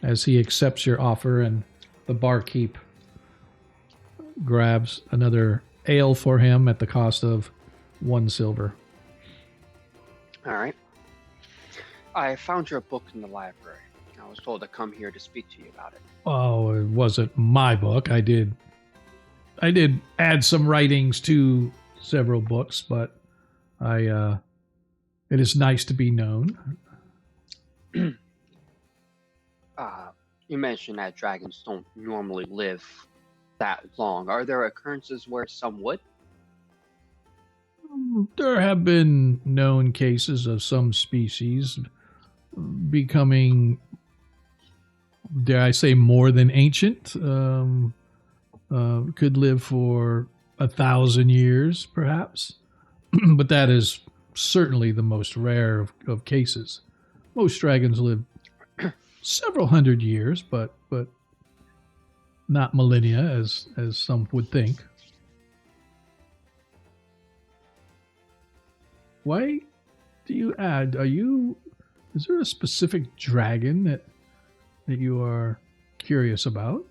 As he accepts your offer, and the barkeep grabs another ale for him at the cost of 1 silver. All right. I found your book in the library. I was told to come here to speak to you about it. Oh, it wasn't my book. I did add some writings to several books, but it is nice to be known. You mentioned that dragons don't normally live that long. Are there occurrences where some would? There have been known cases of some species becoming, dare I say, more than ancient. Could live for 1,000 years, perhaps. But that is certainly the most rare of cases. Most dragons live several hundred years, but not millennia, as some would think. Why do you add? Is there a specific dragon that you are curious about?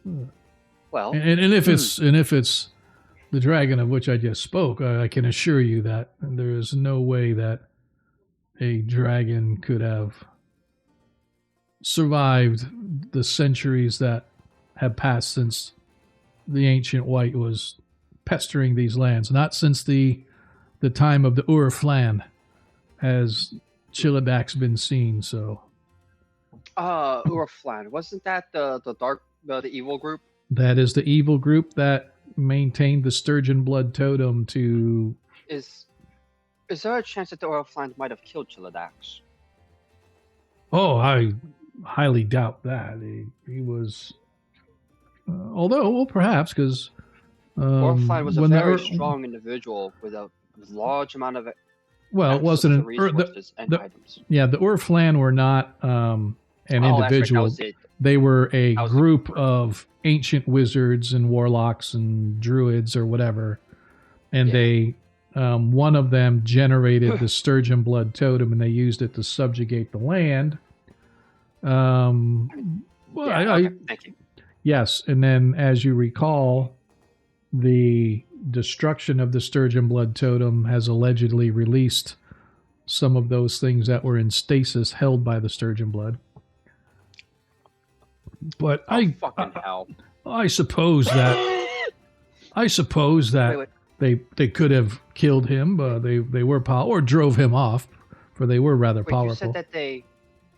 Well, and if it's the dragon of which I just spoke, I can assure you that there is no way that a dragon could have survived the centuries that have passed since the ancient white was pestering these lands. Not since the time of the Urflan has Chilidax been seen. So, Urflan, wasn't that the evil group? That is the evil group that maintained the Sturgeon Blood Totem to. Is there a chance that the Urflan might have killed Chilidax? Oh, I highly doubt that. He was, although, well, perhaps, because Urflan was a very strong individual with a large amount of it wasn't resources and items. Yeah, the Urflan were not an individual. Right. They were a group of ancient wizards and warlocks and druids or whatever, and they one of them generated the Sturgeon Blood Totem, and they used it to subjugate the land. Thank you. Yes, and then as you recall, the destruction of the Sturgeon Blood Totem has allegedly released some of those things that were in stasis held by the Sturgeon Blood. But I suppose that Wait. they could have killed him, but they were or drove him off, for they were rather powerful. You said that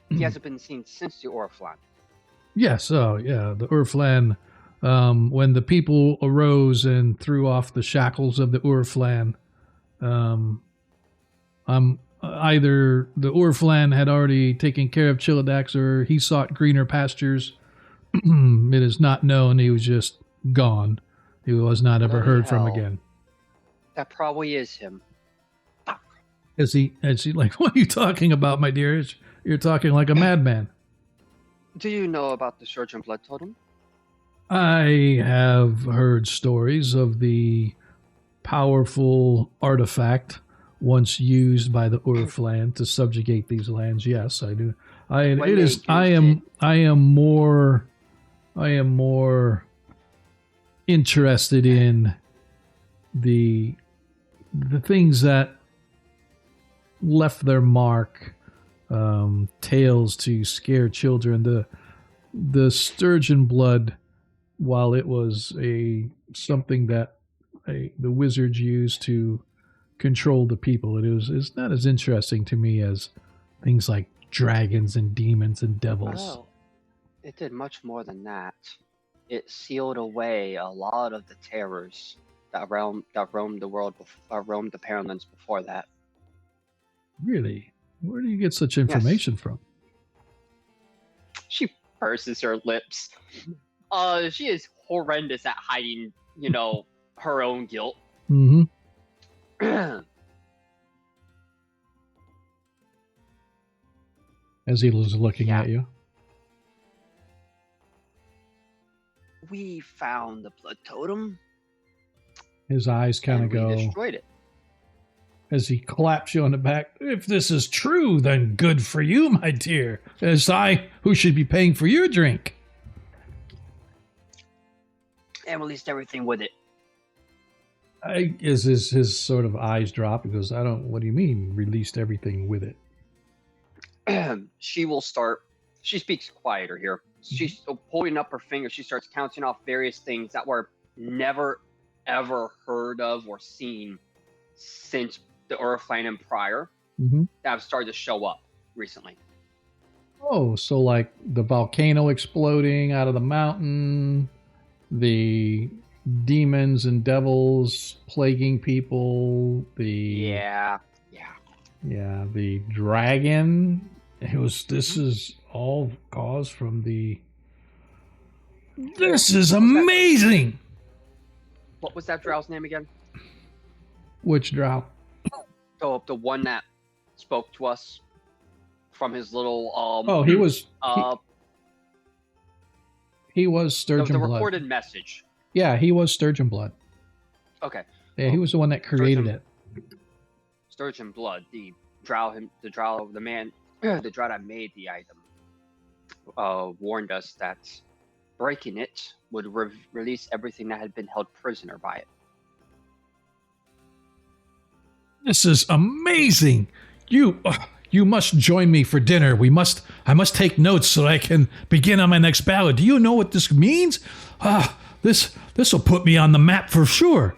he hasn't been seen since the Urflan. Yes, the Urflan. When the people arose and threw off the shackles of the Urflan, either the Urflan had already taken care of Chilidax, or he sought greener pastures. It is not known. He was just gone. He was not ever heard from again. That probably is him. Is he like, what are you talking about, my dear? You're talking like a madman. Do you know about the Sturgeon Blood Totem? I have heard stories of the powerful artifact once used by the Urflan to subjugate these lands. Yes, I do. I am more interested in the things that left their mark, tales to scare children. The Sturgeon Blood, while it was something that the wizards used to control the people, it's not as interesting to me as things like dragons and demons and devils. Oh, it did much more than that. It sealed away a lot of the terrors that roamed the world, roamed the Parentlands before that. Really? Where do you get such information from? She purses her lips. She is horrendous at hiding, her own guilt. Mm-hmm. as he was looking at you. We found the blood totem. His eyes kind of and we go destroyed it. as he claps you on the back. If this is true, then good for you, my dear. It's I who should be paying for your drink. And released everything with it. Is his sort of eyes drop? He goes, I don't, what do you mean, released everything with it? She will start, she speaks quieter here. She's pulling up her finger. She starts counting off various things that were never, ever heard of or seen since the Earthline and prior that have started to show up recently. Oh, so like the volcano exploding out of the mountain, the demons and devils plaguing people, the the dragon. This is all caused from the. This is amazing. What was that drow's name again? Which drow? So the one that spoke to us from his little he was he was the Sturgeon Blood. recorded message. Yeah, he was Sturgeon Blood. Okay. Yeah, he was the one that created it. Sturgeon Blood, the drow that made the item, warned us that breaking it would release everything that had been held prisoner by it. This is amazing. You must join me for dinner. I must take notes so I can begin on my next ballad. Do you know what this means? This will put me on the map for sure.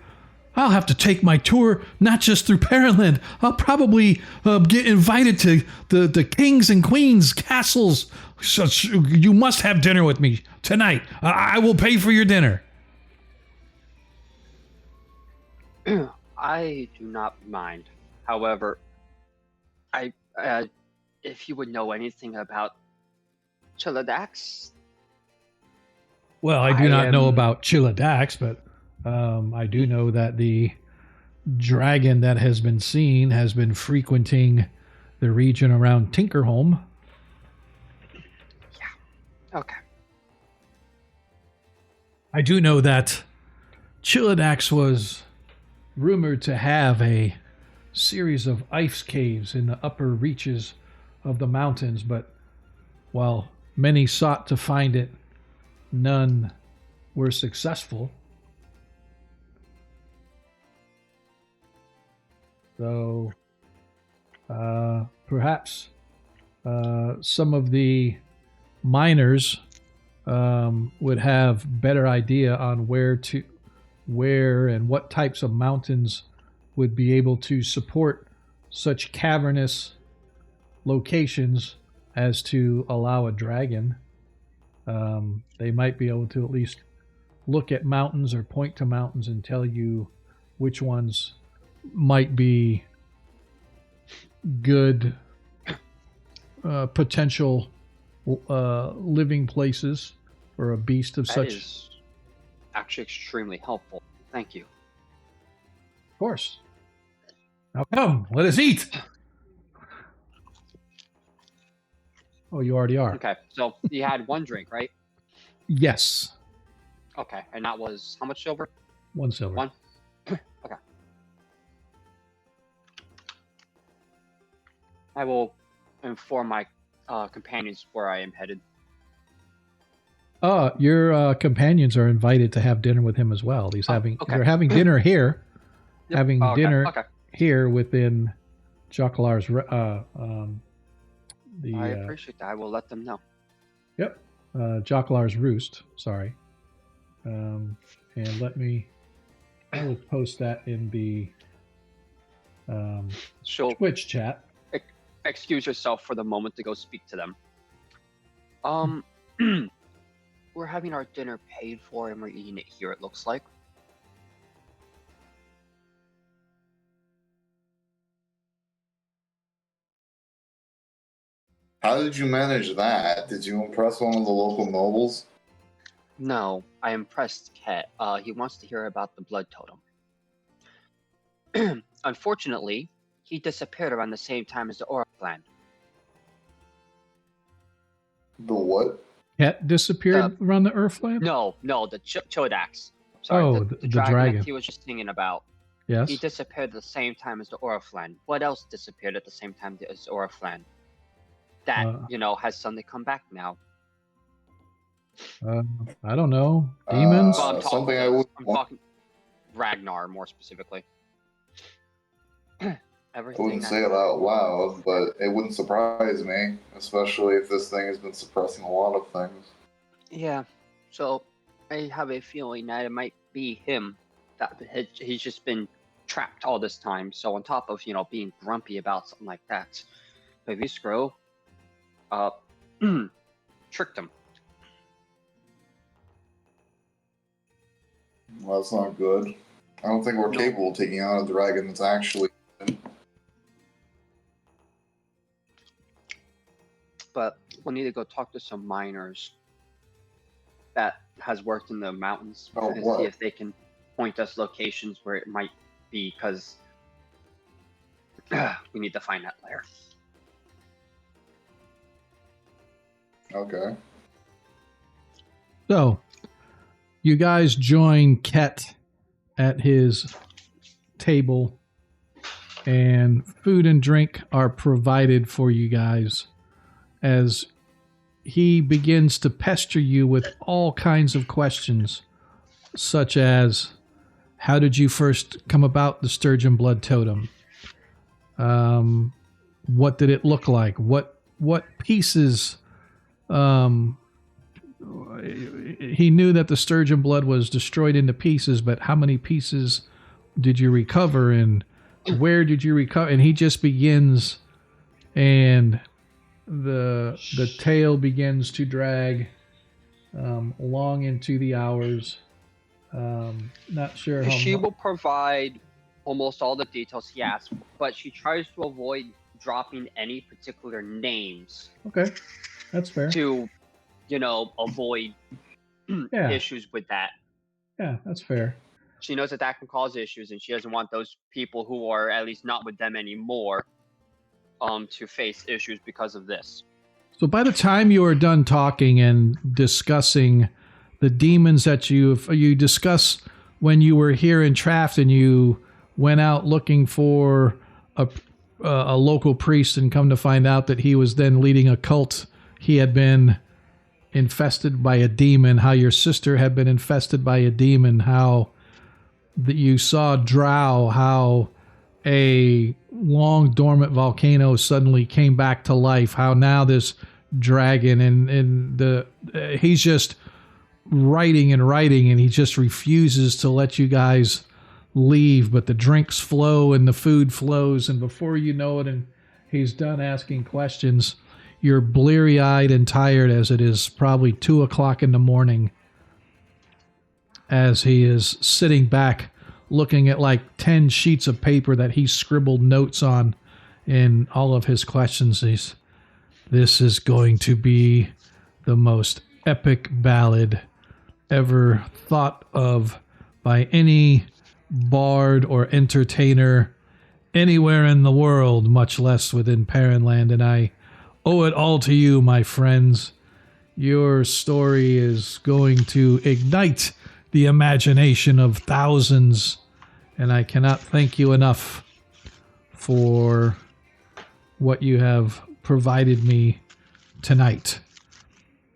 I'll have to take my tour not just through Pearland. I'll probably get invited to the kings and queens' castles. So you must have dinner with me tonight. I will pay for your dinner. I do not mind. However, if you would know anything about Chiladax. Well, I do not know about Chiladax, but I do know that the dragon that has been seen has been frequenting the region around Tinkerholm. Yeah. Okay. I do know that Chiladax was rumored to have a series of ice caves in the upper reaches of the mountains, but while many sought to find it, none were successful. So perhaps some of the miners would have better idea on where and what types of mountains would be able to support such cavernous locations as to allow a dragon. They might be able to at least look at mountains or point to mountains and tell you which ones might be good potential living places for a beast of such. That is actually extremely helpful. Thank you. Of course. Now come, let us eat. Oh, you already are. Okay, so you had one drink, right? Yes. Okay, and that was how much silver? 1 silver. 1? Okay. I will inform my companions where I am headed. Your companions are invited to have dinner with him as well. They're having dinner here. Yep. Having dinner okay. here within Jocular's I appreciate that. I will let them know. Yep. Jocular's Roost, sorry. And I will post that in the Twitch chat. Excuse yourself for the moment to go speak to them. We're having our dinner paid for and we're eating it here, it looks like. How did you manage that? Did you impress one of the local nobles? No, I impressed Ket. He wants to hear about the blood totem. Unfortunately, he disappeared around the same time as the Aura clan. The what? Cat disappeared around the Earthland? No, the Chodax. Sorry, Oh, the the dragon. that he was just singing about. Yes. He disappeared at the same time as the Oriflan. What else disappeared at the same time as Oriflan? That, has suddenly come back now. I don't know. Demons? Well, Something I'm talking Ragnar more specifically. I wouldn't say it out loud, but it wouldn't surprise me, especially if this thing has been suppressing a lot of things. Yeah, so I have a feeling that it might be him. That he's just been trapped all this time. So on top of being grumpy about something like that, maybe Scro tricked him. Well, that's not good. I don't think we're capable of taking on a dragon that's actually. But we'll need to go talk to some miners that has worked in the mountains and see if they can point us locations where it might be, because we need to find that lair. Okay. So, you guys join Ket at his table, and food and drink are provided for you guys as he begins to pester you with all kinds of questions, such as, how did you first come about the Sturgeon Blood Totem? What did it look like? What pieces? He knew that the Sturgeon Blood was destroyed into pieces, but how many pieces did you recover, and where did you recover? And he just begins, and the tale begins to drag long into the hours. Not sure how she will provide almost all the details he asks, but she tries to avoid dropping any particular names. Okay, that's fair. To, avoid issues with that. Yeah, that's fair. She knows that can cause issues, and she doesn't want those people who are at least not with them anymore to face issues because of this. So by the time you are done talking and discussing the demons that you discuss when you were here in Traft and you went out looking for a local priest and come to find out that he was then leading a cult, he had been infested by a demon, how your sister had been infested by a demon, how that you saw Drow, how a long dormant volcano suddenly came back to life, how now this dragon and he's just writing and he just refuses to let you guys leave, but the drinks flow and the food flows, and before you know it and he's done asking questions, you're bleary-eyed and tired as it is probably 2 o'clock in the morning as he is sitting back looking at like 10 sheets of paper that he scribbled notes on in all of his questions. This is going to be the most epic ballad ever thought of by any bard or entertainer anywhere in the world, much less within Perrinland, and I owe it all to you, my friends. Your story is going to ignite the imagination of thousands, and I cannot thank you enough for what you have provided me tonight.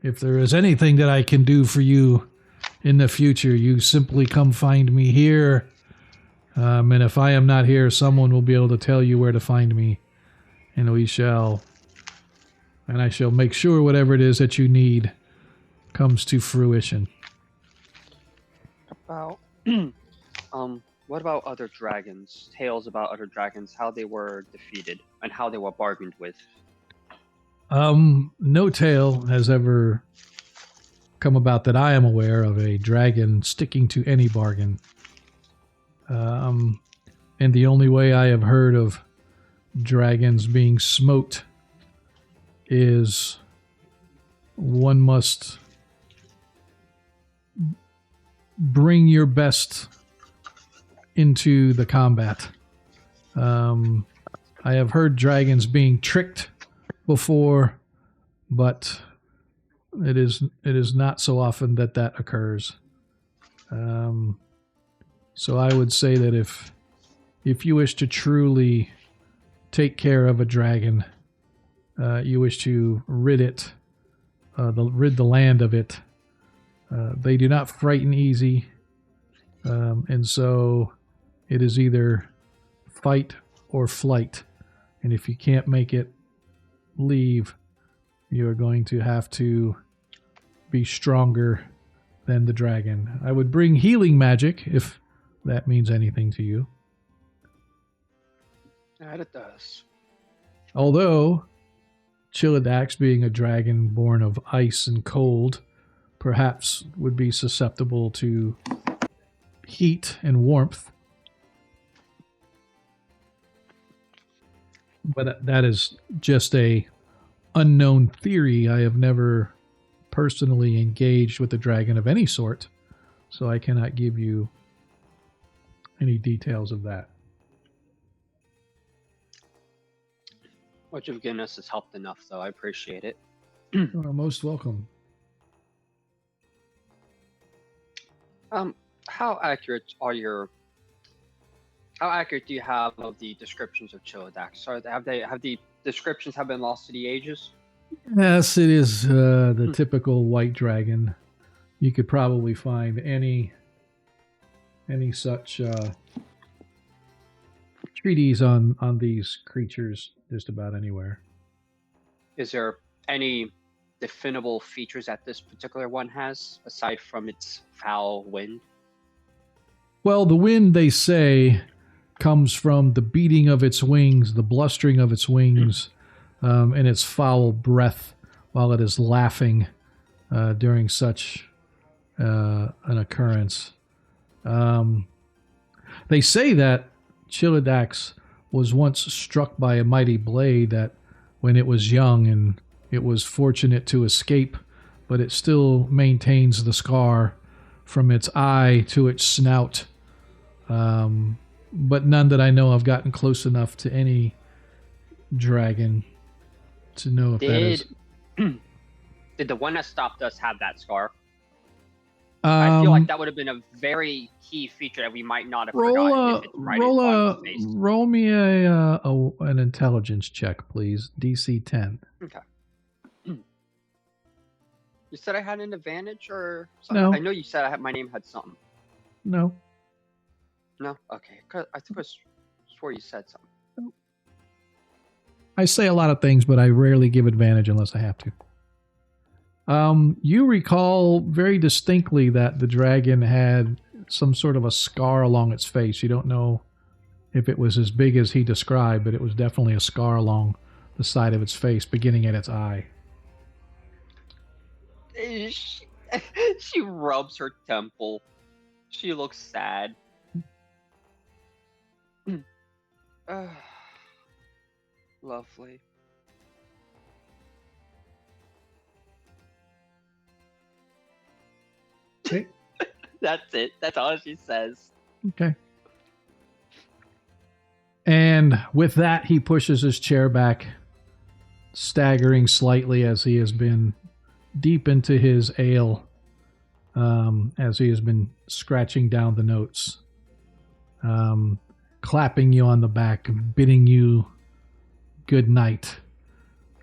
If there is anything that I can do for you in the future, you simply come find me here. And if I am not here, someone will be able to tell you where to find me. And I shall make sure whatever it is that you need comes to fruition. What about other dragons? Tales about other dragons, how they were defeated and how they were bargained with. No tale has ever come about that I am aware of a dragon sticking to any bargain. And the only way I have heard of dragons being smoked is one must bring your best into the combat. I have heard dragons being tricked before, but it is not so often that occurs. So I would say that if you wish to truly take care of a dragon, you wish to rid the land of it. They do not frighten easy, and so it is either fight or flight. And if you can't make it leave, you're going to have to be stronger than the dragon. I would bring healing magic if that means anything to you. That it does. Although Chilidax, being a dragon born of ice and cold, perhaps would be susceptible to heat and warmth. But that is just a unknown theory. I have never personally engaged with a dragon of any sort, so I cannot give you any details of that. What you've given us has helped enough, though. I appreciate it. You are most welcome. How accurate do you have of the descriptions of Chilidax? Have the descriptions been lost to the ages? Yes, it is the typical white dragon. You could probably find any such treaties on these creatures just about anywhere. Is there any definable features that this particular one has, aside from its foul wind? Well, the wind, they say, comes from the beating of its wings, the blustering of its wings, and its foul breath while it is laughing during such an occurrence. They say that Chilidax was once struck by a mighty blade that when it was young, and it was fortunate to escape, but it still maintains the scar from its eye to its snout. But none that I know have gotten close enough to any dragon to know if that is. Did the one that stopped us have that scar? I feel like that would have been a very key feature that we might not have forgotten if it's right on his face. Roll me an intelligence check, please. DC 10. Okay. You said I had an advantage or something? No. I know you said my name had something. No. No? Okay. I think I swore you said something. I say a lot of things, but I rarely give advantage unless I have to. You recall very distinctly that the dragon had some sort of a scar along its face. You don't know if it was as big as he described, but it was definitely a scar along the side of its face, beginning at its eye. She rubs her temple. She looks sad. Lovely. Okay. That's it. That's all she says. Okay. And with that, he pushes his chair back, staggering slightly as he has been deep into his ale, as he has been scratching down the notes, clapping you on the back, bidding you good night.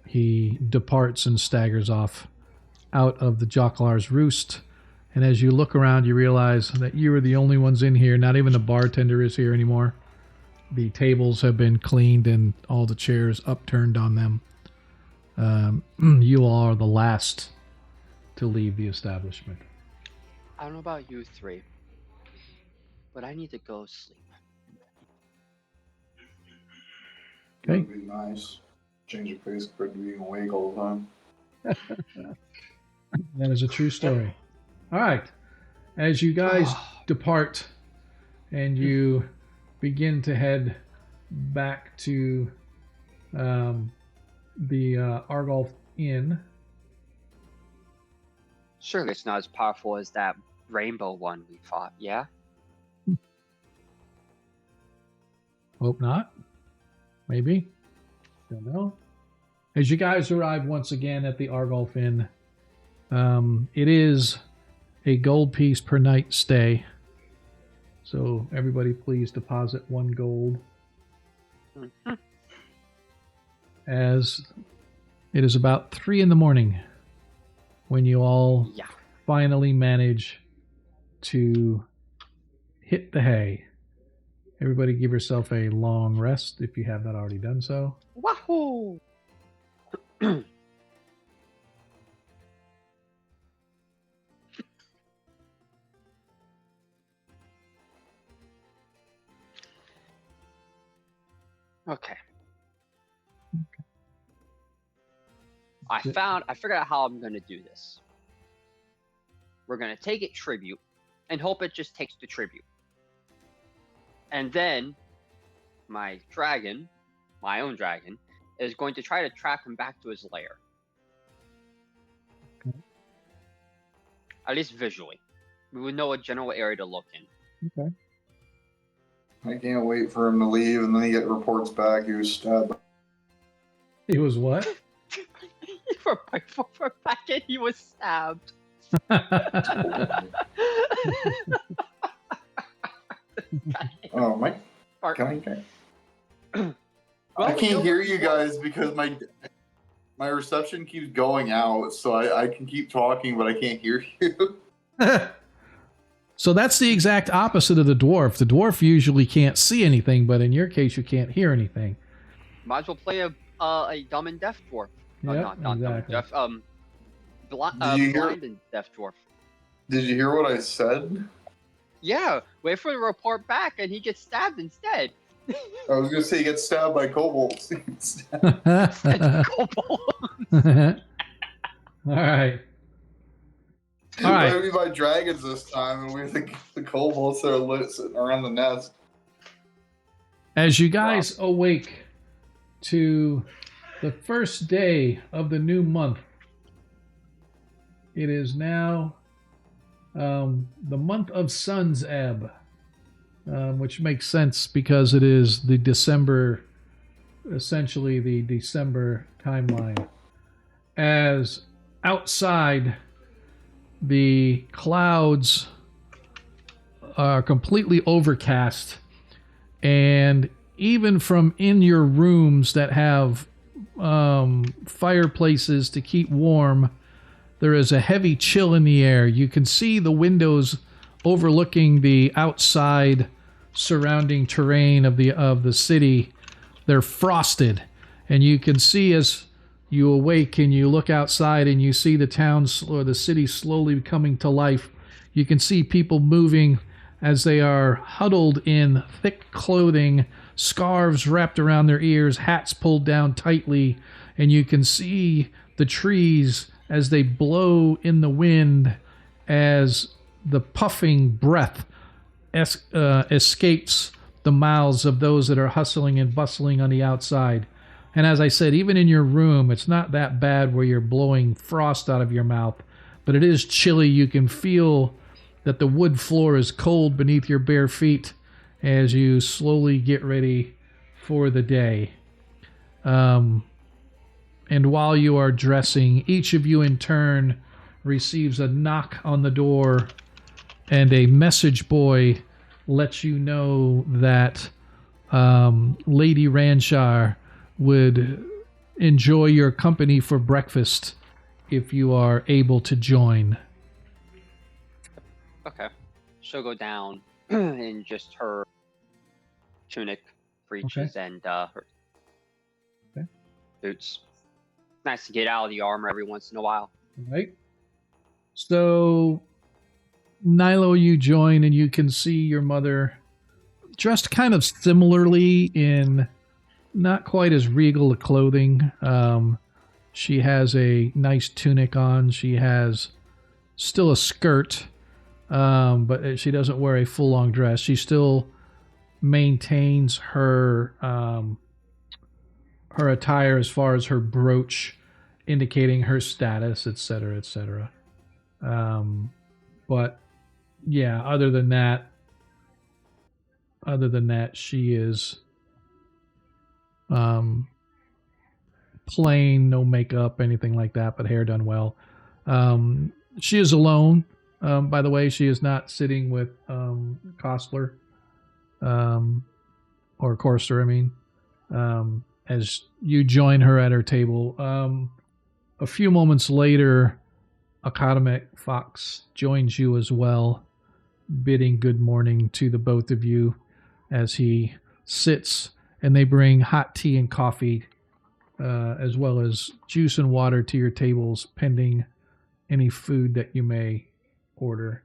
He departs and staggers off out of the Jocklar's roost. And as you look around, you realize that you are the only ones in here. Not even the bartender is here anymore. The tables have been cleaned and all the chairs upturned on them. You all are the last to leave the establishment. I don't know about you three, but I need to go sleep. Okay. That'd be nice. Change your face compared to being awake all the time. That is a true story. All right. As you guys depart and you begin to head back to the Argolf Inn. Surely it's not as powerful as that rainbow one we fought, yeah? Hope not. Maybe. Don't know. As you guys arrive once again at the Argolf Inn, It is a gold piece per night stay. So everybody please deposit 1 gold. As it is about 3 in the morning when you all finally manage to hit the hay. Everybody give yourself a long rest if you have not already done so. Wahoo! Okay. I figured out how I'm going to do this. We're going to take it tribute and hope it just takes the tribute. And then my own dragon, is going to try to track him back to his lair. Okay. At least visually. We would know a general area to look in. Okay. I can't wait for him to leave, and then he get reports back. He was stabbed. He was what? for a packet, he was stabbed. Oh, Mike. I can't hear you guys because my reception keeps going out, so I can keep talking, but I can't hear you. So that's the exact opposite of the dwarf. The dwarf usually can't see anything, but in your case, you can't hear anything. Might as well play a dumb and deaf dwarf. Yep, not exactly. dumb and deaf. Blind and deaf dwarf. Did you hear what I said? Yeah, wait for the report back, and he gets stabbed instead. I was gonna say he gets stabbed by kobolds. All right. Maybe by dragons this time, and we think the kobolds that are sitting around the nest. As you guys awake to the first day of the new month, it is now the month of Sun's Ebb, which makes sense because it is the December, essentially the December timeline. As outside, the clouds are completely overcast, and even from in your rooms that have fireplaces to keep warm, there is a heavy chill in the air. You can see the windows overlooking the outside surrounding terrain of the city. They're frosted, and you can see as you awake and you look outside and you see the town or the city slowly coming to life. You can see people moving as they are huddled in thick clothing, scarves wrapped around their ears, hats pulled down tightly, and you can see the trees as they blow in the wind as the puffing breath escapes the mouths of those that are hustling and bustling on the outside. And as I said, even in your room, it's not that bad where you're blowing frost out of your mouth, but it is chilly. You can feel that the wood floor is cold beneath your bare feet as you slowly get ready for the day. And while you are dressing, each of you in turn receives a knock on the door, and a message boy lets you know that Lady Ranshire would enjoy your company for breakfast if you are able to join. Okay. She'll go down in just her tunic, breeches, and her boots. Nice to get out of the armor every once in a while. Right. So, Nailo, you join, and you can see your mother dressed kind of similarly in not quite as regal a clothing. She has a nice tunic on. She has still a skirt, but she doesn't wear a full long dress. She still maintains her her attire as far as her brooch, indicating her status, etc., etc. But yeah, other than that, she is plain, no makeup, anything like that, but hair done well. She is alone. By the way, she is not sitting with Costler or Corster, I mean, as you join her at her table. A few moments later, Academic Fox joins you as well, bidding good morning to the both of you as he sits, and they bring hot tea and coffee as well as juice and water to your tables pending any food that you may order.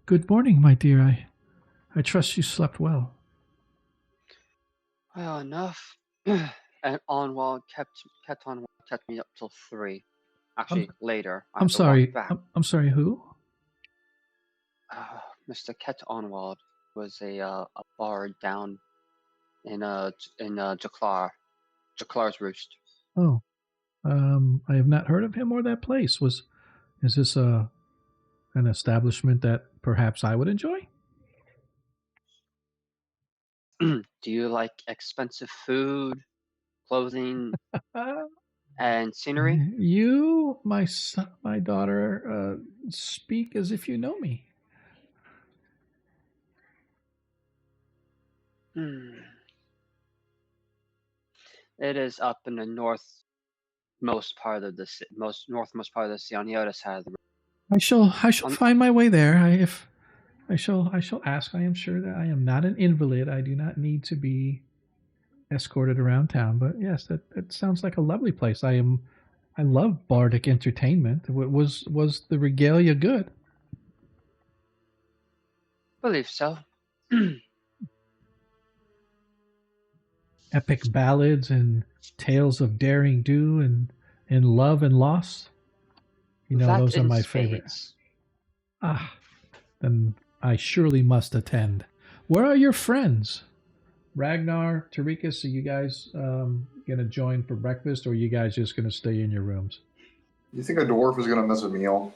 Good morning, my dear. I trust you slept well. Well, enough. And Onwald kept me up till 3. Actually, later. I I'm have to walk sorry. back. I'm sorry. Who? Mr. Ket Onwald was a bard down in Jaklar's Roost. Oh, I have not heard of him or that place. Is this an establishment that perhaps I would enjoy? Do you like expensive food, clothing, and scenery? You, my son, my daughter, speak as if you know me. It is up in the northmost part of the northmost part of the sea on the other side of the river. I shall find my way there. I shall ask. I am sure that I am not an invalid. I do not need to be escorted around town. But yes, that sounds like a lovely place. I love bardic entertainment. Was the regalia good? Believe so. Epic ballads and tales of daring do and love and loss. You know, That those are in my spades. favorites. Then I surely must attend. Where are your friends? Ragnar, Tarikas, are you guys going to join for breakfast, or are you guys just going to stay in your rooms? You think a dwarf is going to miss a meal?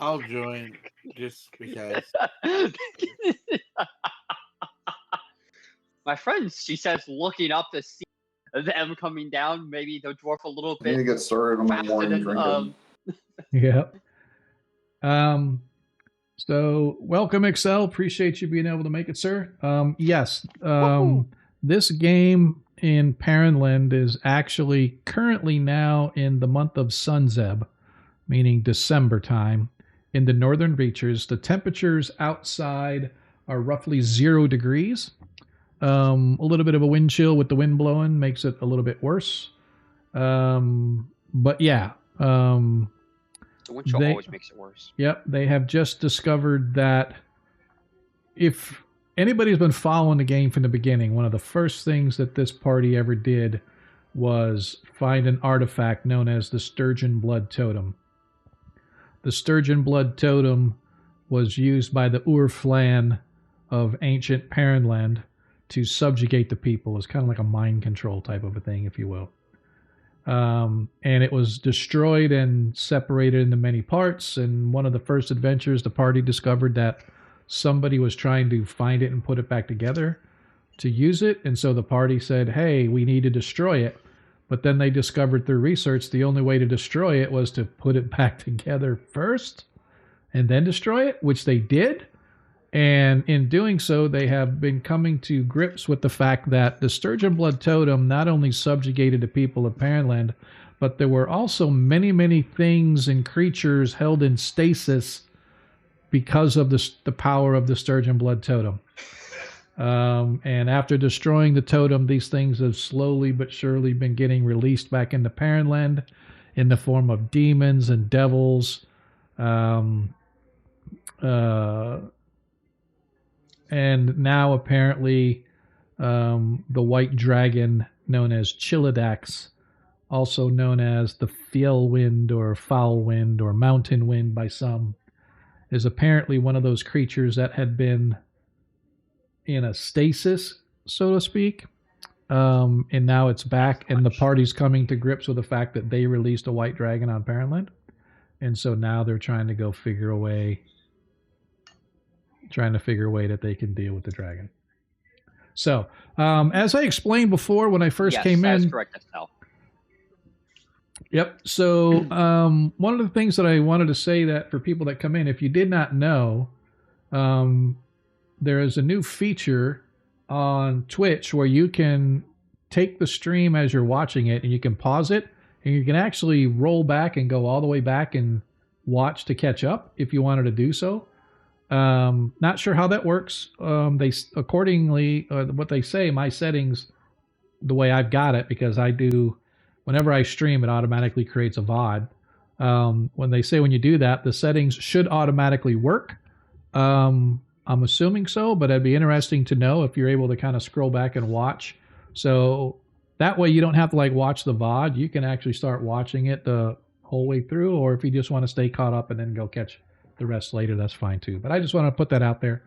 I'll join just because. My friends, she says, looking up to see them coming down, maybe the dwarf a little I need to bit get started on my faster morning than drinking. Yep. So welcome, Excel. Appreciate you being able to make it, sir. Yes. This game in Paranland is actually currently now in the month of Sunzeb, meaning December time. In the northern reaches, the temperatures outside are roughly 0 degrees. A little bit of a wind chill with the wind blowing makes it a little bit worse. But yeah. the wind chill always makes it worse. Yep, they have just discovered that if anybody's been following the game from the beginning, one of the first things that this party ever did was find an artifact known as the Sturgeon Blood Totem. The Sturgeon Blood Totem was used by the Urflan of ancient Paranland to subjugate the people. It's kind of like a mind control type of a thing, if you will. And it was destroyed and separated into many parts. And one of the first adventures, the party discovered that somebody was trying to find it and put it back together to use it. And so the party said, hey, we need to destroy it. But then they discovered through research the only way to destroy it was to put it back together first and then destroy it, which they did. And in doing so, they have been coming to grips with the fact that the Sturgeon Blood Totem not only subjugated the people of Paranland, but there were also many, many things and creatures held in stasis because of the power of the Sturgeon Blood Totem. And after destroying the totem, these things have slowly but surely been getting released back into Paranland in the form of demons and devils. And now apparently the white dragon known as Chilidax, also known as the Fjell Wind or Foul Wind or Mountain Wind by some, is apparently one of those creatures that had been in a stasis, so to speak. And now it's back, and the party's coming to grips with the fact that they released a white dragon on Paranland. And so now they're trying to figure a way that they can deal with the dragon. So, as I explained before when I first came in, that is correct, Estelle. Yep. So one of the things that I wanted to say that for people that come in, if you did not know, there is a new feature on Twitch where you can take the stream as you're watching it and you can pause it and you can actually roll back and go all the way back and watch to catch up if you wanted to do so. Not sure how that works. They accordingly, what they say, my settings, the way I've got it, because I do, whenever I stream, it automatically creates a VOD. When they say when you do that, the settings should automatically work. I'm assuming so, but it'd be interesting to know if you're able to kind of scroll back and watch. So that way you don't have to like watch the VOD. You can actually start watching it the whole way through, or if you just want to stay caught up and then go catch the rest later, that's fine too. But I just want to put that out there.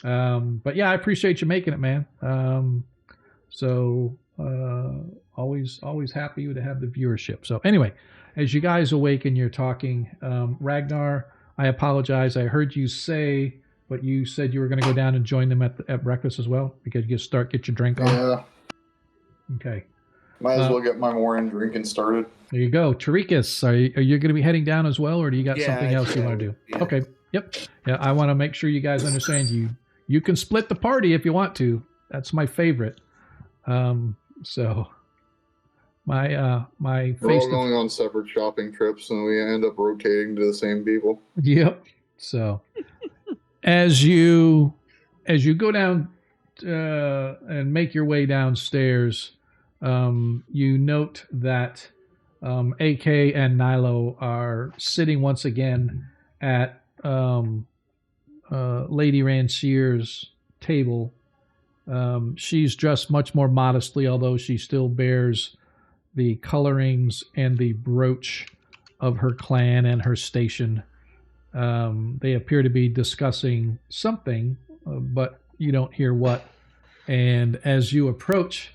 But yeah, I appreciate you making it, man. Always happy to have the viewership. So anyway, as you guys awaken, you're talking. Ragnar, I apologize. I heard you say, but you said you were going to go down and join them at breakfast as well because you get your drink on. Yeah. Okay. Might as well get my morning drinking started. There you go. Tarikas, are you going to be heading down as well, or do you got something else you want to do? Yeah. Okay. Yep. Yeah, I want to make sure you guys understand you can split the party if you want to. That's my favorite. So my We're all going on separate shopping trips, and we end up rotating to the same people. Yep. So as you go down and make your way downstairs, you note that AK and Nailo are sitting once again at Lady Ranshire's table. She's dressed much more modestly, although she still bears the colorings and the brooch of her clan and her station. They appear to be discussing something, but you don't hear what. And as you approach,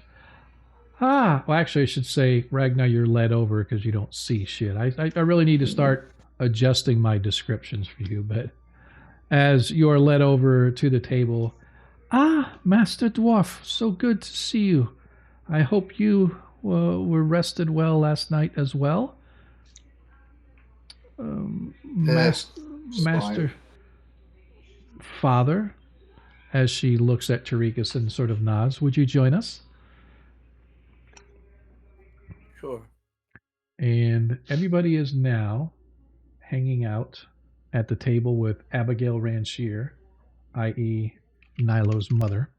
well, actually, I should say, Ragnar, you're led over because you don't see shit. I really need to start adjusting my descriptions for you, but as you are led over to the table, Master Dwarf, so good to see you. I hope you were rested well last night as well. Master Father, as she looks at Tarikas and sort of nods, would you join us? Sure. And everybody is now hanging out at the table with Abigaile Ranshire, i.e. Nailo's mother.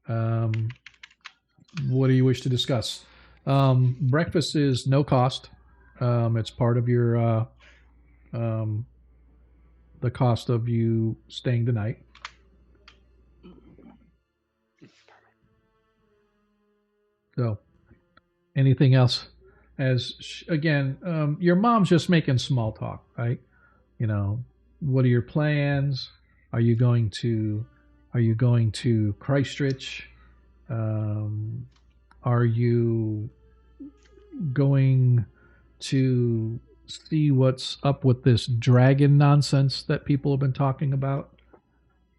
What do you wish to discuss? Breakfast is no cost. It's part of your the cost of you staying the night. So, anything else? Again, your mom's just making small talk, right? You know, what are your plans? Are you going to Kreistrich? Are you going to see what's up with this dragon nonsense that people have been talking about?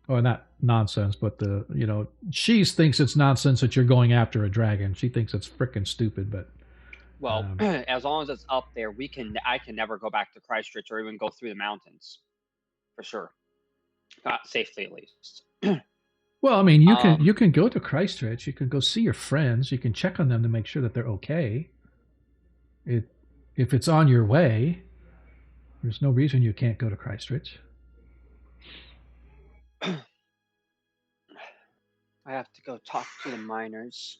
Or not nonsense, but she thinks it's nonsense that you're going after a dragon. She thinks it's freaking stupid, but well, as long as it's up there, I can never go back to Kreistrich or even go through the mountains, for sure. Not safely, at least. Well, I mean, you can go to Kreistrich. You can go see your friends. You can check on them to make sure that they're okay. If it's on your way, there's no reason you can't go to Kreistrich. I have to go talk to the miners.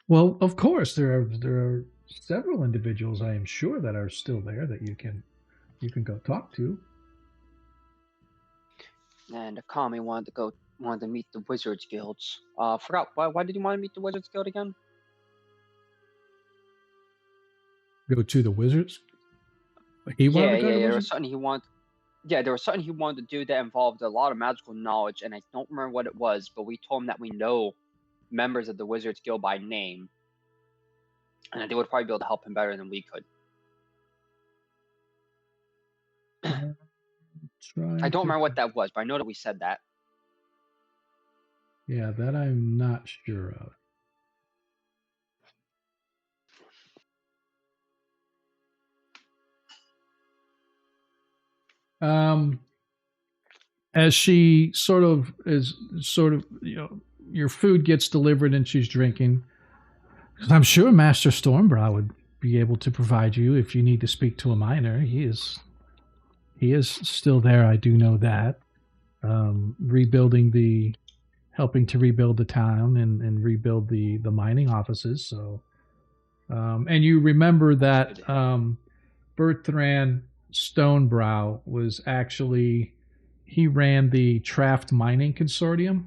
Well, of course, there are several individuals, I am sure, that are still there that you can go talk to. And Akami wanted to meet the Wizards Guilds. Forgot why did you want to meet the Wizards Guild again? Go to the Wizards? He wanted to go to there Wizards? was something he wanted. Yeah, there was something he wanted to do that involved a lot of magical knowledge, and I don't remember what it was, but we told him that we know members of the Wizards Guild by name, and that they would probably be able to help him better than we could. I don't remember what that was, but I know that we said that. Yeah, that I'm not sure of. As she sort of, your food gets delivered and she's drinking. I'm sure Master Stormbrow would be able to provide you if you need to speak to a miner. He is still there. I do know that. Helping to rebuild the town and rebuild the mining offices. So, and you remember that Bertrand Stonebrow was actually, he ran the Traft Mining Consortium.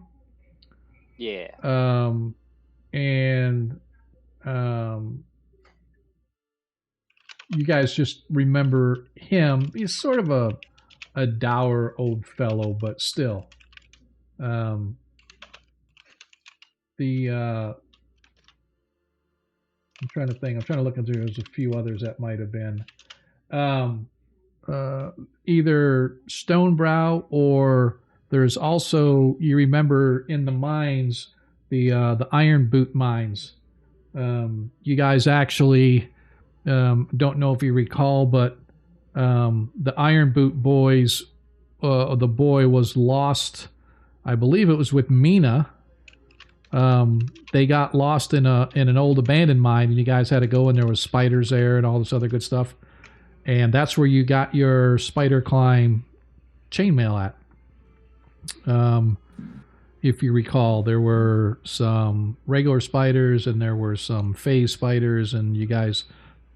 Yeah. And you guys just remember him. He's sort of a dour old fellow, but still. I'm trying to think. I'm trying to look into. There's a few others that might have been. Either Stonebrow, or there's also, you remember in the mines, the Iron Boot mines. You guys actually don't know if you recall, but the Iron Boot boys, the boy was lost. I believe it was with Mina. They got lost in an old abandoned mine, and you guys had to go, and there was spiders there and all this other good stuff. And that's where you got your spider climb chainmail at. If you recall, there were some regular spiders and there were some phase spiders, and you guys,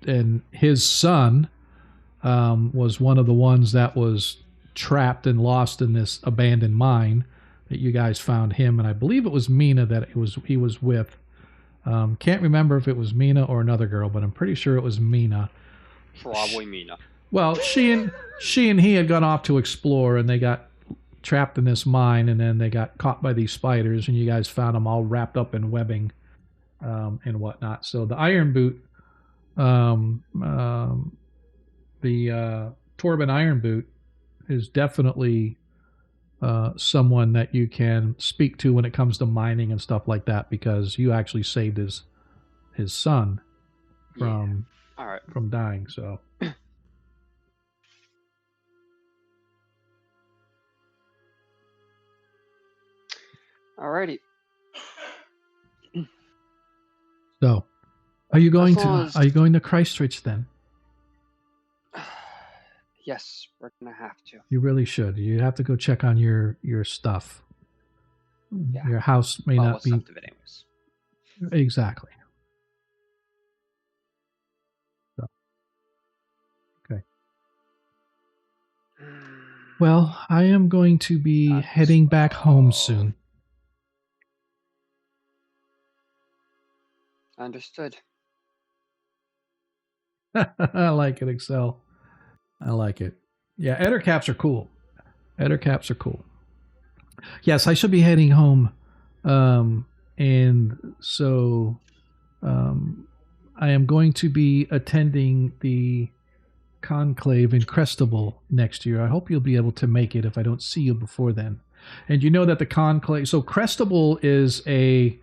and his son was one of the ones that was trapped and lost in this abandoned mine that you guys found him, and I believe it was Mina that he was with. Can't remember if it was Mina or another girl, but I'm pretty sure it was Mina. Probably Mina. Well, she and he had gone off to explore, and they got trapped in this mine, and then they got caught by these spiders, and you guys found them all wrapped up in webbing and whatnot. So the Iron Boot, the Torben Iron Boot, is definitely someone that you can speak to when it comes to mining and stuff like that, because you actually saved his son from from dying. So alrighty. So are you going to Kreistrich then? Yes, we're gonna have to. You really should. You have to go check on your stuff. Yeah. Your house may not be anyways. Exactly. So. Okay. Well, I am going to be heading back home soon. Understood. I like it, Excel. I like it. Yeah, Ettercaps are cool. Ettercaps are cool. Yes, I should be heading home. And so I am going to be attending the conclave in Crestable next year. I hope you'll be able to make it if I don't see you before then. And you know that the conclave... So Crestable is a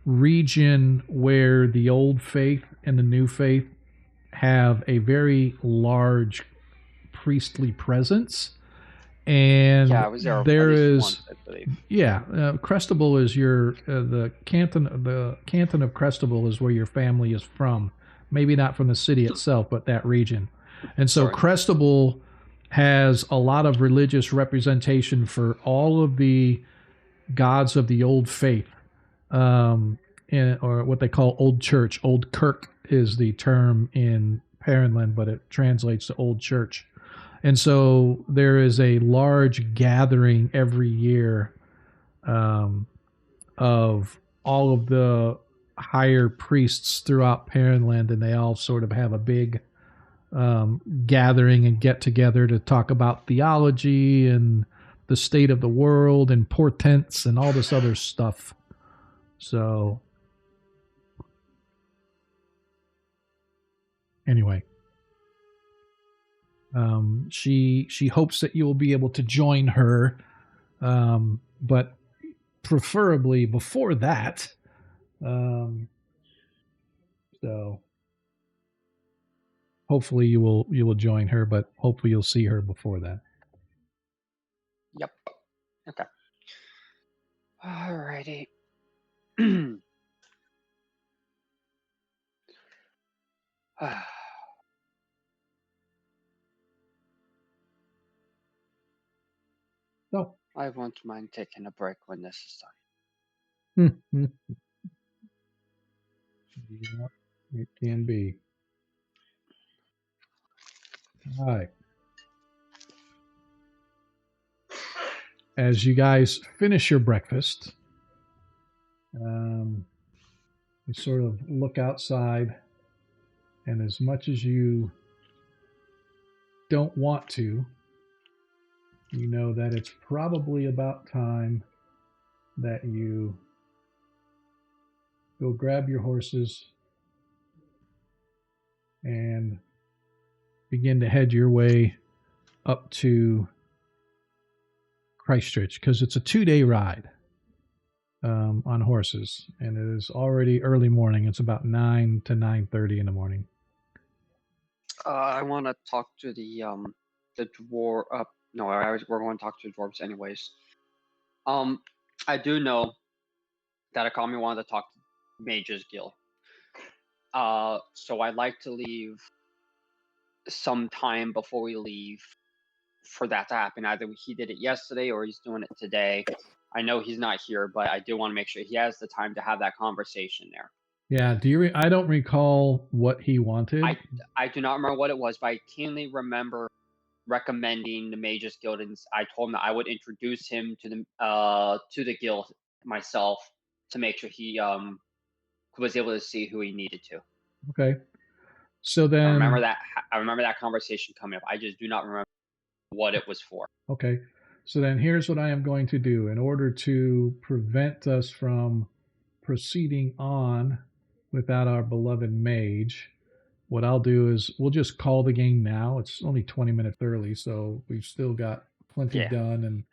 region where the old faith and the new faith have a very large priestly presence. And yeah, I was there. There is once, I believe. Yeah, Crestable is your the canton. The canton of Crestable is where your family is from. Maybe not from the city itself, but that region. And so Crestable has a lot of religious representation for all of the gods of the old faith, or what they call Old Church. Old Kirk is the term in Perrinland, but it translates to Old Church. And so there is a large gathering every year of all of the higher priests throughout Perrinland, and they all sort of have a big gathering and get together to talk about theology and the state of the world and portents and all this other stuff. So anyway. She hopes that you will be able to join her, but preferably before that. So hopefully you will join her, but hopefully you'll see her before that. Yep. Okay. Alrighty. So, I won't mind taking a break when necessary. yeah, it can be. All right. As you guys finish your breakfast, you sort of look outside, and as much as you don't want to, you know that it's probably about time that you go grab your horses and begin to head your way up to Kreistrich, because it's a 2-day ride on horses, and it is already early morning. It's about 9 to 9:30 in the morning. I want to talk to the dwarf. No, we're going to talk to the dwarves anyways. I do know that Akami wanted to talk to Mage's Guild. So I'd like to leave some time before we leave for that to happen. Either he did it yesterday or he's doing it today. I know he's not here, but I do want to make sure he has the time to have that conversation there. Yeah, I don't recall what he wanted. I do not remember what it was, but I keenly remember recommending the Mages Guild, and I told him that I would introduce him to the guild myself to make sure he was able to see who he needed to. Okay. So then I remember that conversation coming up. I just do not remember what it was for. Okay. So then here's what I am going to do. In order to prevent us from proceeding on without our beloved mage, what I'll do is we'll just call the game now. It's only 20 minutes early, so we've still got plenty done,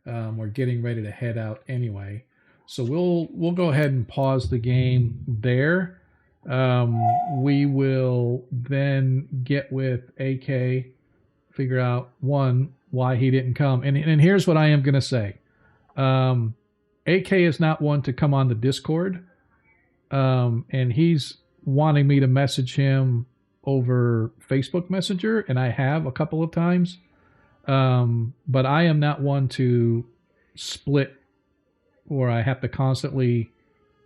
and we're getting ready to head out anyway. So we'll go ahead and pause the game there. We will then get with AK, figure out why he didn't come, and here's what I am going to say. AK is not one to come on the Discord, and he's wanting me to message him over Facebook Messenger, and I have a couple of times, but I am not one to split, or I have to constantly,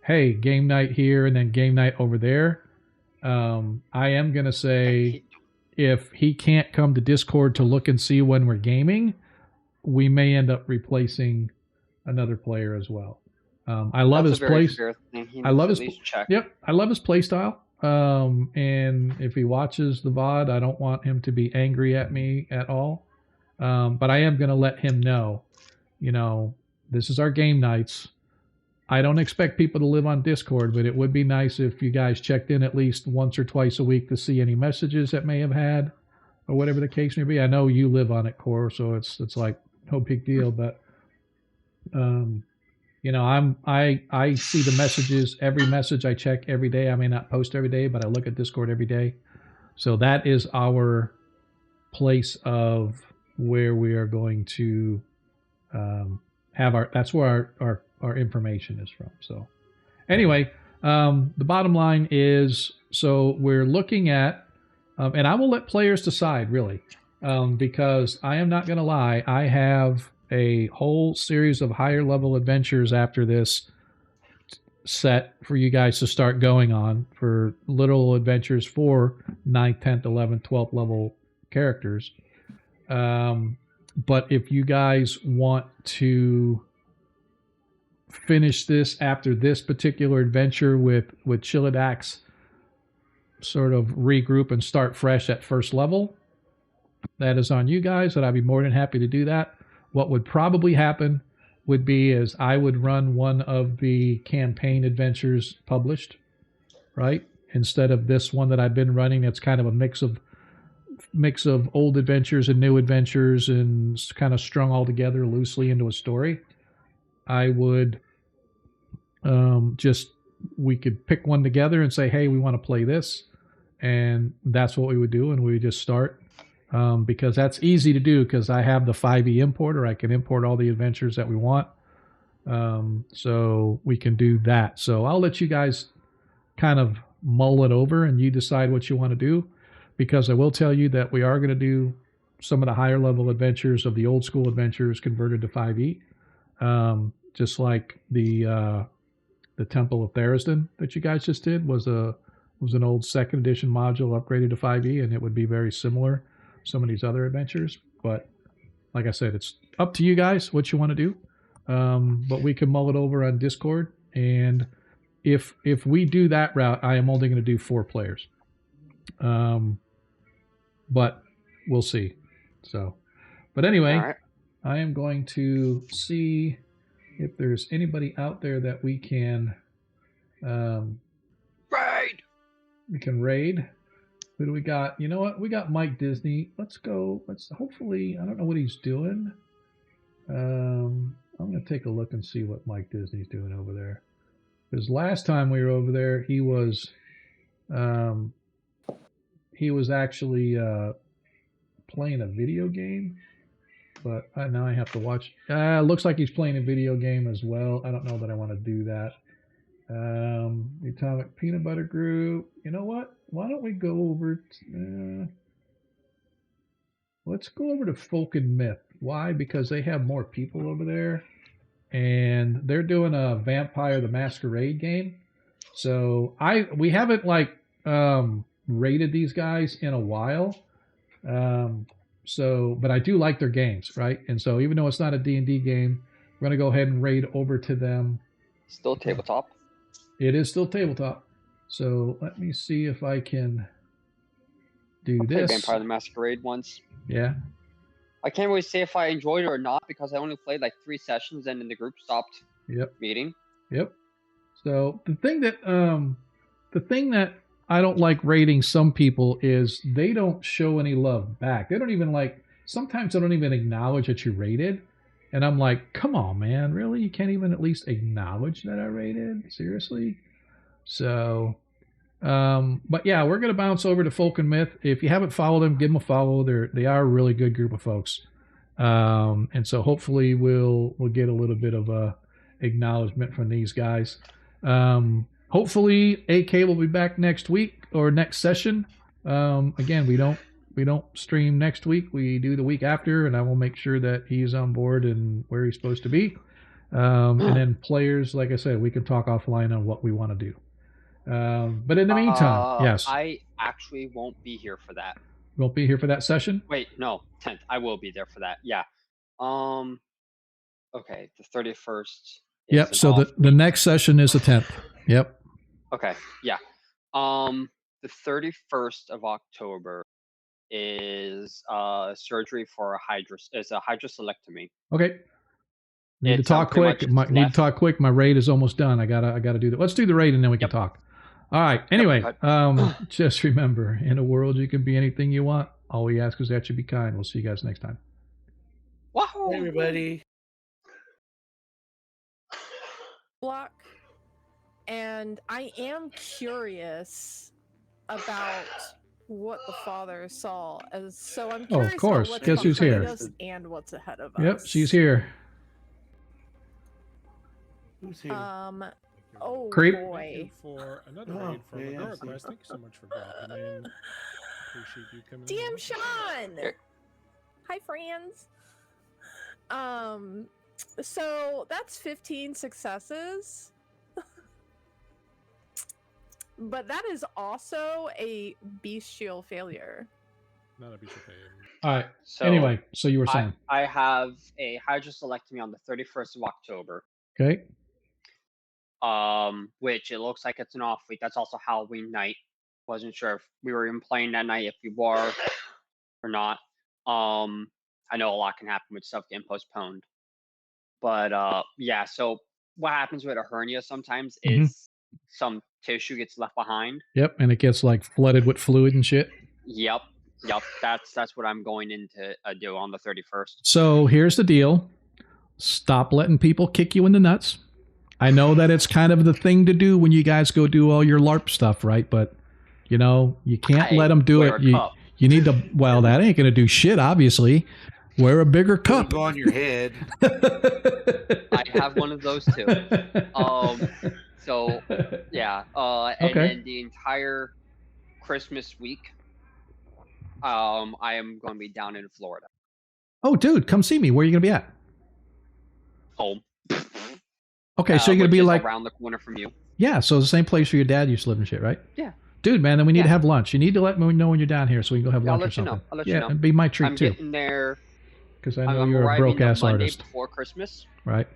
hey, game night here and then game night over there. I am going to say, if he can't come to Discord to look and see when we're gaming, we may end up replacing another player as well. I love his play. I love his Yep, I love his play style. And if he watches the VOD, I don't want him to be angry at me at all. But I am going to let him know, this is our game nights. I don't expect people to live on Discord, but it would be nice if you guys checked in at least once or twice a week to see any messages that may have had, or whatever the case may be. I know you live on it, Core, so it's like no big deal. But I see the messages. Every message I check every day. I may not post every day, but I look at Discord every day. So that is our place of where we are going to have that's where our information is from. So anyway, the bottom line is, so we're looking at, and I will let players decide really, because I am not going to lie, I have a whole series of higher level adventures after this set for you guys to start going on, for little adventures for 9th, 10th, 11th, 12th level characters. But if you guys want to finish this after this particular adventure with Chilidax, sort of regroup and start fresh at first level, that is on you guys, and I'd be more than happy to do that. What would probably happen would be is I would run one of the campaign adventures published, right? Instead of this one that I've been running. It's kind of a mix of old adventures and new adventures, and kind of strung all together loosely into a story. I would we could pick one together and say, hey, we want to play this, and that's what we would do, and we would just start because that's easy to do because I have the 5e importer. I can import all the adventures that we want. So we can do that. So I'll let you guys kind of mull it over and you decide what you want to do, because I will tell you that we are going to do some of the higher level adventures of the old school adventures converted to 5e. Just like the Temple of Therisden that you guys just did was an old 2nd edition module upgraded to 5e, and it would be very similar to some of these other adventures. But like I said, it's up to you guys what you want to do. But we can mull it over on Discord, and if we do that route, I am only going to do 4 players. But we'll see. So, but anyway, All right. I am going to see if there's anybody out there that we can Raid. We can raid. Who do we got? You know what? We got Mike Disney. Let's go. Hopefully, I don't know what he's doing. I'm going to take a look and see what Mike Disney's doing over there. Because last time we were over there, he was actually playing a video game. But now I have to watch. Looks like he's playing a video game as well. I don't know that I want to do that. The Atomic Peanut Butter Group. You know what? Why don't we go over let's go over to Folk and Myth. Why? Because they have more people over there. And they're doing a Vampire the Masquerade game. So we haven't rated these guys in a while. But I do like their games, right? And so even though it's not a D&D game, we're going to go ahead and raid over to them. Still tabletop. It is still tabletop. So let me see if I can do I played this. Vampire the Masquerade once. Yeah. I can't really say if I enjoyed it or not because I only played like 3 sessions and then the group stopped meeting. Yep. So the thing that I don't like rating some people is they don't show any love back. They don't even sometimes they don't even acknowledge that you rated. And I'm like, come on, man, really? You can't even at least acknowledge that I rated? Seriously? So, but yeah, we're going to bounce over to Folk and Myth. If you haven't followed them, give them a follow. They are a really good group of folks. And so hopefully we'll get a little bit of a acknowledgement from these guys. Hopefully AK will be back next week or next session. Again, we don't stream next week. We do the week after, and I will make sure that he's on board and where he's supposed to be. And then players, like I said, we can talk offline on what we want to do. But in the meantime, yes. I actually won't be here for that. Won't be here for that session? Wait, no, 10th. I will be there for that. Yeah. Okay, the 31st. Yep, so the next session is the 10th. Yep. Okay, yeah. The 31st of October is surgery for a hydrocelectomy. Okay. Need to talk quick. My raid is almost done. I gotta do that. Let's do the raid and then we can talk. All right. Anyway, just remember, in a world you can be anything you want. All we ask is that you be kind. We'll see you guys next time. Wow. Hey, everybody. Block. And I am curious about what the father saw. So I'm curious. Oh, of course. What's Guess who's here? us and what's ahead of us. Yep, she's here. Who's here? Oh Creep. boy. For another raid from Agora Quest. Thank you so much for dropping in. Appreciate you coming in. DM Sean. Hi, friends. So that's 15 successes. But that is also a bestial failure. Not a bestial failure. All right. So anyway, so you were saying. I have a hydrocelectomy on the 31st of October. Okay. Which it looks like it's an off week. That's also Halloween night. Wasn't sure if we were even playing that night, if we were or not. I know a lot can happen with stuff getting postponed. But yeah, so what happens with a hernia sometimes is some tissue gets left behind. Yep, and it gets flooded with fluid and shit. Yep. That's what I'm going in to do on the 31st. So here's the deal. Stop letting people kick you in the nuts. I know that it's kind of the thing to do when you guys go do all your LARP stuff, right? But, you can't let them do it. You need to. Well, that ain't gonna do shit. Obviously, wear a bigger cup. Go on your head. I have one of those too. So yeah. And Okay. then the entire Christmas week, I am going to be down in Florida. Oh, dude, come see me. Where are you gonna be at? Home. Okay, so you're gonna which be is like around the corner from you. Yeah, so the same place where your dad used to live and shit, right? Yeah. Dude, man, then we need Yeah. to have lunch. You need to let me know when you're down here so we can go have Yeah, I'll lunch or let you know. something. I'll let yeah, you know. it'd be my treat I'm too. getting there. Because I know I'm you're a arriving broke ass the Monday artist. before Christmas, Right.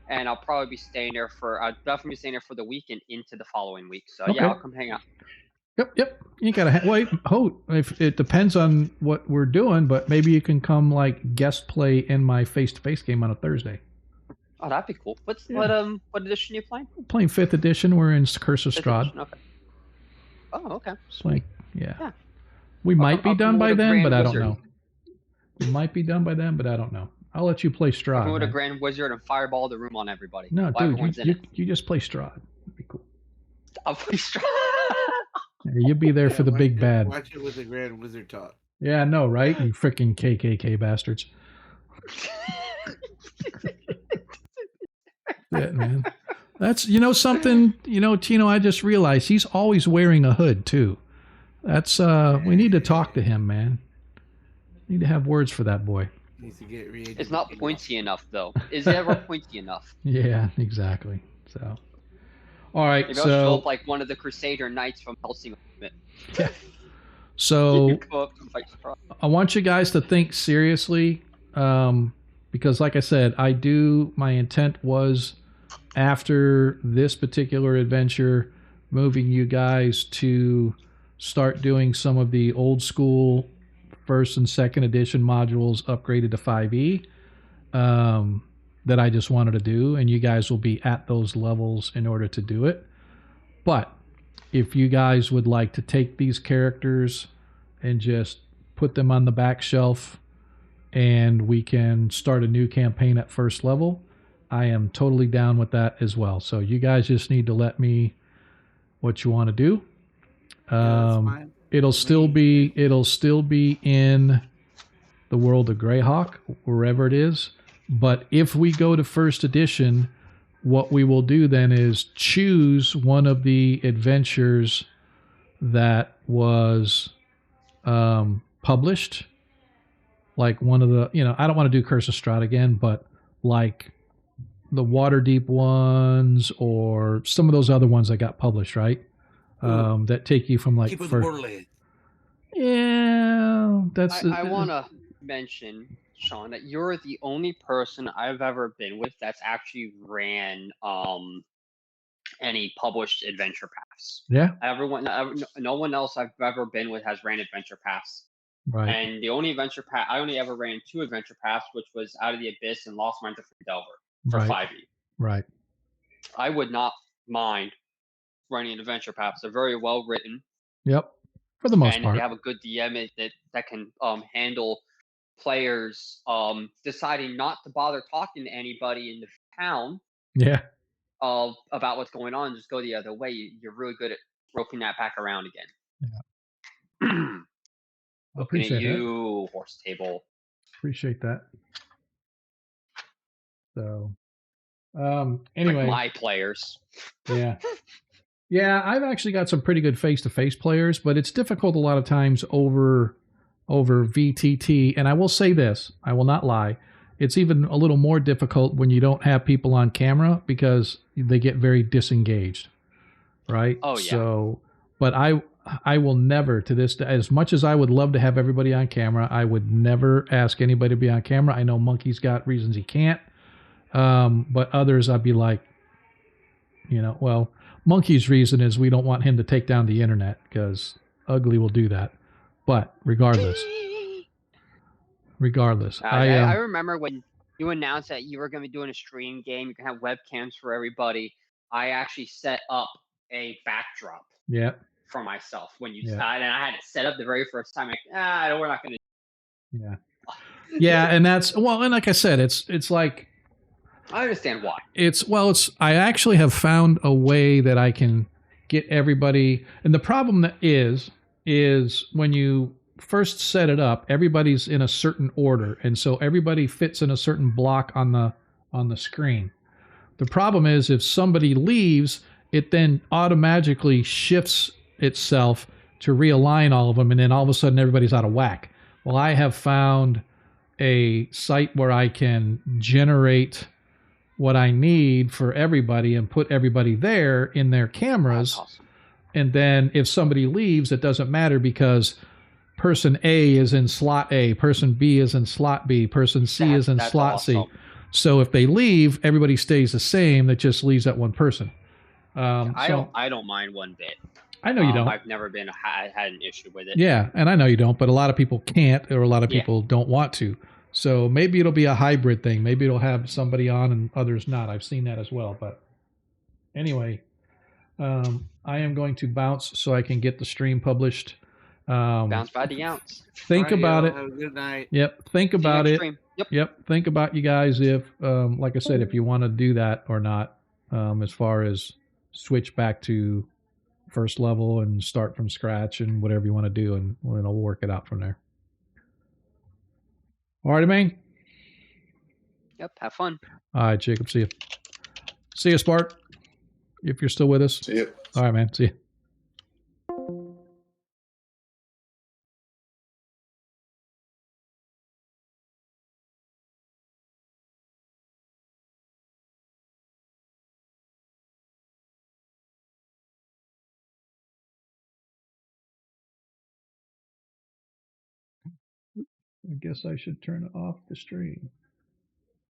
and I'll probably be staying there for. I'll definitely be staying there for the week and into the following week. So Okay. yeah, I'll come hang out. Yep. You gotta wait. If it depends on what we're doing, but maybe you can come like guest play in my face-to-face game on a Thursday. Oh, that'd be cool. What edition are you playing? Playing 5th edition. We're in Curse of Fifth Strahd. edition, okay. Oh, okay. Like, Yeah. We might be I'll done come by with a then, Grand but I don't Wizard. know. We might be done by then, but I don't know. I'll let you play I'll Strahd. come with a man. Grand Wizard and fireball the room on everybody. No, while dude, everyone's in it. you just play Strahd. That'd be cool. I'll play Strahd. Yeah, you'll be there for the big bad. Watch it with the Grand Wizard talk. Yeah, I know, right? You freaking KKK bastards. Yeah, man. That's, something, Tino, I just realized he's always wearing a hood too. That's, we need to talk to him, man. Need to have words for that boy. Needs to get It's not pointy enough, though. Is it ever pointy enough? Yeah, exactly. So, all right. Maybe I'll show So, up like one of the Crusader Knights from Helsing. yeah. So Go up and fight Strahd. I want you guys to think seriously, because like I said, my intent was after this particular adventure, moving you guys to start doing some of the old school 1st and 2nd edition modules upgraded to 5e that I just wanted to do, and you guys will be at those levels in order to do it. But if you guys would like to take these characters and just put them on the back shelf and we can start a new campaign at 1st level, I am totally down with that as well. So you guys just need to let me what you want to do. It'll still be in the world of Greyhawk, wherever it is. But if we go to 1st edition, what we will do then is choose one of the adventures that was published. Like one of the, I don't want to do Curse of Strahd again, but like the Waterdeep ones or some of those other ones that got published, right? That take you from like Keep it Borderlands. Yeah, that's. I want to mention, Sean, that you're the only person I've ever been with that's actually ran any published adventure paths. Yeah. No one else I've ever been with has ran adventure paths. Right. And the only adventure path I only ever ran 2 adventure paths, which was Out of the Abyss and Lost Mines of Delver for 5e. Right. I would not mind running an adventure paths. They're very well written. Yep. For the most and part. if you have a good DM that can handle players deciding not to bother talking to anybody in the town. Yeah. About what's going on, just go the other way. You're really good at roping that back around again. Yeah. I appreciate you, horse table. Appreciate that. So, anyway, like my players. Yeah. Yeah, I've actually got some pretty good face-to-face players, but it's difficult a lot of times over VTT. And I will say this, I will not lie. It's even a little more difficult when you don't have people on camera because they get very disengaged, right? Oh, yeah. So, but I will never, to this day, as much as I would love to have everybody on camera, I would never ask anybody to be on camera. I know Monkey's got reasons he can't, but others I'd be like, well, Monkey's reason is we don't want him to take down the internet because Ugly will do that. But regardless, I remember when you announced that you were going to be doing a stream game, you can have webcams for everybody. I actually set up a backdrop. Yeah. For myself when you started, and I had it set up the very first time. Like, we're not going to. Yeah. Yeah, and that's and like I said, it's like. I understand why. I actually have found a way that I can get everybody, and the problem is is when you first set it up, everybody's in a certain order, and so everybody fits in a certain block on the screen. The problem is if somebody leaves, it then automatically shifts itself to realign all of them, and then all of a sudden everybody's out of whack. Well, I have found a site where I can generate what I need for everybody and put everybody there in their cameras. That's awesome. And then if somebody leaves, it doesn't matter because person A is in slot A, person B is in slot B, person C is in slot awesome. C. So if they leave, everybody stays the same. That just leaves that one person. I don't mind one bit. I know you don't. I've never had an issue with it. Yeah, and I know you don't, but a lot of people can't, or a lot of people don't want to. So maybe it'll be a hybrid thing. Maybe it'll have somebody on and others not. I've seen that as well. But anyway, I am going to bounce so I can get the stream published. Bounce by the ounce. Think about it. Have a good night. Yep. Think about it. Stream. Yep. Think about you guys if, like I said, if you want to do that or not, as far as switch back to first level and start from scratch and whatever you want to do, and we'll work it out from there. All right, man. Yep. Have fun. All right, Jacob. See you. See you, Spark. If you're still with us. See you. All right, man. See you. I guess I should turn off the stream.